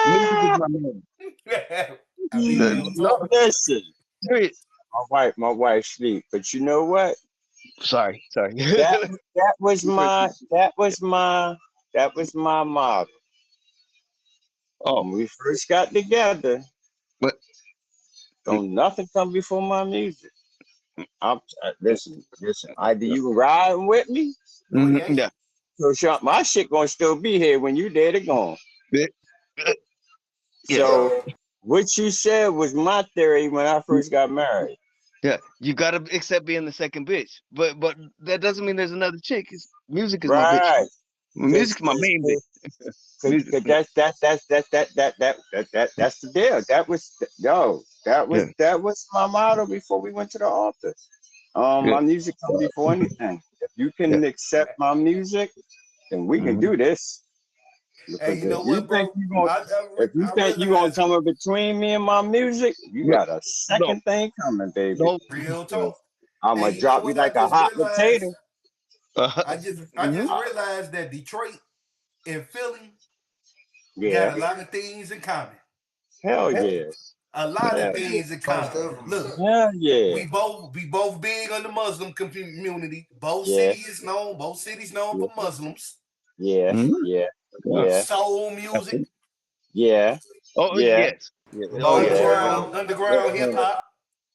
Music is my main. I mean, real No, talk. Listen, serious. my wife sleep, but you know what? Sorry. That was my model Oh, when we first got together. but Don't nothing come before my music. Listen. Either you riding with me, Oh yeah. yeah. so my shit gonna still be here when you dead or gone. Yeah, So what you said was my theory when I first got married. yeah. You gotta accept being the second bitch, but that doesn't mean there's another chick. Music is my bitch. Right. Music's my main bitch. Music. That's the deal. That was my motto before we went to the altar. Yeah, My music comes before anything. If you yeah. can accept my music, then we can do this. Hey, Because you know what, bro? if you I think you gonna realized come in between me and my music, you No, got a second thing coming, baby. no. real talk. I'm Hey, gonna you know drop you what? I like a just hot realized. potato. I Mhm. just realized that Detroit and Philly got Yeah, a lot of things in common. hell yeah, A lot of hell yeah, things in Most common. definitely. Look, hell yeah, we both big on the Muslim community. Both yeah, cities known yeah, for Muslims. yeah, Mhm. yeah, Yeah. yeah, Soul music, yeah, Oh yeah, yes. Yeah. Oh yeah. yeah, underground hip hop,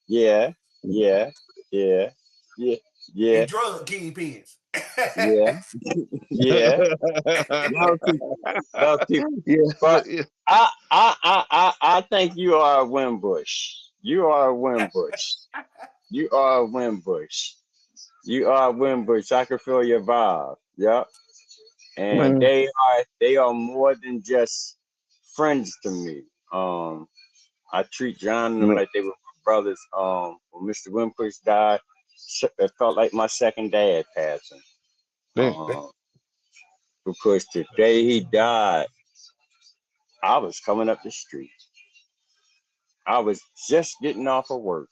yeah, yeah, yeah, yeah, yeah, and drug kingpins. yeah, yeah. Love people, love people. But Yeah. I think you are a Wimbush. You are a Wimbush. You are a Wimbush. You are a Wimbush. I can feel your vibe. Yep. And Man. they are more than just friends to me. I treat John and them like they were brothers. When Mr. Wimbush died, it felt like my second dad passing. Man. Because the day he died, I was coming up the street. I was just getting off of work.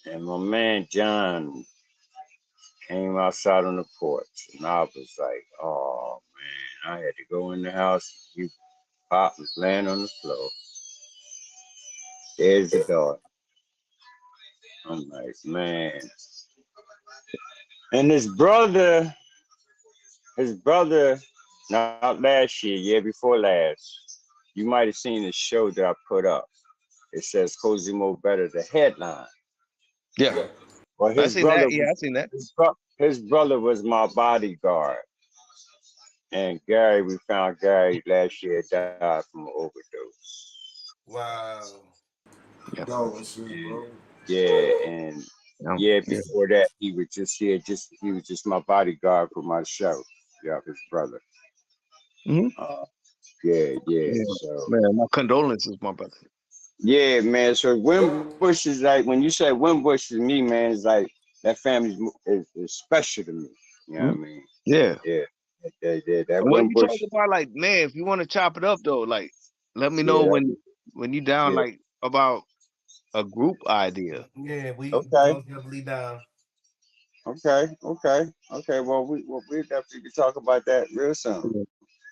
And my man John came outside on the porch. And I was like, oh man, I had to go in the house. Pop was laying on the floor. There's the dog. I'm like, man. And his brother, not last year before last, you might have seen the show that I put up. It says Cozy Mobetta, the headline. Yeah. Well, I seen that. Yeah, I seen that. his brother was my bodyguard. And we found Gary last year died from an overdose. Wow. Yeah. Condolences, And bro. yeah, and yeah, Yeah. before that he was just my bodyguard for my show. Yeah, his brother. Hmm. Yeah. Yeah. So Man, my condolences, my brother. yeah, man. So Wimbush is like when you say Wimbush to me, man, it's like that family is special to me. You know what I Mhm. mean? Yeah. Yeah. That And when you talk Wimbush. about like, man, if you want to chop it up though, like, let me know Yeah, when you down yeah. like about a group idea. Yeah, we Okay. most definitely down. Okay. Well, we definitely talk about that real soon. Yeah.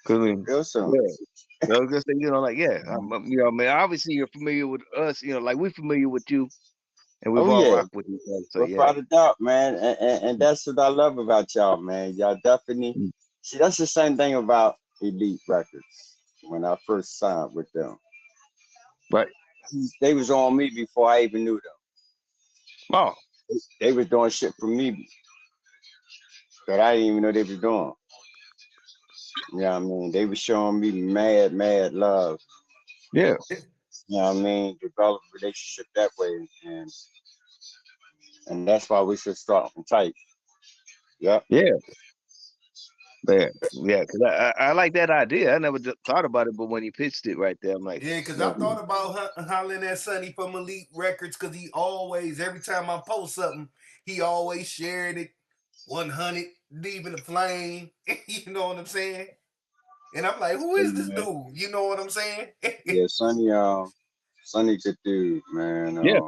Cause Real soon. yeah. I was gonna say, you know, like, yeah, you know, man. Obviously, you're familiar with us, you know, like we're familiar with you, and we've Oh all yeah, rocked with each other. So yeah, without a doubt, man. And that's what I love about y'all, man. Y'all definitely See, that's the same thing about Elite Records. When I first signed with them, Right. they was on me before I even knew them. Oh. They was doing shit for me that I didn't even know they was doing. You know what I mean? They was showing me mad love. Yeah. You know what I mean? Develop a relationship that way, and that's why we should start from tight. Yep. Yeah. Yeah. Yeah. Because I like that idea. I never thought about it, but when he pitched it right there, I'm like, Yeah, because I yeah. thought about hollering at Sonny from Elite Records because he always, every time I post something, he always shared it 100, leaving the flame. You know what I'm saying? And I'm like, who is this Yeah, dude? You know what I'm saying? yeah, Sonny good dude, man. Yeah.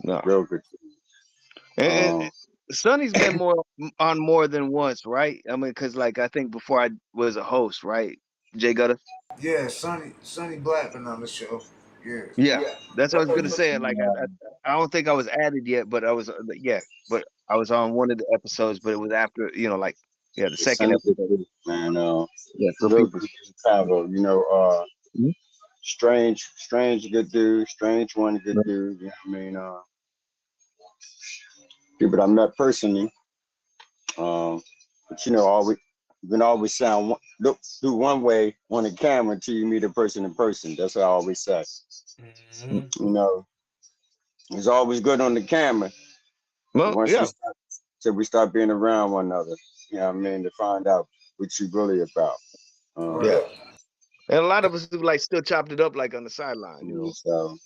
No. Real good dude. And Sonny's been on more than once, right? I mean, because like I think before I was a host, right? Jay Gutta. Yeah, Sonny Blackman on the show. Yeah. Yeah, that's what I was gonna say. Like I don't think I was added yet, but I was yeah, but I was on one of the episodes, but it was after like the second Sonny good episode. dude, man. Yeah, so Real people. good combo. Mhm. Strange good dude. Strange one good dude. You know what I mean? People I met personally. But always you can always look through one way on the camera until you meet a person in person. That's what I always say. Mhm. It's always good on the camera. Well, Once yeah, we start being around one another, you know what I mean, to find out what you really about. yeah, Right. and a lot of us do like still chopped it up like on the sideline. So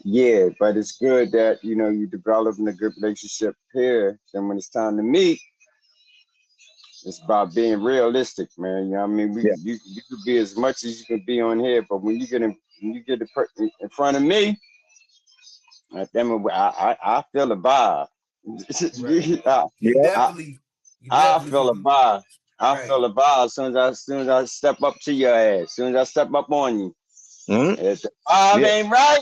yeah, but it's good that you developing a good relationship here. Then when it's time to meet, it's about being realistic, man. You know what I mean? Yeah, You could be as much as you can be on here, but when you get in front of me, I feel a vibe. Right. I, You yeah, I, definitely, you I definitely, feel a vibe. I right. feel a vibe as soon as I step up to your ass. As soon as I step up on you. hmm If the vibe yeah. ain't right,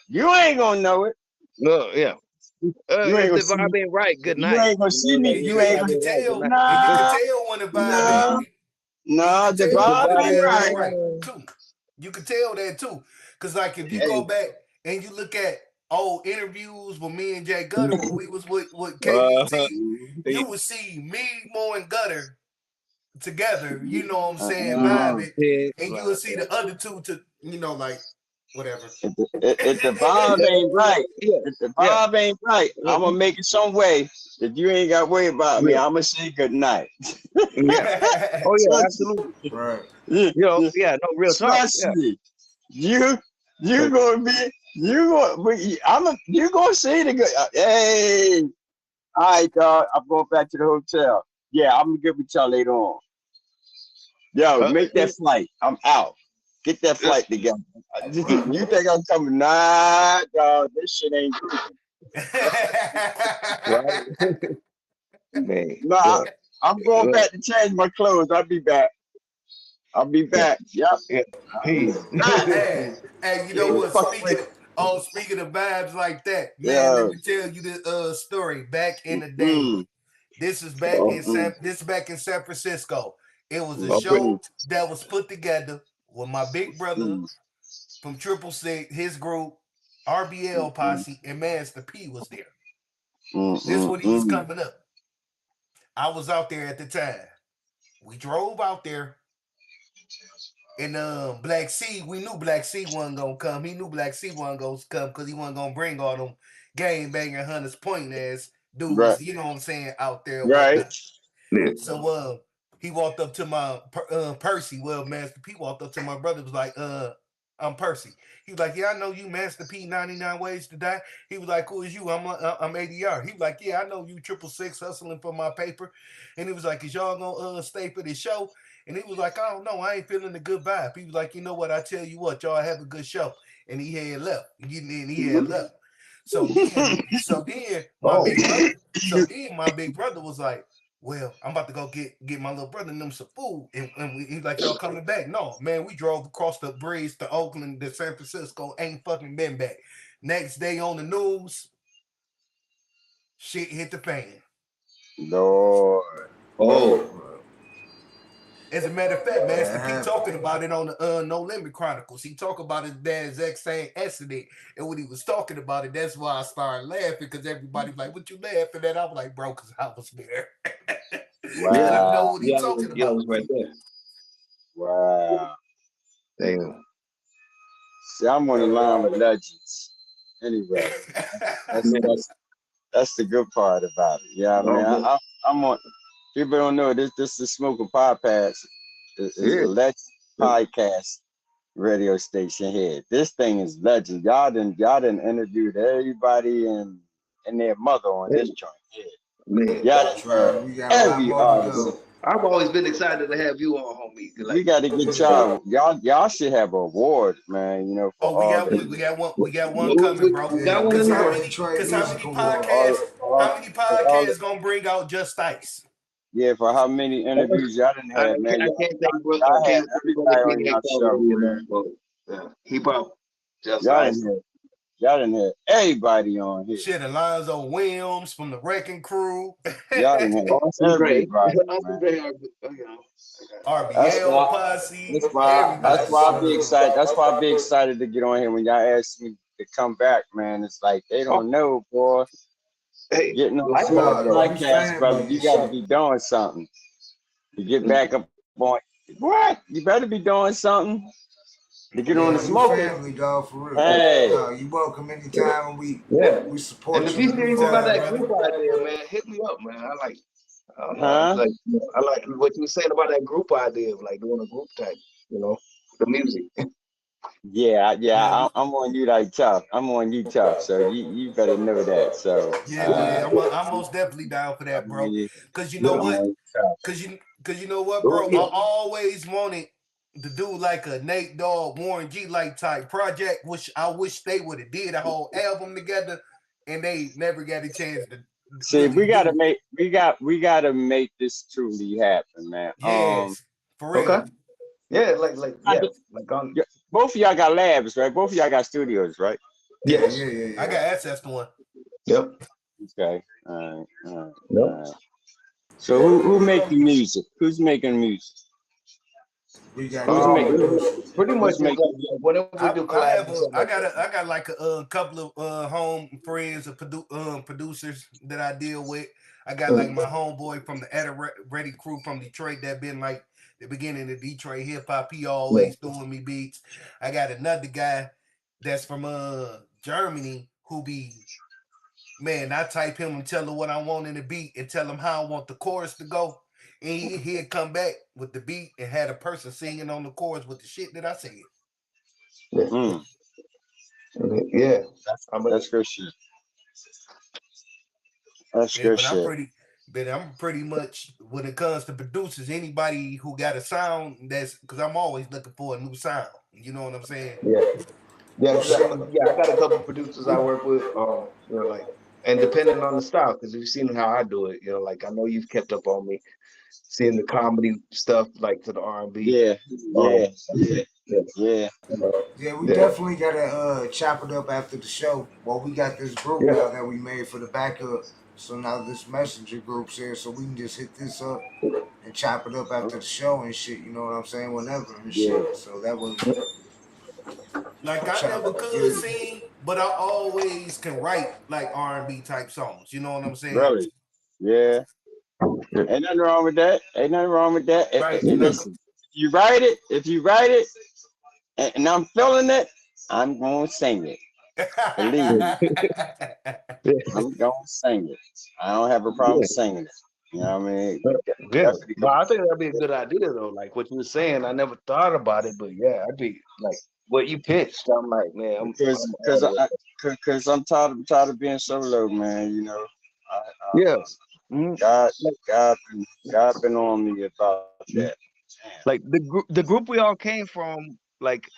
you ain't gonna know it. No, yeah. You ain't If gonna the see vibe me. ain't right, good You night. ain't gonna see me. Like And if You the ain't you vibe gonna. can ain't right, good tell, night. and you can Nah, tell when the vibe ain't nah, right. And you nah. can The tell If when the the vibe vibe ain't vibe ain't ain't right. right right, too. You can tell that too. Cause like if you Hey, go back and you look at old interviews with me and Jay Gutter when we was with uh, KUT, mhm, you would see me, Mo, and Gutter together, you know what I'm saying, uh-huh. vibing, yeah, and you will see the other two to like whatever. If the vibe ain't right, yeah, if the yeah, vibe ain't right, I'm gonna make it some way that you ain't got to worry about me. yeah, I'm gonna say good night. yeah. Oh yeah, Trust absolutely. Right. you, Yeah, no real talk. trust Yeah. me. You gonna be you gonna say the good. Hey, all right, dog. I'm going back to the hotel. Yeah, I'm gonna get with y'all later on. Yo, Uh, make that flight. I'm out. Get that uh, flight together. Right. You think I'm coming? Nah, dog. This shit ain't grooving. right. Man. Nah, Yeah. I'm going Well, back to change my clothes. I'll be back. I'll be yeah. back. Yep. Yeah. Peace. Back. hey, you know Yeah, what? fuck with. Speaking of vibes like that, man, let Yeah. me tell you the story. Back in the day, Mm, this is back Oh, in mm, San Francisco. It was a okay. mm, show that was put together with my big brother mm, from Triple Six, his group, RBL mm, Posse, and Master P was there. mm, This mm, when he was mm. coming up. I was out there at the time. We drove out there. And Black C, we knew Black C wasn't gonna come. He knew Black C wasn't gonna come because he wasn't gonna bring all them game banging Hunters Point ass Right. dudes, you know what I'm saying, out there and Right. whatnot. Yeah. So he walked up to my Percy. Well, Master P walked up to my brother, was like, I'm Percy. He was like, yeah, I know you, Master P, 99 Ways to Die. He was like, who is you? I'm ADR. He was like, yeah, I know you, 666 hustling for my paper. And he was like, is y'all gonna stay for this show? And he was like, I don't know, I ain't feeling the good vibe. He was like, you know what? I tell you what, y'all have a good show. And he had left. And he had left. So then my Oh. big brother, my big brother was like, well, I'm about to go get my little brother and them some food. And he's like, y'all coming back? No, man, we drove across the bridge to Oakland to San Francisco, ain't fucking been back. Next day on the news, shit hit the fan. Lord. Oh, As a matter of fact, Master P Yeah. talking about it on the No Limit Chronicles. He talked about his dad's exact same accident, and when he was talking about it, that's why I started laughing because everybody was like, "What you laughing at?" I was like, "Bro, because I was there." yeah, He know Wow. what he talking yeah, I about. was right there. Wow. Damn. See, I'm on the line with legends. Anyway, that's Man. that's that's the good part about it. Yeah, Oh, man. man. I'm on. People don't know this is Smoking Podcast. Is Yeah. the Legend Podcast radio station here. This thing is legend. Y'all done interviewed everybody and their mother on this joint here. Man. Y'all done had Try. We got a lot every more to artist. go. I've always been excited to have you on, homie. We Like, got to get y'all should have an award, man. You know, for Oh, we all got the we got one coming, bro. we Yeah, got one we Cause in the got how a works. many? Detroit Cause how Music many Award. podcasts? How many for all podcasts gonna bring out Just Ice? yeah, for how many interviews y'all done had, man. I can't thank Y'all had brother everybody on King y'all X show, being man. on, but yeah, keep up. Just Y'all nice. done had y'all done had everybody on here. Shit, Alonzo Williams from the Wrecking Crew, Y'all done had Awesome Gray. everybody, Awesome man. Gray, you know. That's RBL why Posse, that's everybody. why I be So, excited. That's why I be excited to get on here when y'all ask me to come back, man. It's like they Oh, don't know, boy. hey, Getting on likewise, Smoking nah, bro. we Podcast, brother, family you and got to shit. be doing something. You get back up on what? You better be doing something to get on the Yeah, we smoking. family, dog, for real. Hey, No, you welcome anytime, and Yeah. we And support if you you when see you anything about find Anytime, it. that brother. group idea, man, hit me up, man. I don't know. huh? Like, I like what you were saying about that group idea of like doing a group type, the music. Yeah, Yeah, I'm on you like tough. I'm on you tough. So you better know that. So yeah. I'm most definitely down for that, I'm on bro. you. Cause you know Yeah. I'm what? on you tough. Cause you know what, Oh, bro? yeah. I always wanted to do like a Nate Dogg, Warren G like type project, which I wish they would have did a whole album together, and they never got a chance to See, really do. we gotta make this truly happen, man. Yes, for Okay. real. Yeah, I yeah, ju- like on. yeah, both of y'all got labs, right? Both of y'all got studios, right? Yeah, Yes. yeah, yeah, I got yeah. access to one. Yep. Okay. All right. All right. Yep. All right. So who make the music? Who's making music? We got Who's two making producers. Pretty much who's it's making like whenever we do collabs and stuff like that. I got like a couple of home friends of producers that I deal with. I got like my homeboy from the Etta Ready crew from Detroit that been like the beginning of Detroit hip hop. He Yeah. always throwing me beats. I got another guy that's from Germany who be, man, I type him and tell him what I want in the beat and tell him how I want the chorus to go. And he'd come back with the beat and had a person singing on the chorus with the shit that I said. Yeah. mm, Yeah. that's I mean, that's good shit. That's Yeah, good shit. but I'm pretty much when it comes to producers, anybody who got a sound that's because I'm always looking for a new sound. You know what I'm saying? yeah. Yeah, For because sure. I got a couple producers I We work with. Like, and depending on the style, because you've seen how I do it. Like I know you've kept up on me, seeing the comedy stuff, like to the R&B. Yeah, yeah, Um, yeah, yeah, yeah. Yeah, we yeah, definitely gotta chop it up after the show. Well, we got this group yeah. now that we made for the backup. So now this messenger group's here, so we can just hit this up and chop it up after the show and shit. You know what I'm saying? Whenever and Yeah. shit. So that was Like I chop. never Get could it. sing, but I always can write like R&B type songs. You know what I'm saying? Really? Yeah. Ain't nothing wrong with that. Ain't nothing wrong with that. Right? And listen, if you write it, and I'm feeling it, I'm gonna sing it. Believe me, Yeah, I'm gonna sing it. I don't have a problem yeah, singing it. You know what I mean? yeah. Definitely. But I think that'd be a good idea though. Like what you were saying, I never thought about it, but yeah, I'd be like what you pitched. I'm like, man, Because I'm because all I because I'm tired of being solo, man. You know, yeah. Mhm. God Like, God God been on me about that. Damn. like the group we all came from, like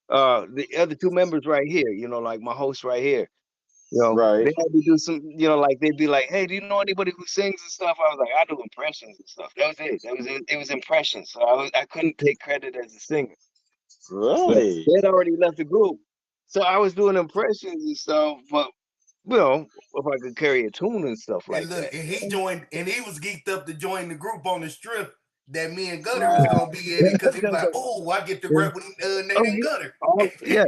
the other two members right here, like my host right here. Right. They had to do some, like they'd be like, "Hey, do you know anybody who sings and stuff?" I was like, "I do impressions and stuff." That was it. That was it. It was impressions. So I couldn't take credit as a singer. But Really? they had already left the group, so I was doing impressions and stuff. But if I could carry a tune and stuff like And look, that. and he joined, and he was geeked up to join the group on the strip that me and Gutter is gonna be in it because he was like, "Oh, I get to rap with Nate Oh and yeah, Gutter."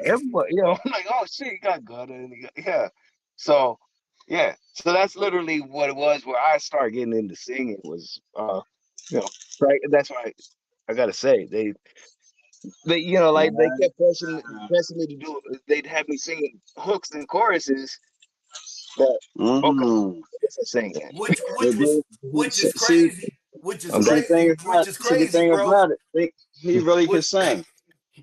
everybody. I'm like, oh shit, you got Gutta, and yeah. So yeah, so that's literally what it was. Where I started getting into singing was, right. That's why I gotta say they, like they kept pressing me to do. They'd have me singing hooks and choruses. But okay, it's a singing. which was which is See, crazy, which is I'm see the done. thing crazy, about bro. he really can Which sing.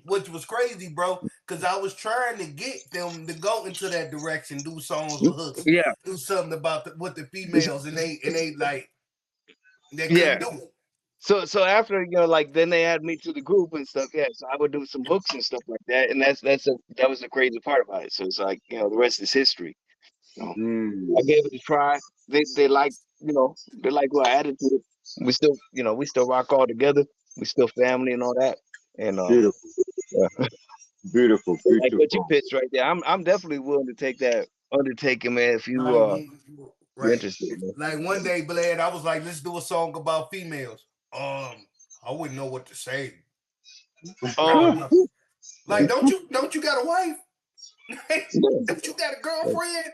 which was crazy, bro, because I was trying to get them to go into that direction, do songs with hooks, Yeah, do something about with the females, and they like they yeah. couldn't do it. So after like then they add me to the group and stuff. Yeah, so I would do some hooks and stuff like that, and that was the crazy part about it. So it's like the rest is history. You know, I gave it a try. They like they like what I added to it. We still rock all together. We still family and all that. And Beautiful, yeah. beautiful, Like what you beautiful. pitched right there. I'm definitely willing to take that undertaking, man. If Like, you're right. interested, man. Like one day, Blad, I was like, let's do a song about females. I wouldn't know what to say. Um, Like, don't you got a wife? yeah, Don't you got a girlfriend?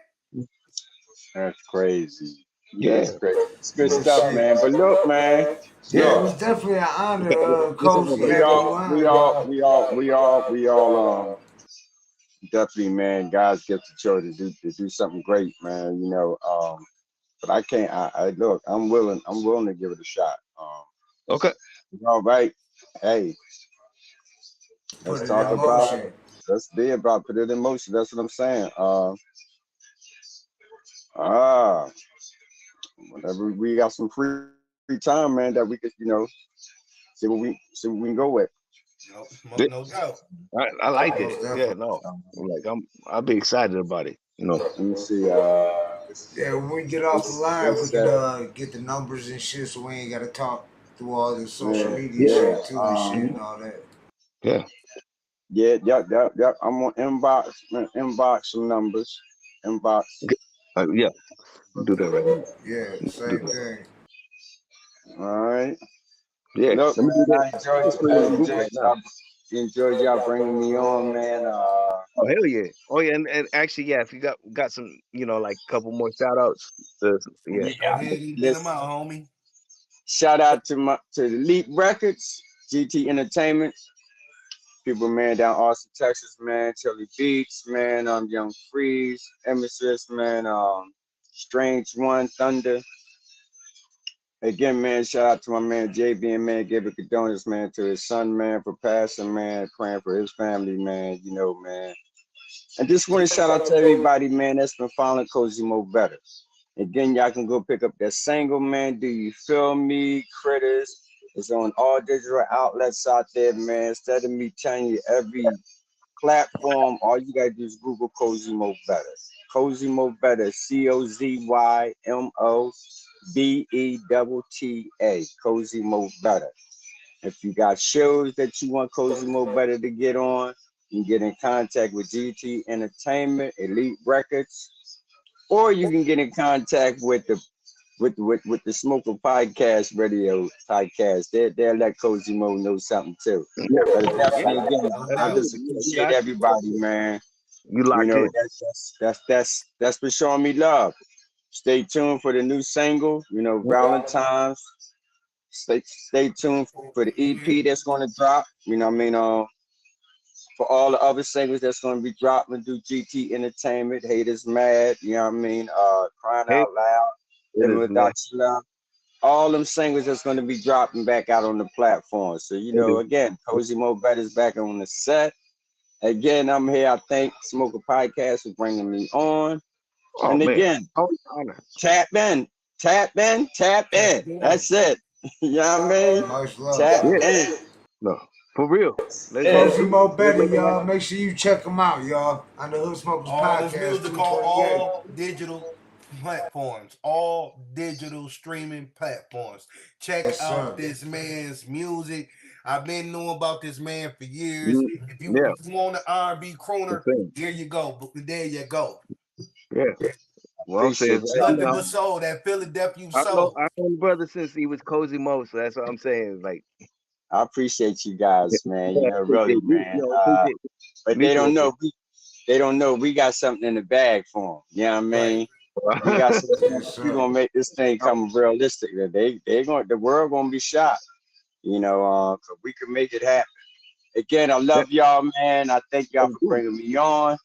That's crazy. yeah, That's crazy. It's good Well, stuff, shit. man. But look, man, Yeah, it yeah. look, was definitely an honor, Listen, Cozy, brother. we having you all, on, we all, dog. definitely, man. Guys get the show to do something great, man. But I can't. I look. I'm willing. To give it a shot. Okay. All right. Hey, Put let's it talk in about. motion. Let's be about. Put it in motion. That's what I'm saying. Ah, whenever we got some free time, man, that we could, see what we can go with. Yeah, No doubt. I like Most it. Yeah, definitely. no. I'll be excited about it. Let me see. This is Yeah, when we get off the line, we this could get the numbers and shit, so we ain't gotta talk through all the social yeah, media yeah, shit too and shit and all that. Yeah. yeah, yeah. I'm on inbox some numbers. Inbox. Okay. Yeah. Do that right now. Yeah, Do same that. thing. All right. Yeah. Look, Let me do man, that. I enjoyed Let's put it in the group right now. bringing me on, man. Oh hell yeah. Oh yeah, and actually yeah, if you got some, like a couple more shout outs, yeah. Go ahead and get them Listen, out, homie. shout out to the Elite Records, GT Entertainment, people, man, down Austin, Texas, man, Chili Beats, man, Young Freeze, Emissus, man, Strange One, Thunder. Again, man, shout out to my man JB and man, give a condolences, man, to his son, man, for passing, man, praying for his family, man, man. And just want to shout out to everybody, man, that's been following Cozy Mobetta. Again, y'all can go pick up that single, man. Do you feel me? Critters. It's on all digital outlets out there, man. Instead of me telling you every platform, all you gotta do is Google Cozy Mobetta. Cozy Mobetta, COZYMOBETTA. Cozy Mobetta. If you got shows that you want Cozy Mobetta to get on, you can get in contact with GT Entertainment, Elite Records, or you can get in contact with the Smoker Podcast Radio podcast. They'll let Cozy Mo know something too. Yeah. But Yeah. definitely again, No I doubt. just appreciate everybody, man. You locked in. That's for showing me love. Stay tuned for the new single, Valentine's. Stay tuned for the EP that's gonna drop. For all the other singles that's gonna be dropping through GT Entertainment, Haters Mad, Crying Hey, Out Loud, it Living is man. Without Your Love. All them singles that's gonna be dropping back out on the platform. So, It is. again, Cozy Mobetta is back on the set. Again, I'm here. I thank Smoker Podcast for bringing me on. Oh And man. again, Oh honor. tap in, tap in, tap in. That's it. You know what I mean? Much love. Tap Yeah. in. No. For real. Let's Cozy do Mo it. Better, y'all. Make sure you check them out, y'all. On the Hood Smokers All his Podcast music on 228. all digital platforms, all digital streaming platforms. Check Yes, out sir. this man's music. I've been knowing about this man for years. Yeah. If you want an R&B The crooner, thing. there you go. There you go. Yeah. Well, I'm saying, Appreciate y'all, Nothing you but man. soul, that Philadelphia I know soul. I know the brother since he was Cozy Mo, so that's what I'm saying. Like, I appreciate you guys, man. yeah, Really, appreciate you, man. appreciate But they mutual. don't know. They don't know we got something in the bag for them. You know what I Right. mean? We got some. Yes, We sir. gonna make this thing come realistic. That they going the world gonna be shocked. You know, 'cause we can make it happen. Again, I love y'all, man. I thank y'all for bringing me on.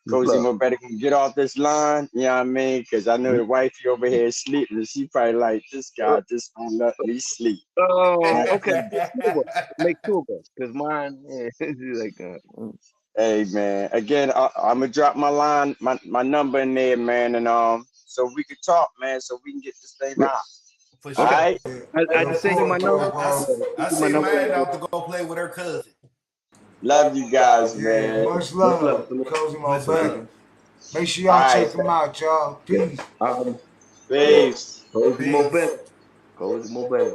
Cozy Mobetta can get off this line. You know what I mean? Because I know the wifey over here is sleeping. And she probably like, this guy just won't let me sleep. Okay, make two of us, cause mine, yeah, like, Hey, man. Again, I'm gonna drop my line, my number in there, man, and so we can talk, man, so we can get this thing yeah. out. For All sure. right. I Look just sent you my forward to number. it, bro. I My sent number. mine out to go play with her cousin. Love you guys, Yeah, man. much Much love. love, Cozy Much Mobetta. love. Make sure All y'all right. check them out, y'all. Yeah. Peace. Yeah. Peace. Cozy Mo better. Peace. Cozy Mo better.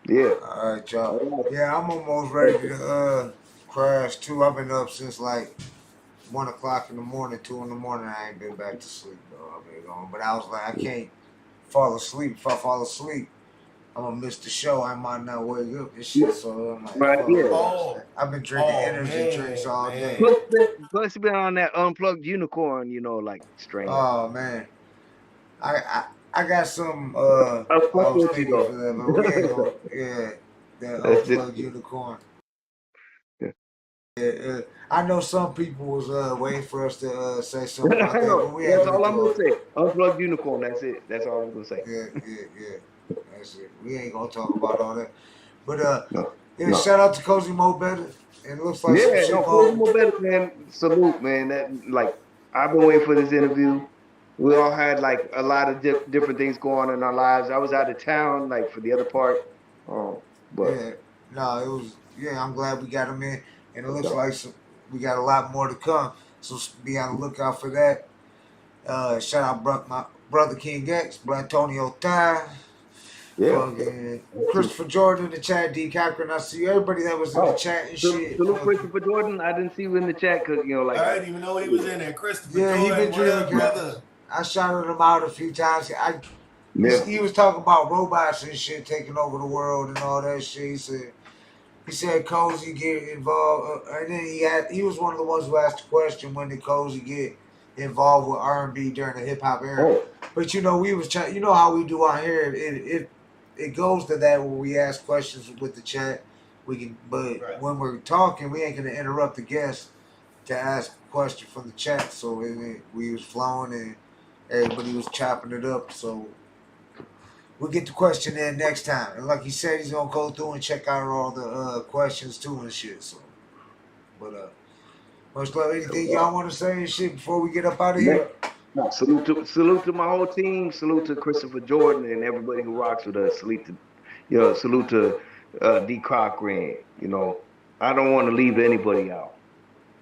Yeah. All right, y'all. All right. Yeah, I'm almost ready to crash too. I've been up since like 1 o'clock in the morning, 2 in the morning. I ain't been back to sleep though. I've been going, but I was like, I can't fall asleep. If I fall asleep, I'm gonna miss the show. I might not wake up and shit. So I'm like, Right. fuck. Yeah. Oh, I've been drinking oh energy drinks all day. man. Plus, been on that unplugged unicorn, like strain. Oh man, I I got some. I I fuck was with you thinking for that, but we ain't though. gonna. Yeah, that That's this. unplugged unicorn. Yeah, I know some people was waiting for us to say something about I that, know. but we ain't That's gonna all I'm do gonna it. say. Unplugged unicorn. That's it. That's all I'm gonna say. Yeah. That's it. We ain't gonna talk about all that. But No. yeah, No. shout out to Cozy Mobetta. It looks like some Yeah. shit No. Cozy going. Mobetta, man. Salute, man. That like I've been waiting for this interview. We all had like a lot of different things going on in our lives. I was out of town, like for the other part. But Yeah, no, it was. Yeah, I'm glad we got him in, and it looks so, like we got a lot more to come. So be on the lookout for that. Shout out my brother King X, Blatonio, Todd, yeah. fucking Christopher Jordan in the chat, D Cochran. I see everybody that was in the Oh, chat and shit. salute Fucking, Christopher Jordan. I didn't see you in the chat because like I I. didn't even know he was in there. Christopher yeah, he been Jordan, what up, drinking. brother? I shouted him out a few times. Yeah. He was talking about robots and shit taking over the world and all that shit. He said Cozy get involved, and then he was one of the ones who asked the question, when did Cozy get involved with R&B during the hip hop era? Oh, But we was you know how we do out here. It goes to that where we ask questions with the chat. But Right. when we're talking, we ain't gonna interrupt the guest to ask a question from the chat. So we was flowing and everybody was chopping it up. So we'll get the question in next time. And like he said, he's gonna go through and check out all the questions too and shit. So, but much love. Anything y'all want to say and shit before we get up out of man. here? No, salute to my whole team. Salute to Christopher Jordan and everybody who rocks with us. Salute to D Cochran. I don't want to leave anybody out.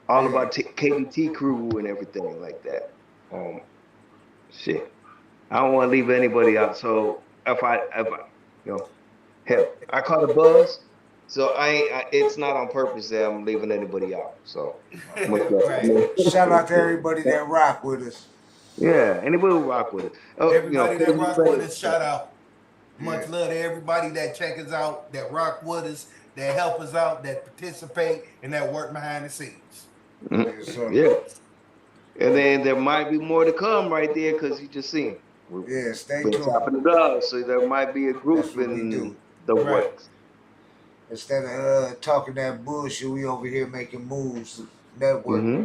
All Yeah. about KBT crew and everything like that. Um, shit. I don't want to leave anybody out. So if I, you know, hell, I caught a buzz. So it's not on purpose that I'm leaving anybody out. So much Right. Shout out to love. everybody that rock with us. Yeah, anybody will rock with it. Oh, Everybody that Cozy rock with Mobetta. us, shout out. Yeah. Much love to everybody that check us out, that rock with us, that help us out, that participate, and that work behind the scenes. Yes, sir. Yeah, and then there might be more to come right there because you just seen we've Yeah, stay been tuned. chopping it up, so there might be a That's group what we do. in the Right. works. Instead of talking that bullshit, we over here making moves, network. Mm-hmm.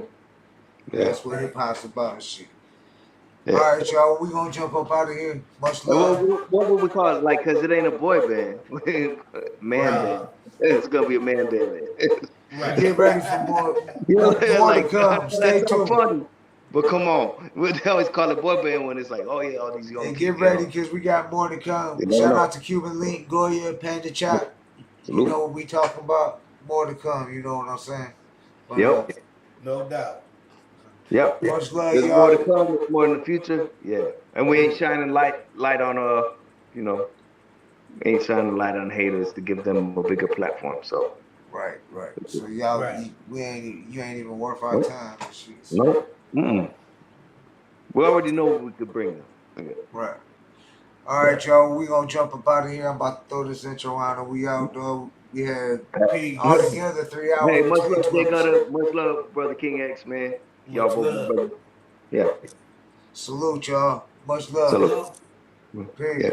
Yeah, That's what hip hop's about and shit. All yeah. right, y'all. We gonna jump up out of here. Much And love. what would we call it? Like, cause it ain't a boy band, man Right. band. It's gonna be a man band. And Right. get ready for more to Like come. that Stay sounds tuned. funny, but come on, we always call it boy band when it's like, oh yeah, all these young And kids, get ready because we got more to come. you never Shout out know. to Cuban Link, Goya, Panda Chop. You Salute. know what we talking about. More to come. You know what I'm saying. But Yep. No doubt. Yep. much love, There's more to y'all. come. There's more in the future. Yeah. And we ain't shining light on you know, ain't shining light on haters to give them a bigger platform. So Right. So y'all, Right. you ain't even worth our nope. time and shit. So. Nope. Mm-mm. We already know what we could bring them. Okay. Right. All right, y'all. We gonna jump up out of here. I'm about to throw this intro on, and we out, though. We had Peace. altogether 3 hours Hey, and much love, 22 Jay Gutter. minutes. Much love, Brother King X, man. Y'all Much both my love. brothers. Yeah. Salute, y'all. Much love. Salute. Peace. Yeah.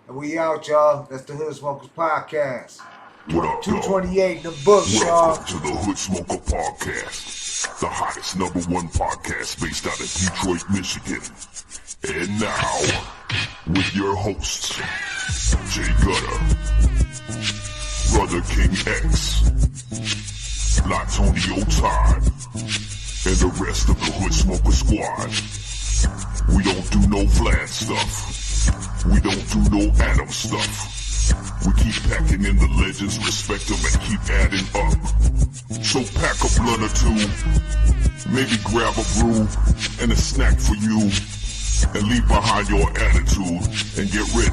And we out, y'all. That's the Hood Smokers Podcast. What up, y'all? 228 in the books, y'all. Welcome to the Hood Smoker Podcast, the hottest #1 podcast based out of Detroit, Michigan. And now, with your hosts, Jay Gutter, Brother King X, Blatonio Todd, and the rest of the Hood Smoker Squad. We don't do no Vlad stuff. We don't do no Adam stuff. We keep packing in the legends, respect them, and keep adding up. So pack a blunt or two, maybe grab a brew and a snack for you, and leave behind your attitude and get ready